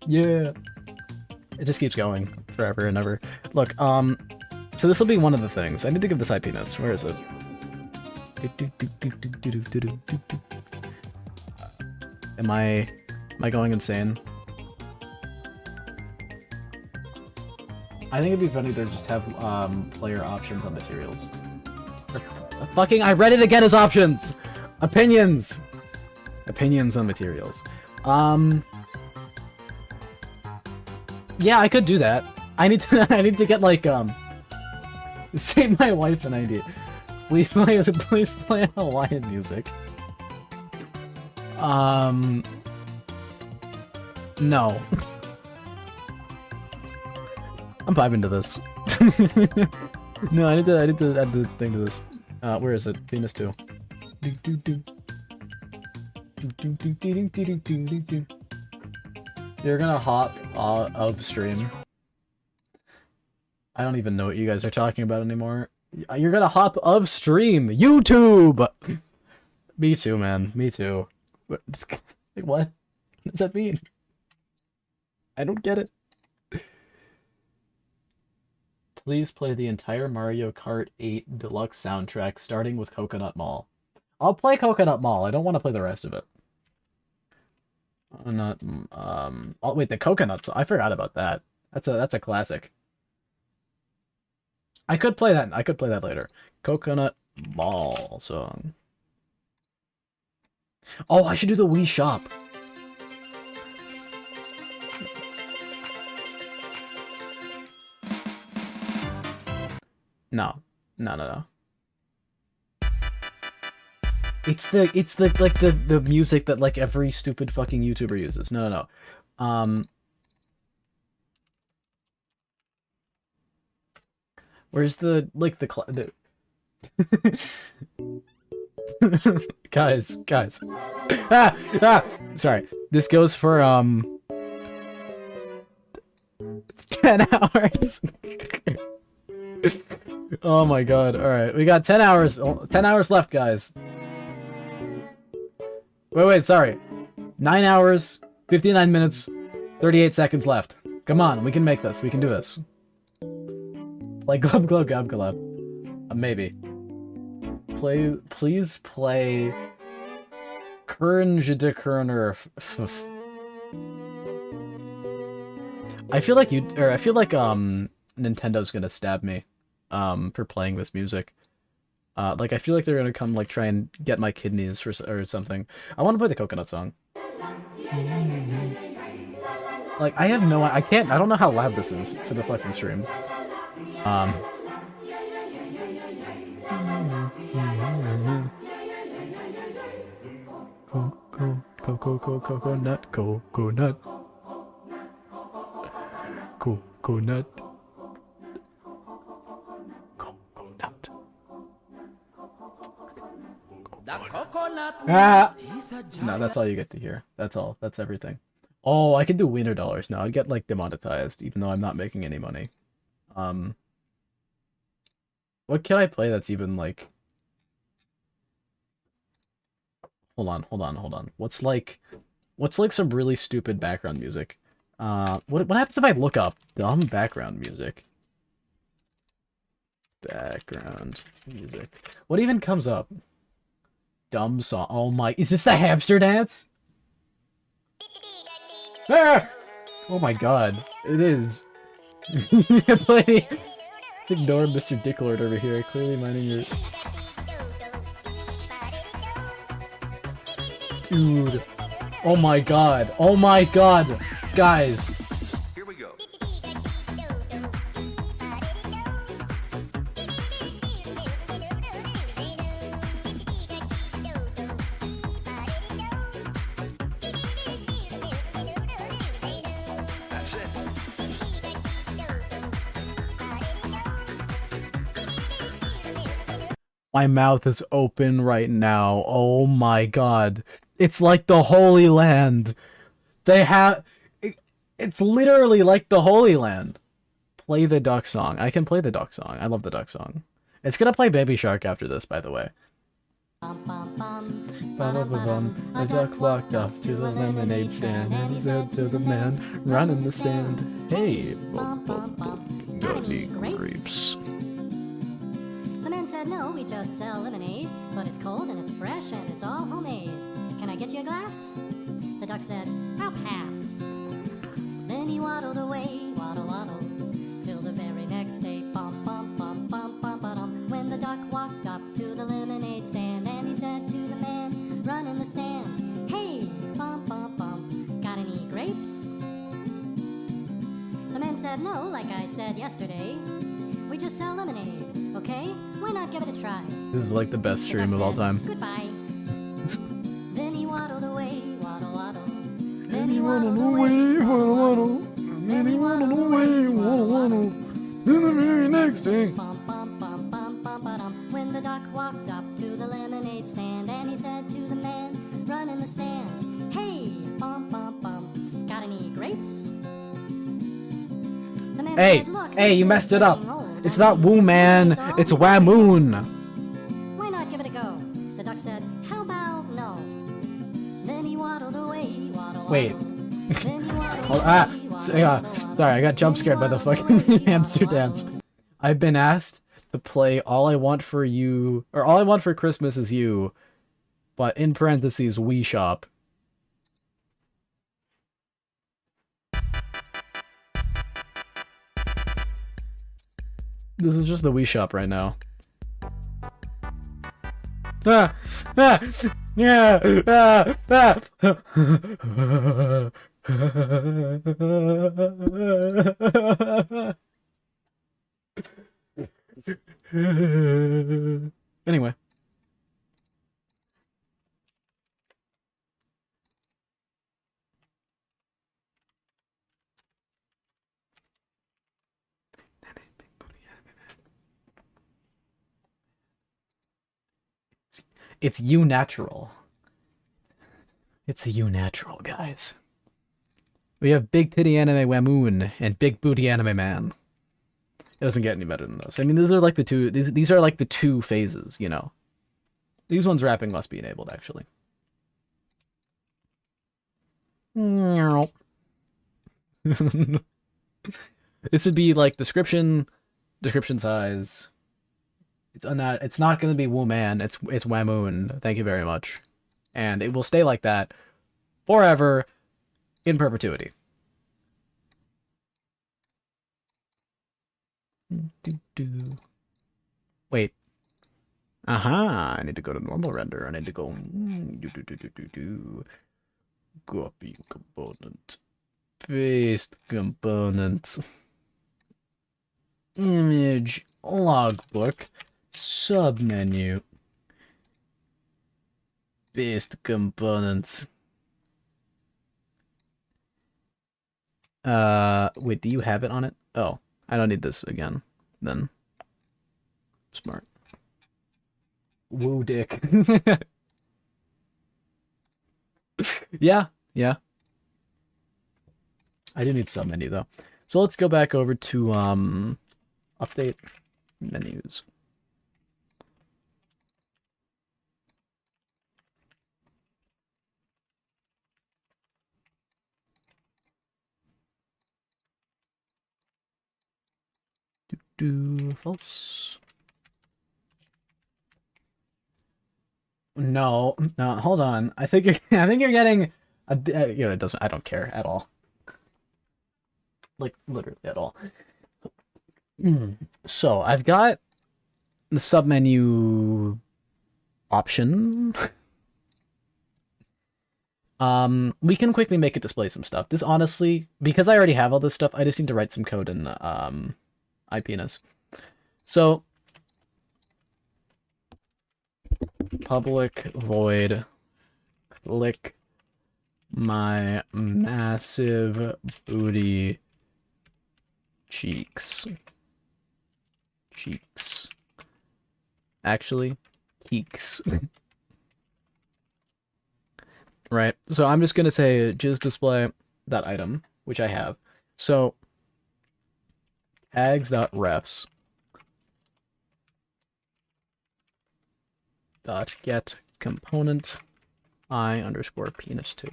Yeah. It just keeps going forever and ever. Look, so this will be one of the things. I need to give this IP-ness. Where is it? Am I going insane? I think it'd be funny to just have player options on materials. Fucking, I read it again as options! Opinions! Opinions on materials. Yeah, I could do that. I need to get like save my wife an idea. Please play Hawaiian music. No. I'm vibing to this. No, I need to add the thing to this. Where is it? Penis 2. You're gonna hop of stream. I don't even know what you guys are talking about anymore. You're gonna hop of stream! YouTube! Me too, man. Me too. What? What does that mean? I don't get it. Please play the entire Mario Kart 8 Deluxe soundtrack, starting with Coconut Mall. I'll play Coconut Mall. I don't want to play the rest of it. Not, oh wait, the Coconuts. I forgot about that. That's a classic. I could play that. I could play that later. Coconut Mall song. Oh, I should do the Wii Shop. No. No. It's the music that like every stupid fucking YouTuber uses. No. Where's the guys. Sorry. This goes for it's 10 hours. Oh my god. All right. We got 10 hours. 10 hours left, guys. Wait, sorry. 9 hours, 59 minutes, 38 seconds left. Come on, we can make this. We can do this. Play Glub Glub Gub Glub. Maybe. Please play Kernge de Kerner. I feel like Nintendo's gonna stab me for playing this music. Like I feel like they're gonna come like try and get my kidneys or something. I want to play the Coconut song. Like I don't know how loud this is for the fucking stream. Coconut. Ah! No, that's all you get to hear. That's all. That's everything. Oh, I could do wiener dollars now. I'd get like demonetized, even though I'm not making any money. What can I play that's even like? Hold on. What's like some really stupid background music? What happens if I look up dumb background music? Background music. What even comes up? Dumb song. Oh my, is this the hamster dance? Ah! Oh my god, it is. Play. Ignore Mr. Dicklord over here, clearly minding your... Dude. Oh my god, guys. Here we go. That's it. My mouth is open right now. Oh my god. It's like the Holy Land. It's literally like the Holy Land. Play the duck song. I can play the duck song. I love the duck song. It's gonna play Baby Shark after this, by the way. A duck walked up to the lemonade stand and he said to the man, run in the stand, hey, got any grapes? The man said, no, we just sell lemonade, but it's cold and it's fresh and it's all homemade. Can I get you a glass? The duck said, I'll pass. Then he waddled away, waddle, till the very next day, bum, bum, bum, bum, bum, ba-dum. When the duck walked up to the lemonade stand, and he said to the man, run in the stand, hey, bum, bum, bum, got any grapes? The man said, no, like I said yesterday, we just sell lemonade, okay? Why not give it a try? This is like the best stream of all time. Goodbye. Then he waddled away, waddle. Then he waddled away, waddle. Then he waddled away, waddle. To the very next day. Bum, bum, bum, bum, bum, ba-dum. When the duck walked up to the lemonade stand, and he said to the man, run in the stand, hey, bum, bum, bum, got any grapes? The man said, look, Hey, you this messed is it up. getting old. It's not Woo Man, it's Wamoon. Why not give it a go? The duck said, how about no? Then he waddled away, waddle. Wait. Then he waddled Oh, away, waddle. sorry, I got jump scared by the fucking hamster dance. I've been asked to play All I Want for You, or All I Want for Christmas is You, but in parentheses, Wii Shop. This is just the Wii Shop right now. Ah, ah, yeah, ah, ah. Anyway. It's you natural. It's a you natural, guys. We have big titty anime Wamoon and big booty anime man. It doesn't get any better than those. I mean, these are like the two. These are like the two phases. You know, these ones wrapping must be enabled actually. This would be like description size. It's not going to be Wooman. It's Wamoon. Thank you very much, and it will stay like that forever, in perpetuity. Wait. Aha! I need to go to normal render. I need to go. Copy component. Paste component. Image logbook. Submenu. Paste components. Wait, do you have it on it? Oh, I don't need this again. Then. Smart. Woo dick. Yeah, yeah. I do need submenu though. So let's go back over to update menus. Do false. No, no, hold on. I think you're getting a you know, it doesn't, I don't care at all. Like literally at all. So, I've got the submenu option. We can quickly make it display some stuff. This honestly, because I already have all this stuff, I just need to write some code in IPNS. So public void click my massive booty cheeks. Actually, cheeks. Right. So I'm just gonna say just display that item, which I have. So tags.refs dot get component I underscore penis 2.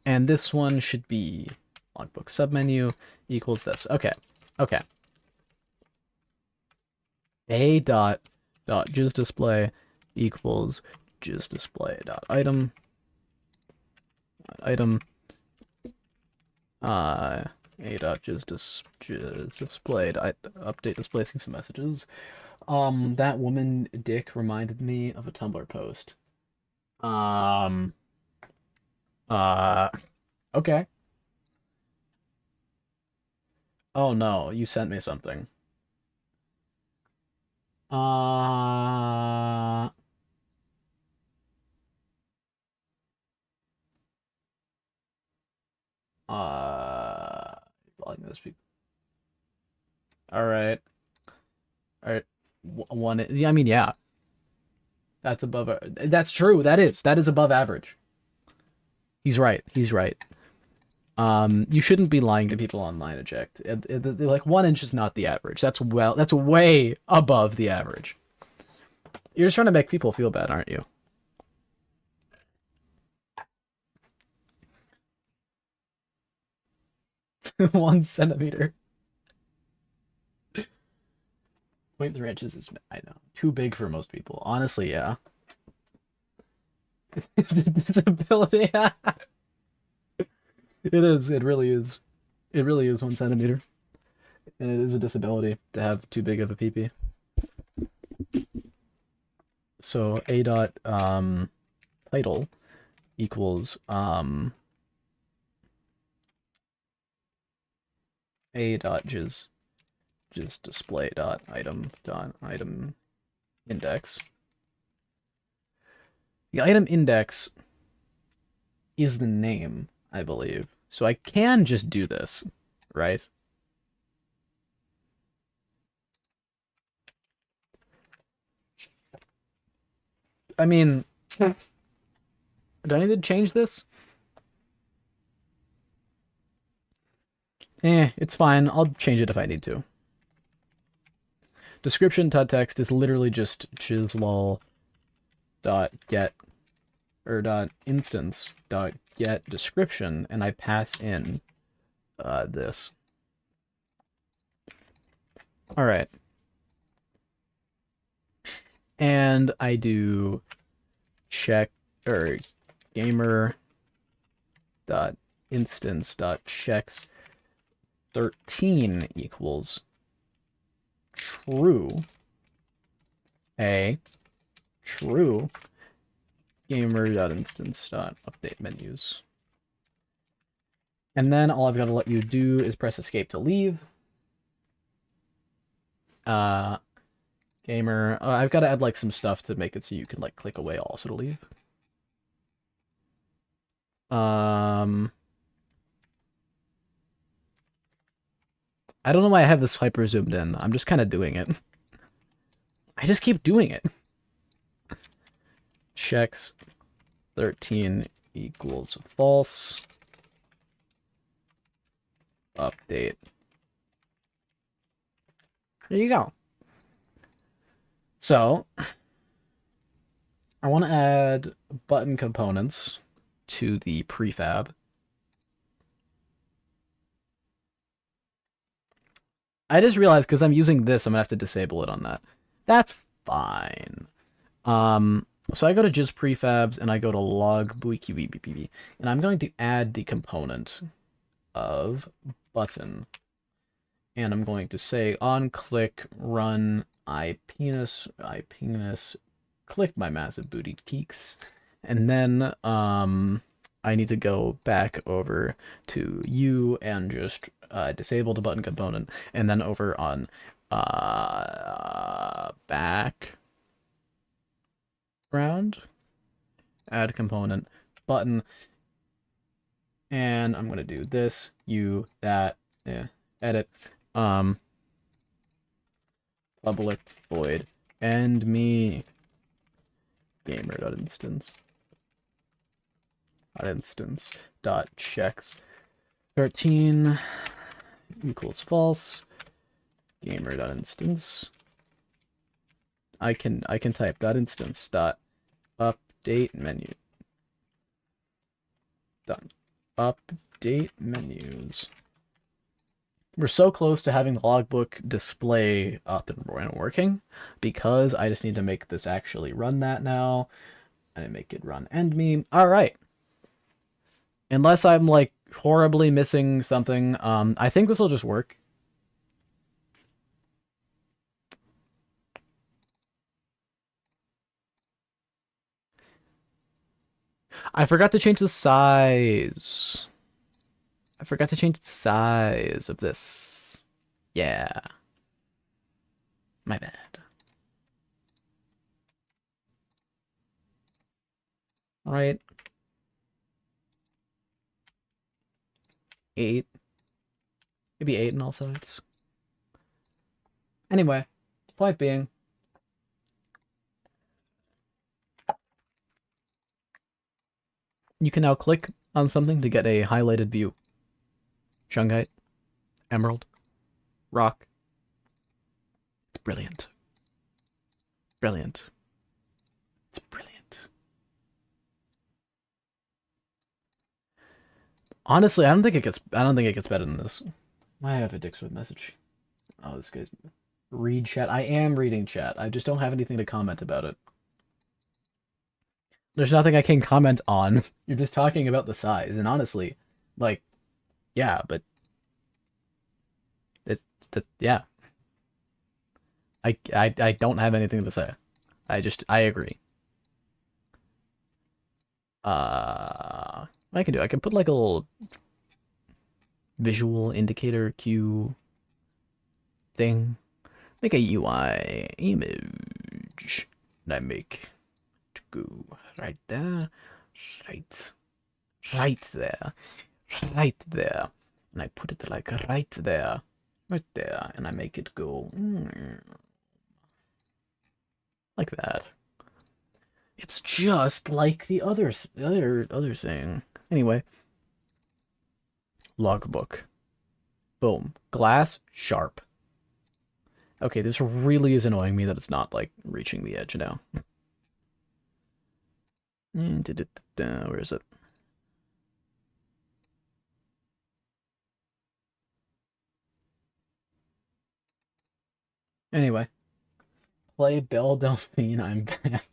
And this one should be logbook submenu equals this. Okay. Okay. A dot just display equals just display dot item a dot just displayed. I update displacing some messages. That woman dick reminded me of a Tumblr post. Okay. Oh no, you sent me something. Uh, Volume this people. All right. All right. One. Yeah, I mean, yeah. That's above. That's true. That is above average. He's right. He's right. You shouldn't be lying to people online, eject. Like 1 inch is not the average. That's way above the average. You're just trying to make people feel bad, aren't you? 1 centimeter. 0.3 inches is, I know, too big for most people. Honestly, yeah. It's a disability. It is. It really is. It really is 1 centimeter. And it is a disability to have too big of a peepee. So a dot title equals a dot just display dot item index. The item index is the name, I believe. So I can just do this, right? I mean, do I need to change this? It's fine. I'll change it if I need to. Description.text is literally just chislol dot get or dot instance dot get description, and I pass in this. All right, and I do check or gamer dot instance dot checks 13 equals true. True gamer.instance.update menus. And then all I've got to let you do is press escape to leave. Gamer, I've got to add like some stuff to make it so you can like click away also to leave. I don't know why I have this hyper zoomed in. I'm just kind of doing it. I just keep doing it. Checks 13 equals false. Update. There you go. So, I want to add button components to the prefab. I just realized because I'm using this, I'm gonna have to disable it on that. That's fine. So I go to just prefabs and I go to log buiqbbb, and I'm going to add the component of button, and I'm going to say on click run I penis click my massive booty cheeks, and then I need to go back over to you and just disable the button component, and then over on background, add component button, and I'm gonna do this, you, that, edit, public void end me gamer.instance dot checks 13 equals false gamer.instance. I can type dot instance dot update menu. Done. Update menus. We're so close to having the logbook display up and working, because I just need to make this actually run that now, and make it run end me. All right. Unless I'm like horribly missing something, I think this will just work. I forgot to change the size. I forgot to change the size of this. Yeah. My bad. All right. 8. Maybe 8 on all sides. Anyway, point being, you can now click on something to get a highlighted view. Shungite, emerald, rock. It's brilliant. Brilliant. It's brilliant. Honestly, I don't think it gets. I don't think it gets better than this. I have a Dixwood message. Oh, this guy's read chat. I am reading chat. I just don't have anything to comment about it. There's nothing I can comment on. You're just talking about the size, and honestly, like, yeah, but it's the yeah. I don't have anything to say. I agree. I can do. I can put like a little visual indicator cue thing. Make a UI image. And I make to go right there, right, right there, right there, and I put it like right there, and I make it go like that. It's just like the other thing. Anyway, logbook. Boom. Glass sharp. Okay, this really is annoying me that it's not like reaching the edge now. Where is it? Anyway, play Belle Delphine. I'm back.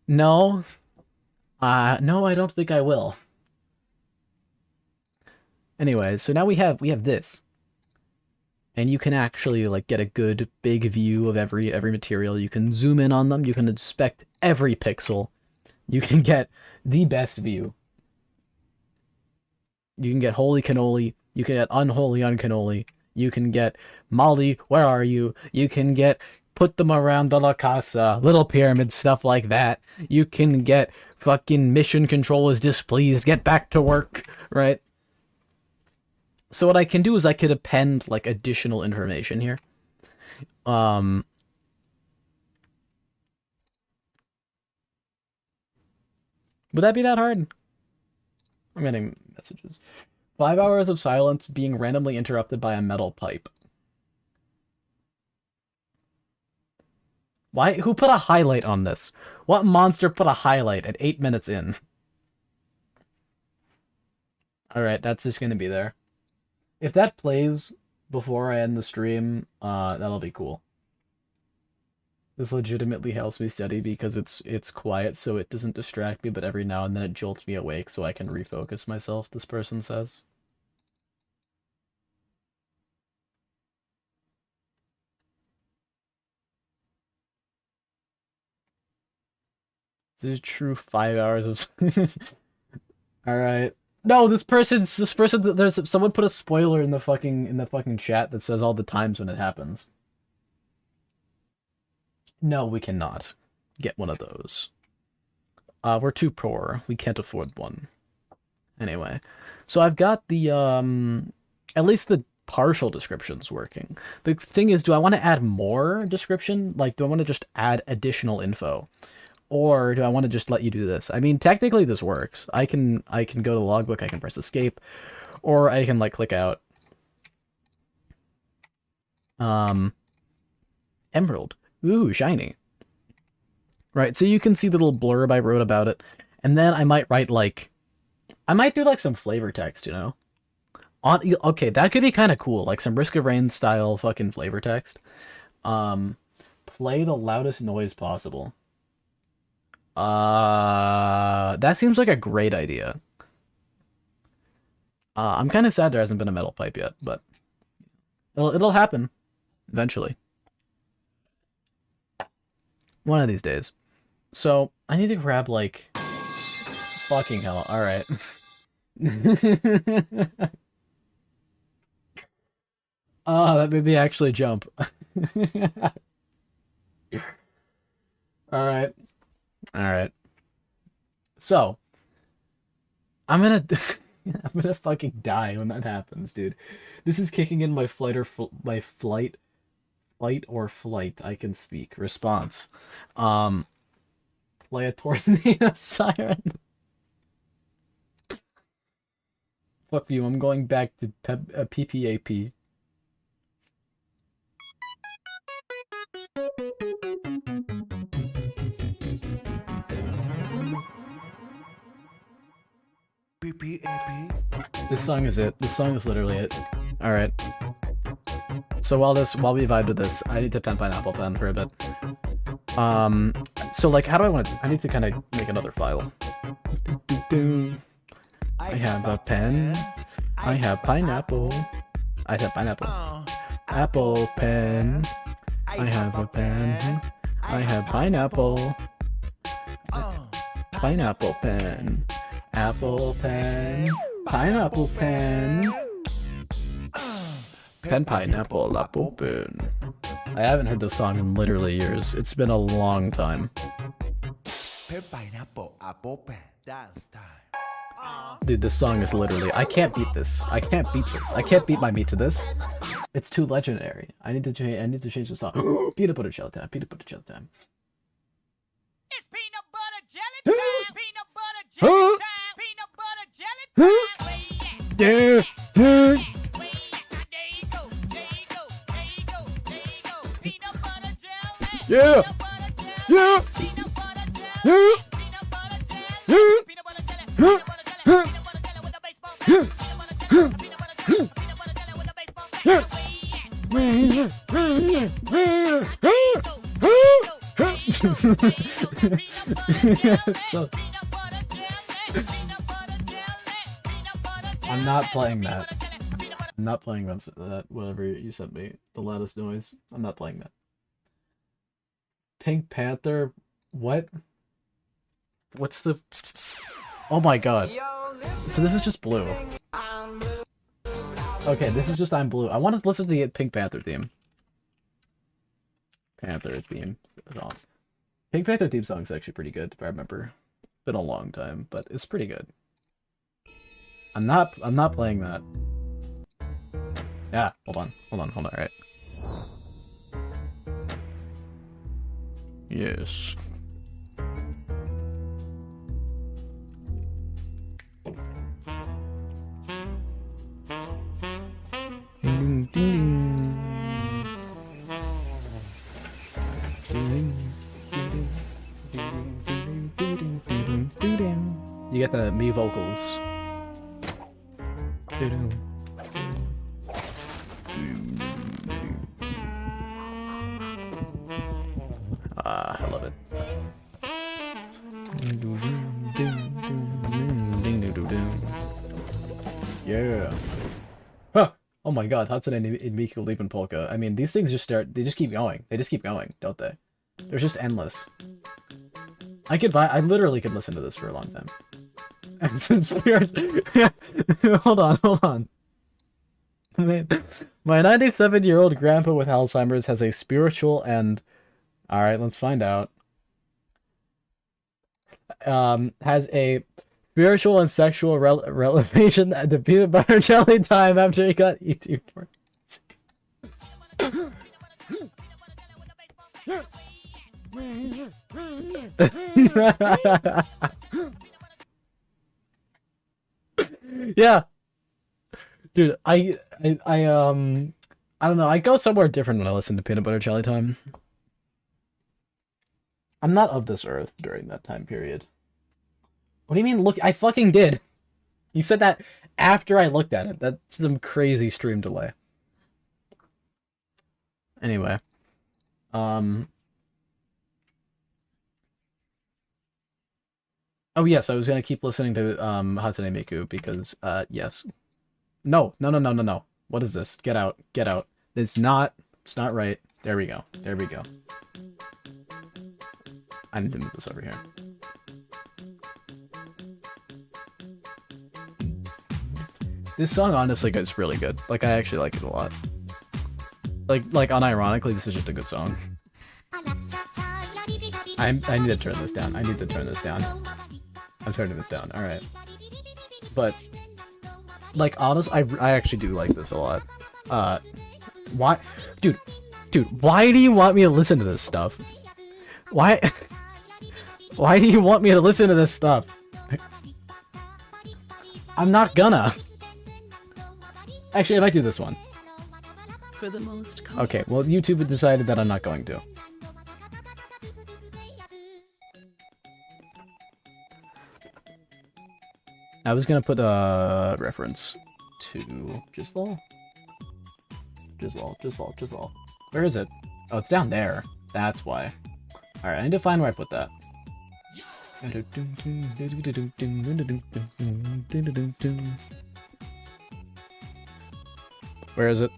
No, no, I don't think I will. Anyway, so now we have this, and you can actually like get a good big view of every material. You can zoom in on them. You can inspect every pixel. You can get the best view. You can get holy cannoli. You can get unholy uncannoli. You can get Molly, where are you? You can get put them around the La Casa, little pyramid stuff like that. You can get fucking mission control is displeased, get back to work, right? So what I can do is I could append like additional information here. Um would that be that hard? I'm getting messages. 5 hours of silence being randomly interrupted by a metal pipe. Why? Who put a highlight on this? What monster put a highlight at 8 minutes in? Alright, that's just gonna be there. If that plays before I end the stream, that'll be cool. This legitimately helps me study because it's quiet so it doesn't distract me, but every now and then it jolts me awake so I can refocus myself, this person says. This is true 5 hours of Alright. No, this person there's someone put a spoiler in the fucking chat that says all the times when it happens. No, we cannot get one of those. We're too poor. We can't afford one. Anyway, so I've got the at least the partial descriptions working. The thing is, do I want to add more description? Like, do I want to just add additional info? Or do I want to just let you do this? I mean, technically this works. I can go to the logbook, I can press escape, or I can like click out. Emerald. Ooh, shiny. Right, so you can see the little blurb I wrote about it. And then I might write like I might do like some flavor text, you know? Okay, that could be kind of cool, like some Risk of Rain style fucking flavor text. Play the loudest noise possible. That seems like a great idea. I'm kind of sad there hasn't been a metal pipe yet, but it'll happen eventually. One of these days. So I need to grab like fucking hell. All right. Oh, that made me actually jump. All right. All right. So I'm gonna I'm gonna fucking die when that happens, dude. This is kicking in my my fight or flight. I can speak. Response. Um, play a tornado siren. Fuck you. I'm going back to PPAP. This song is it. This song is literally it. Alright. So while we vibe to this, I need to pen pineapple pen for a bit. So like, how do I want to? I need to kind of make another file. I have a pen. I have pineapple. I have pineapple. Apple pen. I have a pen. I have pineapple. Pineapple pen. Apple pen. Pineapple pen. Pen pineapple apple pen. I haven't heard this song in literally years. It's been a long time. Pen pineapple apple pen. Dance time. Dude, this song is literally... I can't beat this. I can't beat this. I can't beat my meat to this. It's too legendary. I need to change the song. Peanut butter jelly time. Peanut butter jelly time. It's peanut butter jelly time. Peanut butter jelly time. Peanut butter jelly time. Where you at? Yeah. Yeah. Yeah. So, I'm not playing that. I'm not playing that, whatever you sent me. The loudest noise. I'm not playing that. Pink Panther? What? What's the... Oh my god. So this is just blue. Okay, this is just I'm Blue. I want to listen to the Pink Panther theme. Panther theme song. Pink Panther theme song is actually pretty good, if I remember. It's been a long time, but it's pretty good. I'm not playing that. Yeah, hold on, right. Yes. Ding, ding, ding. You get the me vocals. I love it. Yeah. Huh. Oh my god, Hatsune and Miku Leap and Polka. I mean, these things they just keep going. They just keep going, don't they? They're just endless. I literally could listen to this for a long time. And since weird. Hold on. My 97-year-old grandpa with Alzheimer's has a spiritual and... Alright, let's find out. Has a spiritual and sexual relevation to peanut butter jelly time after he got E2 for... Yeah. Dude, I don't know, I go somewhere different when I listen to Peanut Butter Jelly Time. I'm not of this earth during that time period. What do you mean, look? I fucking did. You said that after I looked at it. That's some crazy stream delay. Anyway. Oh yes, I was gonna keep listening to Hatsune Miku because yes. No. What is this? Get out. It's not right. There we go. I need to move this over here. This song honestly is really good. Like, I actually like it a lot. Like unironically, this is just a good song. I need to turn this down. I'm turning this down. Alright. But, like, honestly, I actually do like this a lot. Why? Dude, why do you want me to listen to this stuff? Why do you want me to listen to this stuff? I'm not gonna. Actually, I might do this one. For the most okay, well, YouTube had decided that I'm not going to. I was gonna put a reference to Jizzle. Jizzle. Where is it? Oh, it's down there. That's why. Alright, I need to find where I put that. Where is it?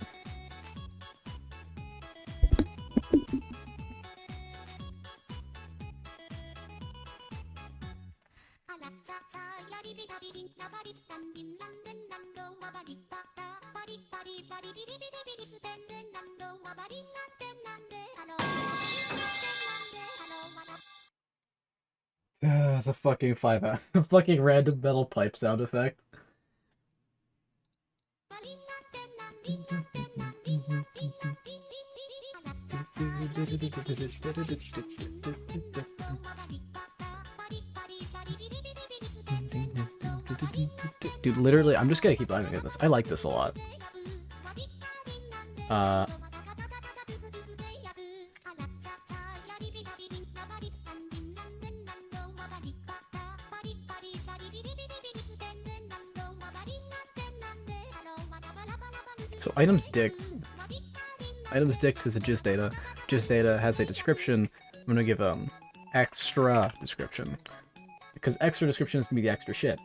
It's a fucking a fucking random metal pipe sound effect. Dude, literally, I'm just gonna keep looking at this. I like this a lot. So items dict. Items dict is a gist data. Gist data has a description. I'm gonna give extra description. Because extra description is gonna be the extra shit.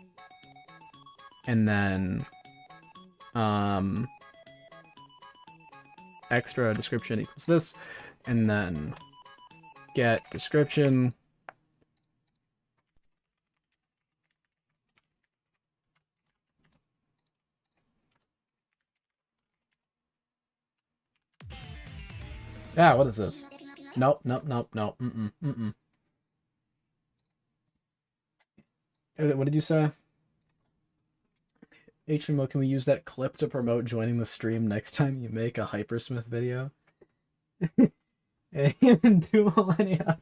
And then extra description equals this. And then get description. Yeah, what is this? Nope. What did you say? HMO, can we use that clip to promote joining the stream next time you make a Hypersmith video? In 2 millennia.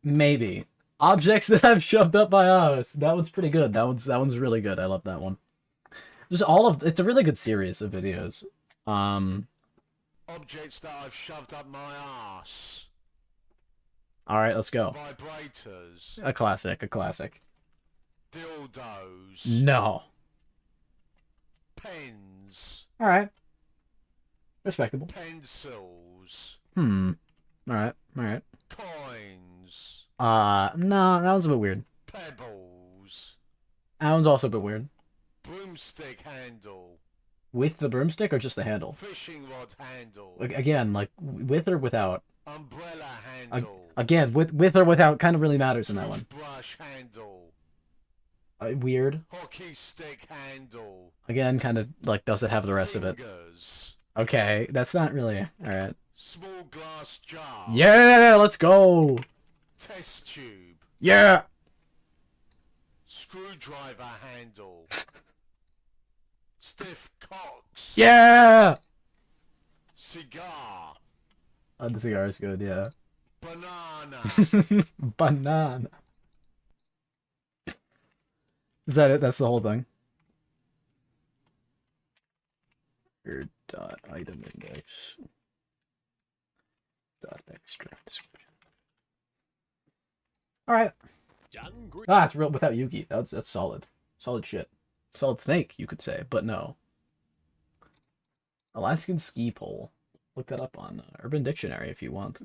Maybe. Objects that I've shoved up my ass. That one's pretty good. That one's really good. I love that one. Just it's a really good series of videos. Objects that I've shoved up my ass. Alright, let's go. Vibrators. A classic. Dildos. No. Pens. Alright. Respectable. Pencils. Alright. Coins. No, that was a bit weird. Pebbles. That one's also a bit weird. Broomstick handle. With the broomstick or just the handle? Fishing rod handle. Again, like, with or without? Umbrella handle. Again, with or without kind of really matters in that one. Brush handle. Weird. Hockey stick handle. Again, kind of, like, does it have the rest of it? Fingers. Okay, that's not really... Alright. Small glass jar. Yeah, let's go! Test tube. Yeah! Screwdriver handle. Stiff cocks. Yeah! Cigar. The cigar is good, yeah. Banana. Banana. Is that it? That's the whole thing? Dot item index. Dot extra description. Alright. Ah, it's real without Yugi. That's solid. Solid shit. Solid snake, you could say, but no. Alaskan ski pole. Look that up on Urban Dictionary if you want.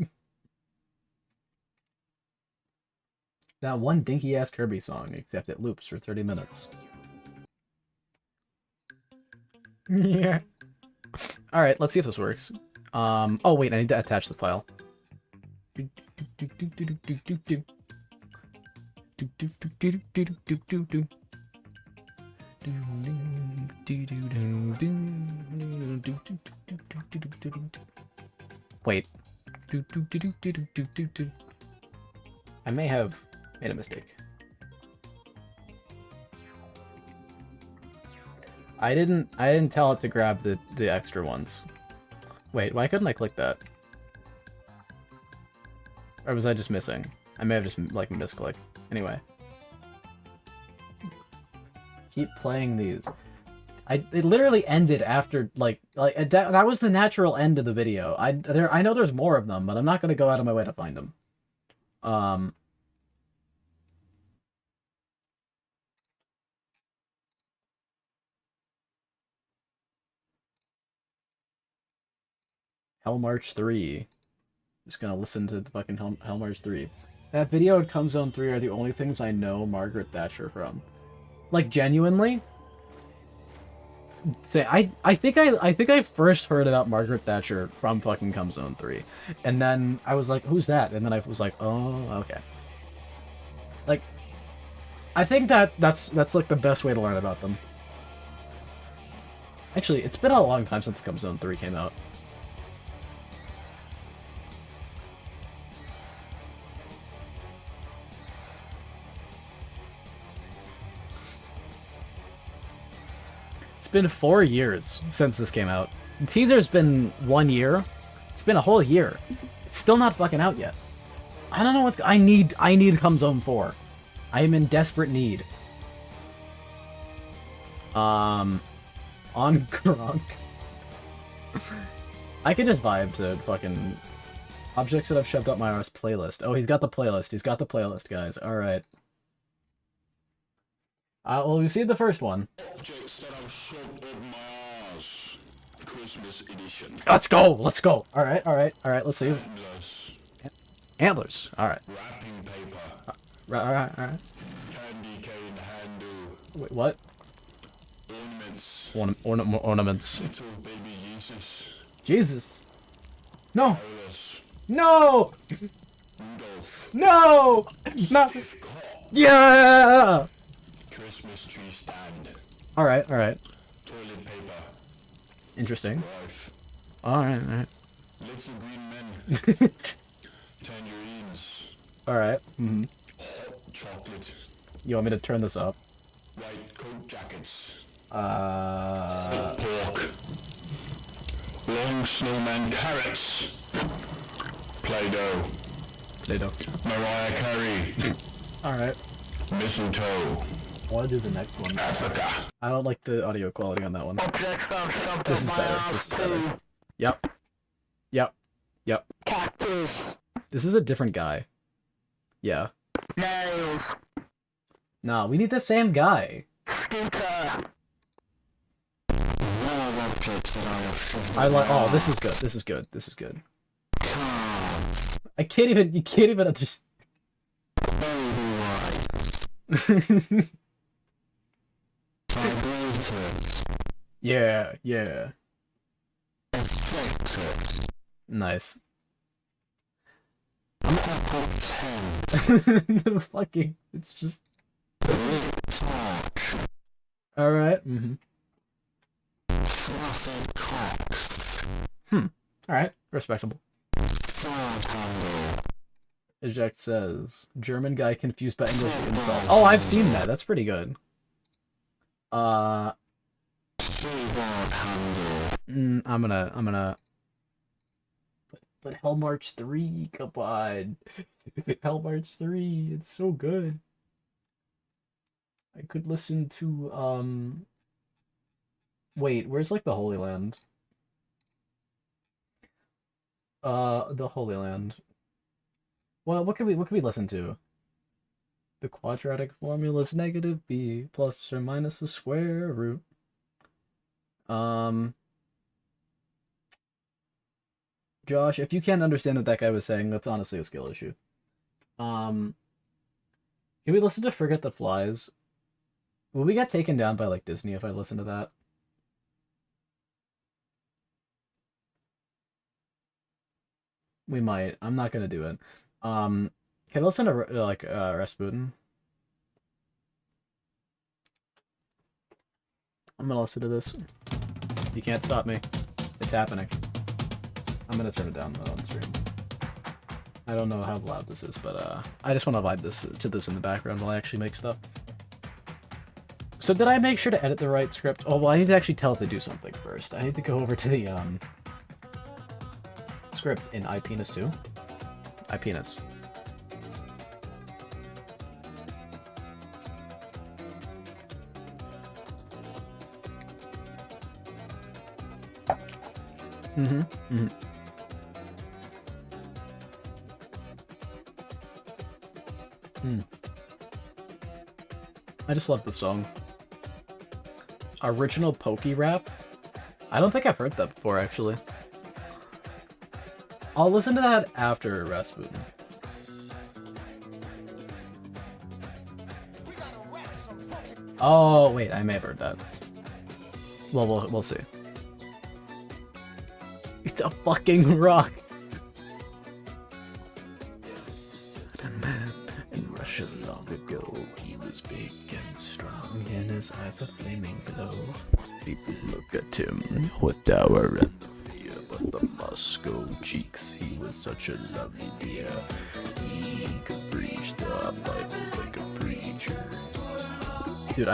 That one dinky ass Kirby song, except it loops for 30 minutes. Yeah. Alright, let's see if this works. Oh wait, I need to attach the file. Wait. I may have made a mistake. I didn't tell it to grab the extra ones. Wait, why couldn't I click that? Or was I just missing? I may have just like misclicked. Anyway. Keep playing these. It literally ended after like that was the natural end of the video. I know there's more of them, but I'm not gonna go out of my way to find them. Hell March 3. Just gonna listen to the fucking Hell March 3. That video and Come Zone 3 are the only things I know Margaret Thatcher from. Like, genuinely? Say, I think I first heard about Margaret Thatcher from fucking Come Zone 3. And then I was like, who's that? And then I was like, oh, okay. Like, I think that's like the best way to learn about them. Actually, it's been a long time since Come Zone 3 came out. It's been 4 years since this came out. The teaser's been 1 year. It's been a whole year. It's still not fucking out yet. I don't know what's... I need Come Zone 4. I am in desperate need. On Gronk. I could just vibe to fucking objects that I've shoved up my arse playlist. Oh, he's got the playlist. He's got the playlist, guys. Alright. Well, we've seen the first one. Objects that I've shoved up my ass. Christmas edition. Let's go! Let's go! Alright, alright, alright, let's see. Antlers. Antlers. Alright. Wrapping paper. Alright, alright. Candy cane handle. Wait, what? Ornaments. Ornaments. Little baby Jesus. Jesus! No! Alice. No! Rudolph. No! Not... Yeah! Christmas tree stand. Alright, alright. Toilet paper. Interesting. Wife. Alright, alright. Little green men. Tangerines. Alright. Mm-hmm. Hot chocolate. You want me to turn this up? White coat jackets. Alright. Pork. Long snowman carrots. Play-Doh. Play-Doh. Mariah Carey. Mistletoe. I want to do the next one. Africa. I don't like the audio quality on that one. Objects I've shoved This up is my better. ass This is too. better. Yep. Yep. Yep. Cactus. This is a different guy. Yeah. Nails. Nah, we need the same guy. Scooter. Objects that I have shoved I like. Oh, this is good. This is good. This is good. I can't even. You can't even just. Vibrators. Yeah. Yeah. Effectors. Nice. Purple tent. Fucking. It's just. Lit torch. All right. Mm-hmm. Fluffy cocks. All right. Respectable. Sword handle. Eject says German guy confused by English insult. Oh, I've seen that. That's pretty good. Keyboard handle. I'm gonna. But Hell March 3, come on. Hell March 3, it's so good. I could listen to wait, where's like the Holy Land? The Holy Land. Well, what could we listen to? The quadratic formula is negative b plus or minus the square root. Josh, if you can't understand what that guy was saying, that's honestly a skill issue. Can we listen to Forget the Flies? Will we get taken down by like Disney if I listen to that? We might. I'm not gonna do it. Can I listen to like Rasputin? I'm gonna listen to this. You can't stop me. It's happening. I'm gonna turn it down on stream. I don't know how loud this is, but I just want to vibe this in the background while I actually make stuff. So did I make sure to edit the right script? Oh, well, I need to actually tell it to do something first. I need to go over to the script in iPenis 2. iPenis. Mm-hmm. Mm-hmm. I just love the song. Original Pokey Rap? I don't think I've heard that before, actually. I'll listen to that after Rasputin. Oh wait, I may have heard that. Well, we'll see. It's a fucking rock. A man in Russia long ago, he was big and strong, and his eyes a flaming glow. People look at him with dour and fear, but the Moscow cheeks, he was such a lovely dear. He could preach the Bible like a preacher. Dude,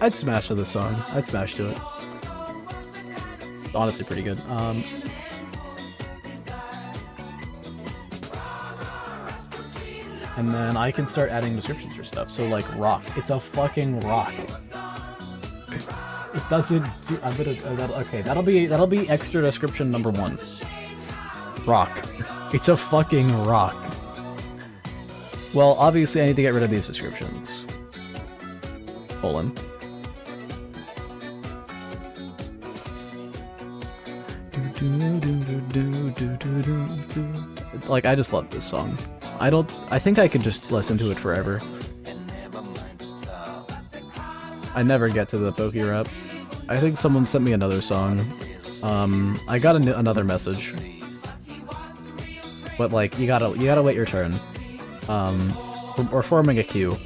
I'd smash to this song. I'd smash to it. Honestly, pretty good. And then I can start adding descriptions for stuff. So like rock, it's a fucking rock. It doesn't. I'm gonna. Okay, that'll be extra description number 1. Rock. It's a fucking rock. Well, obviously I need to get rid of these descriptions. Colon. Like, I just love this song. I think I could just listen to it forever. I never get to the Pokey rap. I think someone sent me another song. I got another message. But like, you gotta wait your turn. We're forming a queue.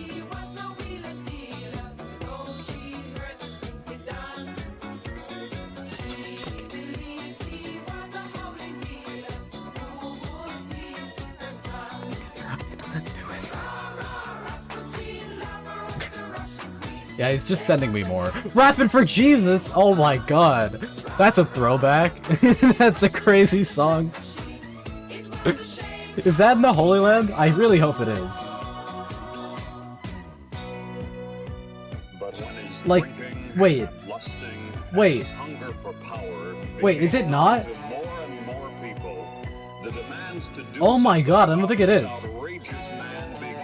Yeah, he's just sending me more. Rapping for Jesus! Oh my god. That's a throwback. That's a crazy song. Is that in the Holy Land? I really hope it is. Like, wait. Wait. Wait, is it not? Oh my god, I don't think it is.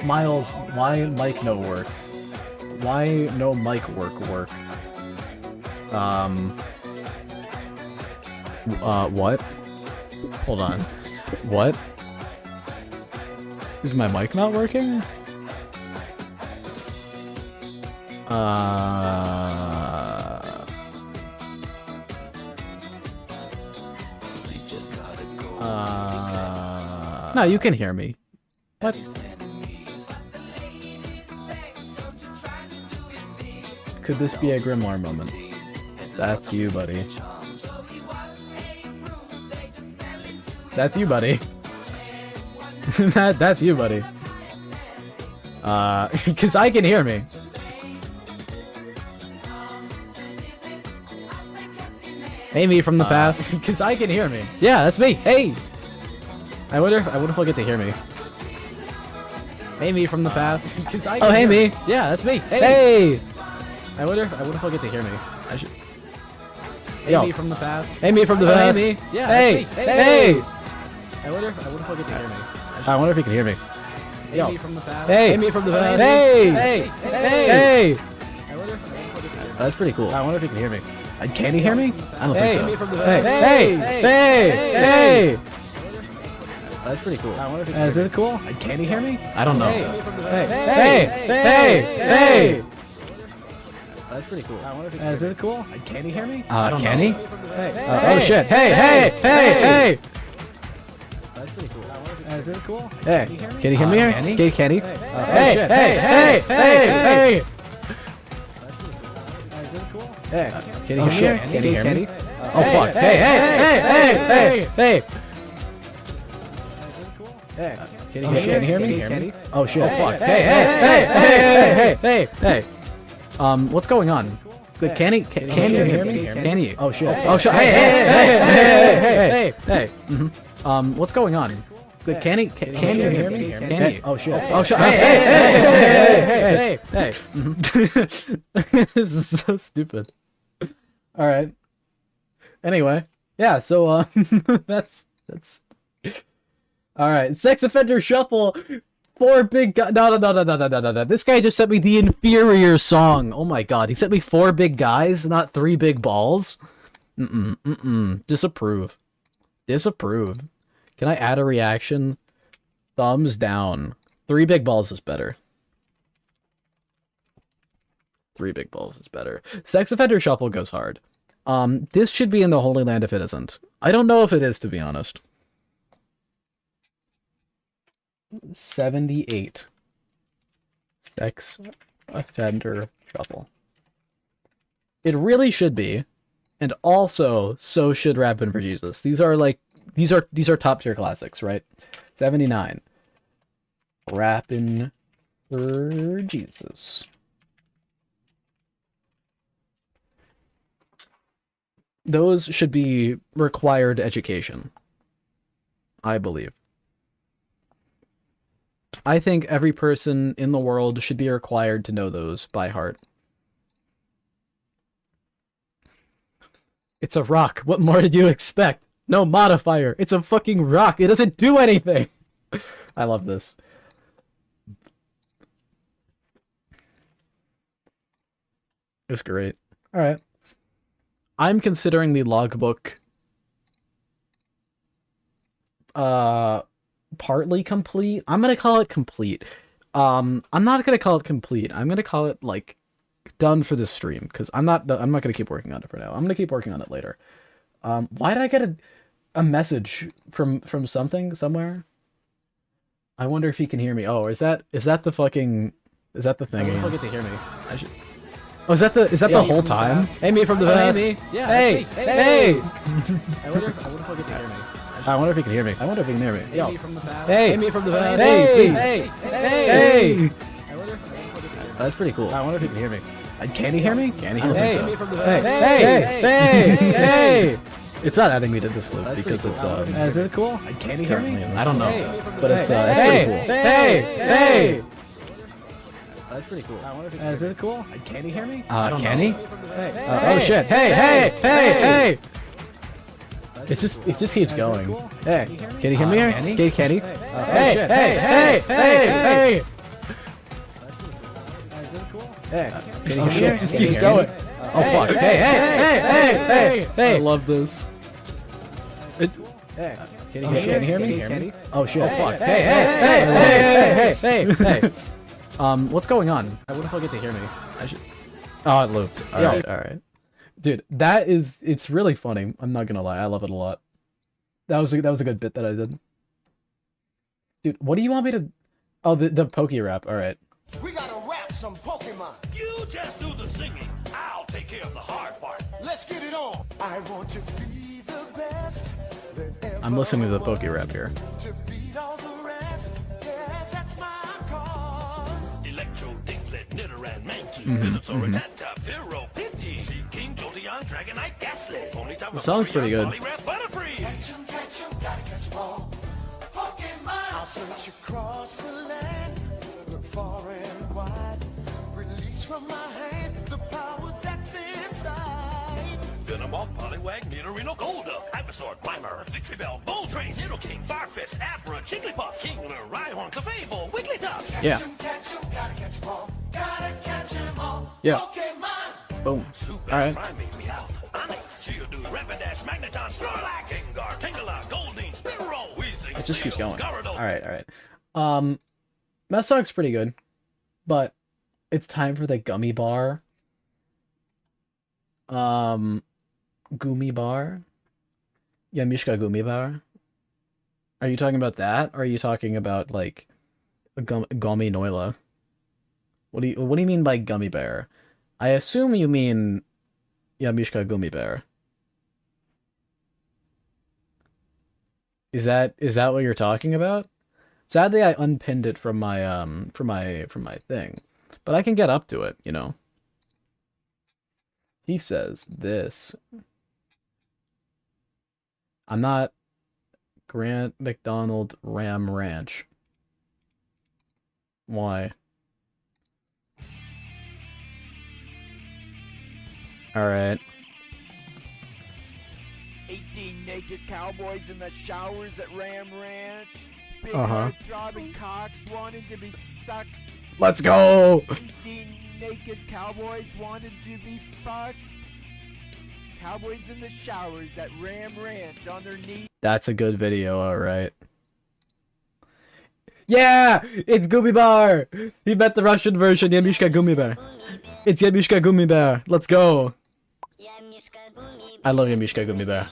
Miles, why mic no work? Why no mic work? What? Hold on. What? Is my mic not working? No, you can hear me. What? Could this be a Grimoire moment? That's you, buddy. That's you, buddy. That's you, buddy. Cause I can hear me. Hey, me from the past. Cause I can hear me. Yeah, that's me. Hey. I wonder if he'll get to hear me. Hey, me from the past. Cause I can hear me. Yeah, that's me. Hey. I wonder if he'll get to hear me. I should. Hey, me from the past. Hey, me from the past. Hey, me. Yeah. Hey. Hey. I wonder if he'll get to hear me. I wonder if he can hear me. Hey, me from the past. Hey, me from the past. Hey. Hey. I wonder if he'll get to hear me. That's pretty cool. I wonder if he can hear me. Can he hear me? I don't think so. Hey, me from the past. Hey. That's pretty cool. I wonder if he can hear me. Is it cool? Can he hear me? I don't know. Hey. That's pretty cool. I wonder if he can hear me. Is it cool? Can he hear me? Can he? Oh shit. Hey. That's pretty cool. Is it cool? Hey. Can he hear me? Can he? Hey. Is it cool? Hey. Can he hear me? Can he hear me? Oh fuck. Hey. Hey. Can he hear me? Can he? Oh shit. Oh fuck. Hey. What's going on? Can he hear me? Can he? Oh shit. Oh shit. Hey. What's going on? Can you hear me? Can he? Oh shit. Oh shit. Hey. This is so stupid. All right. Anyway, yeah. So that's. All right. Sex offender shuffle. 4 big guys. No. This guy just sent me the inferior song. Oh my god. He sent me 4 big guys, not 3 big balls. Disapprove. Disapprove. Can I add a reaction? Thumbs down. 3 big balls is better. 3 big balls is better. Sex offender shuffle goes hard. This should be in the Holy Land if it isn't. I don't know if it is, to be honest. 78. Sex offender shuffle. It really should be. And also, so should Rappin' for Jesus. These are like, these are top tier classics, right? 79. Rappin' for Jesus. Those should be required education, I believe. I think every person in the world should be required to know those by heart. It's a rock. What more did you expect? No modifier. It's a fucking rock. It doesn't do anything. I love this. It's great. All right. I'm considering the logbook partly complete. I'm gonna call it complete. I'm not gonna call it complete. I'm gonna call it like done for the stream because I'm not gonna keep working on it for now. I'm gonna keep working on it later. Why did I get a message from something somewhere? I wonder if he can hear me. Oh, is that the fucking thing? He'll get to hear me. I should. Oh, is that the whole time? Hey, me from the past. Hey, yeah, hey. I wonder if he'll get to hear me. I wonder if he can hear me. I wonder if he can hear me. Yo. Hey, me from the past. Hey. That's pretty cool. I wonder if he can hear me. Can he hear me? Can he hear me? Hey. It's not adding me to this loop because it's is it cool? Can he hear me? I don't know, but it's pretty cool. Hey. That's pretty cool. Is it cool? Can he hear me? Can he? Oh shit! Hey! It just keeps going. Hey, can he hear me? Can he? Hey! Hey! Can he hear me? Just keeps going. Oh fuck! Hey! I love this. It's. Can he hear me? Oh shit! Oh fuck! Hey! What's going on? I wonder if I'll get to hear me. I should. Oh, it looped. All right. Dude, it's really funny. I'm not gonna lie, I love it a lot. That was a good bit that I did. Dude, what do you want me to? Oh, the Poke rap. All right. We gotta rap some Pokemon. You just do the singing. I'll take care of the hard part. Let's get it on. I want to be the best. I'm listening to the Poke rap here. To beat all the rest. Yeah, that's my cause. Electro, Diglett, Nidoran, Mankey, Venusaur, Rattata, Fearow, Pidgey, Seaking, Jolteon, Dragonite, Ghastly, Ponyta, The song's pretty good. Poliwrath, Butterfree. Catch 'em, gotta catch 'em all. Pokemon. I'll search across the land. Look far and wide. Release from my hand the power that's inside. Venomoth, Poliwag, Nidorino, Golduck, Ivysaur, Grimer, Victreebel, Moltres, Nidoking, Farfetch'd, Abra, Jigglypuff, Kingler, Rhyhorn, Clefable, Wigglytuff. Yeah. Catch 'em, gotta catch 'em all. Gotta catch 'em all. Yeah. Pokemon. Boom. Super, All right. Primeape, Meowth, Onix, Geodude, Rapidash, Magneton, Snorlax, Gengar, Tangela, Goldeen, Spearow, Weezing, It just keeps Seel, going. Gyarados. All right. That song's pretty good, but it's time for the gummy bar. Gummy bar. Yeah, Mishka Gummy bar. Are you talking about that, or are you talking about like a gummy noila? What do you mean by gummy bear? I assume you mean Mishka Gummy Bear. Is that what you're talking about? Sadly, I unpinned it from my from my thing, but I can get up to it, you know. He says this. I'm not Grant McDonald Ram Ranch. Why? All right. 18 naked cowboys in the showers at Ram Ranch. Big throbbing cocks wanted to be sucked. Let's go. 18 naked cowboys wanted to be fucked. Cowboys in the showers at Ram Ranch on their knees. That's a good video, alright. Yeah! It's Gummy Bear! He met the Russian version, Yamushka Gummy Bear. It's Yamushka Gummy Bear. Let's go! I love Yamushka Gummy Bear.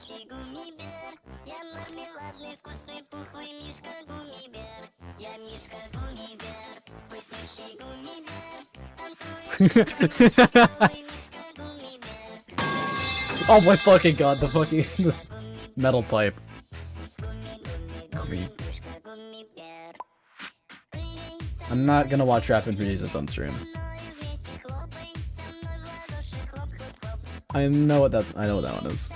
Oh my fucking god, the fucking metal pipe. I'm not gonna watch Rap and Jesus on stream. I know what that one is.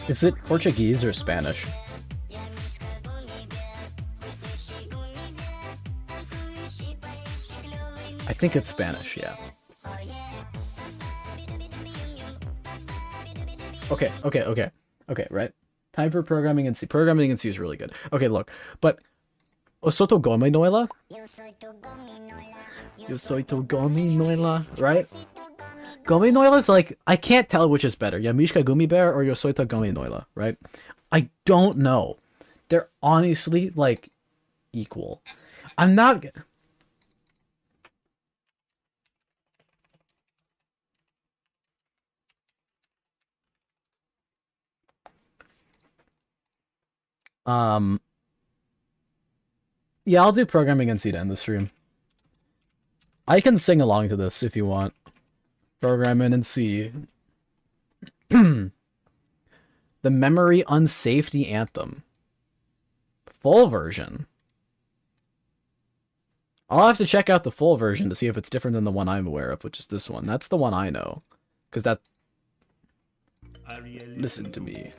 Is it Portuguese or Spanish? I think it's Spanish, yeah. Okay, right? Time for programming in C. Programming in C is really good. Okay, look, but Osoto Gomi Noila? Yo soy tu Gomi Noila, right? Gomi Noila is like, I can't tell which is better, Yamishka Gummy Bear or Yo soy tu Gomi Noila, right? I don't know. They're honestly, like, equal. I'm not... Yeah, I'll do programming in C to end the stream. I can sing along to this if you want. Programming in C. The Memory Unsafety Anthem. Full version. I'll have to check out the full version to see if it's different than the one I'm aware of, which is this one. That's the one I know. Because that... Listen to me.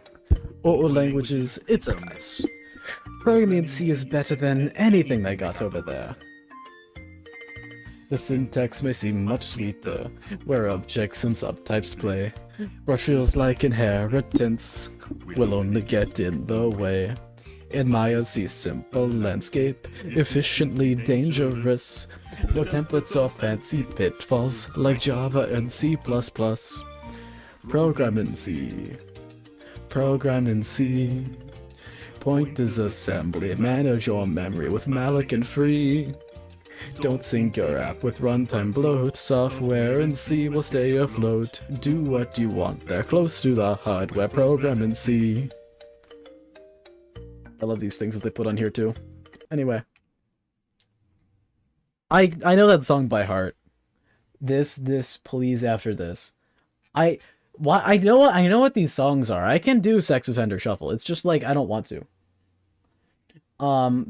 All languages, it's a mess. Programming in C is better than anything they got over there. The syntax may seem much sweeter, where objects and subtypes play, what feels like inheritance will only get in the way. Admire C's simple landscape, efficiently dangerous, no templates or fancy pitfalls like Java and C++. Program in C. Program in C. Pointers assembly, manage your memory with malloc and free. Don't sync your app with runtime bloat, software in C will stay afloat. Do what you want, they're close to the hardware, program in C. I love these things that they put on here too. Anyway. I know that song by heart. This, please after this. I know what these songs are. I can do Sex Offender Shuffle. It's just like I don't want to.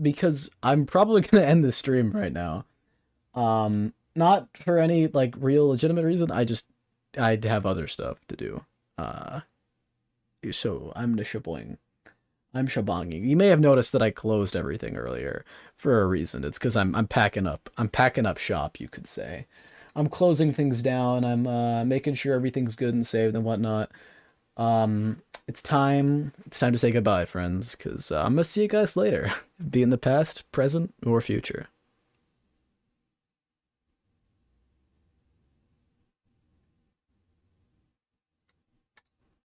Because I'm probably gonna end the stream right now. Not for any like real legitimate reason. I'd have other stuff to do. So I'm shaboing. I'm shabonging. You may have noticed that I closed everything earlier for a reason. It's because I'm packing up. I'm packing up shop, you could say. I'm closing things down. I'm making sure everything's good and saved and whatnot. It's time to say goodbye, friends, because I'm gonna see you guys later. Be in the past, present, or future.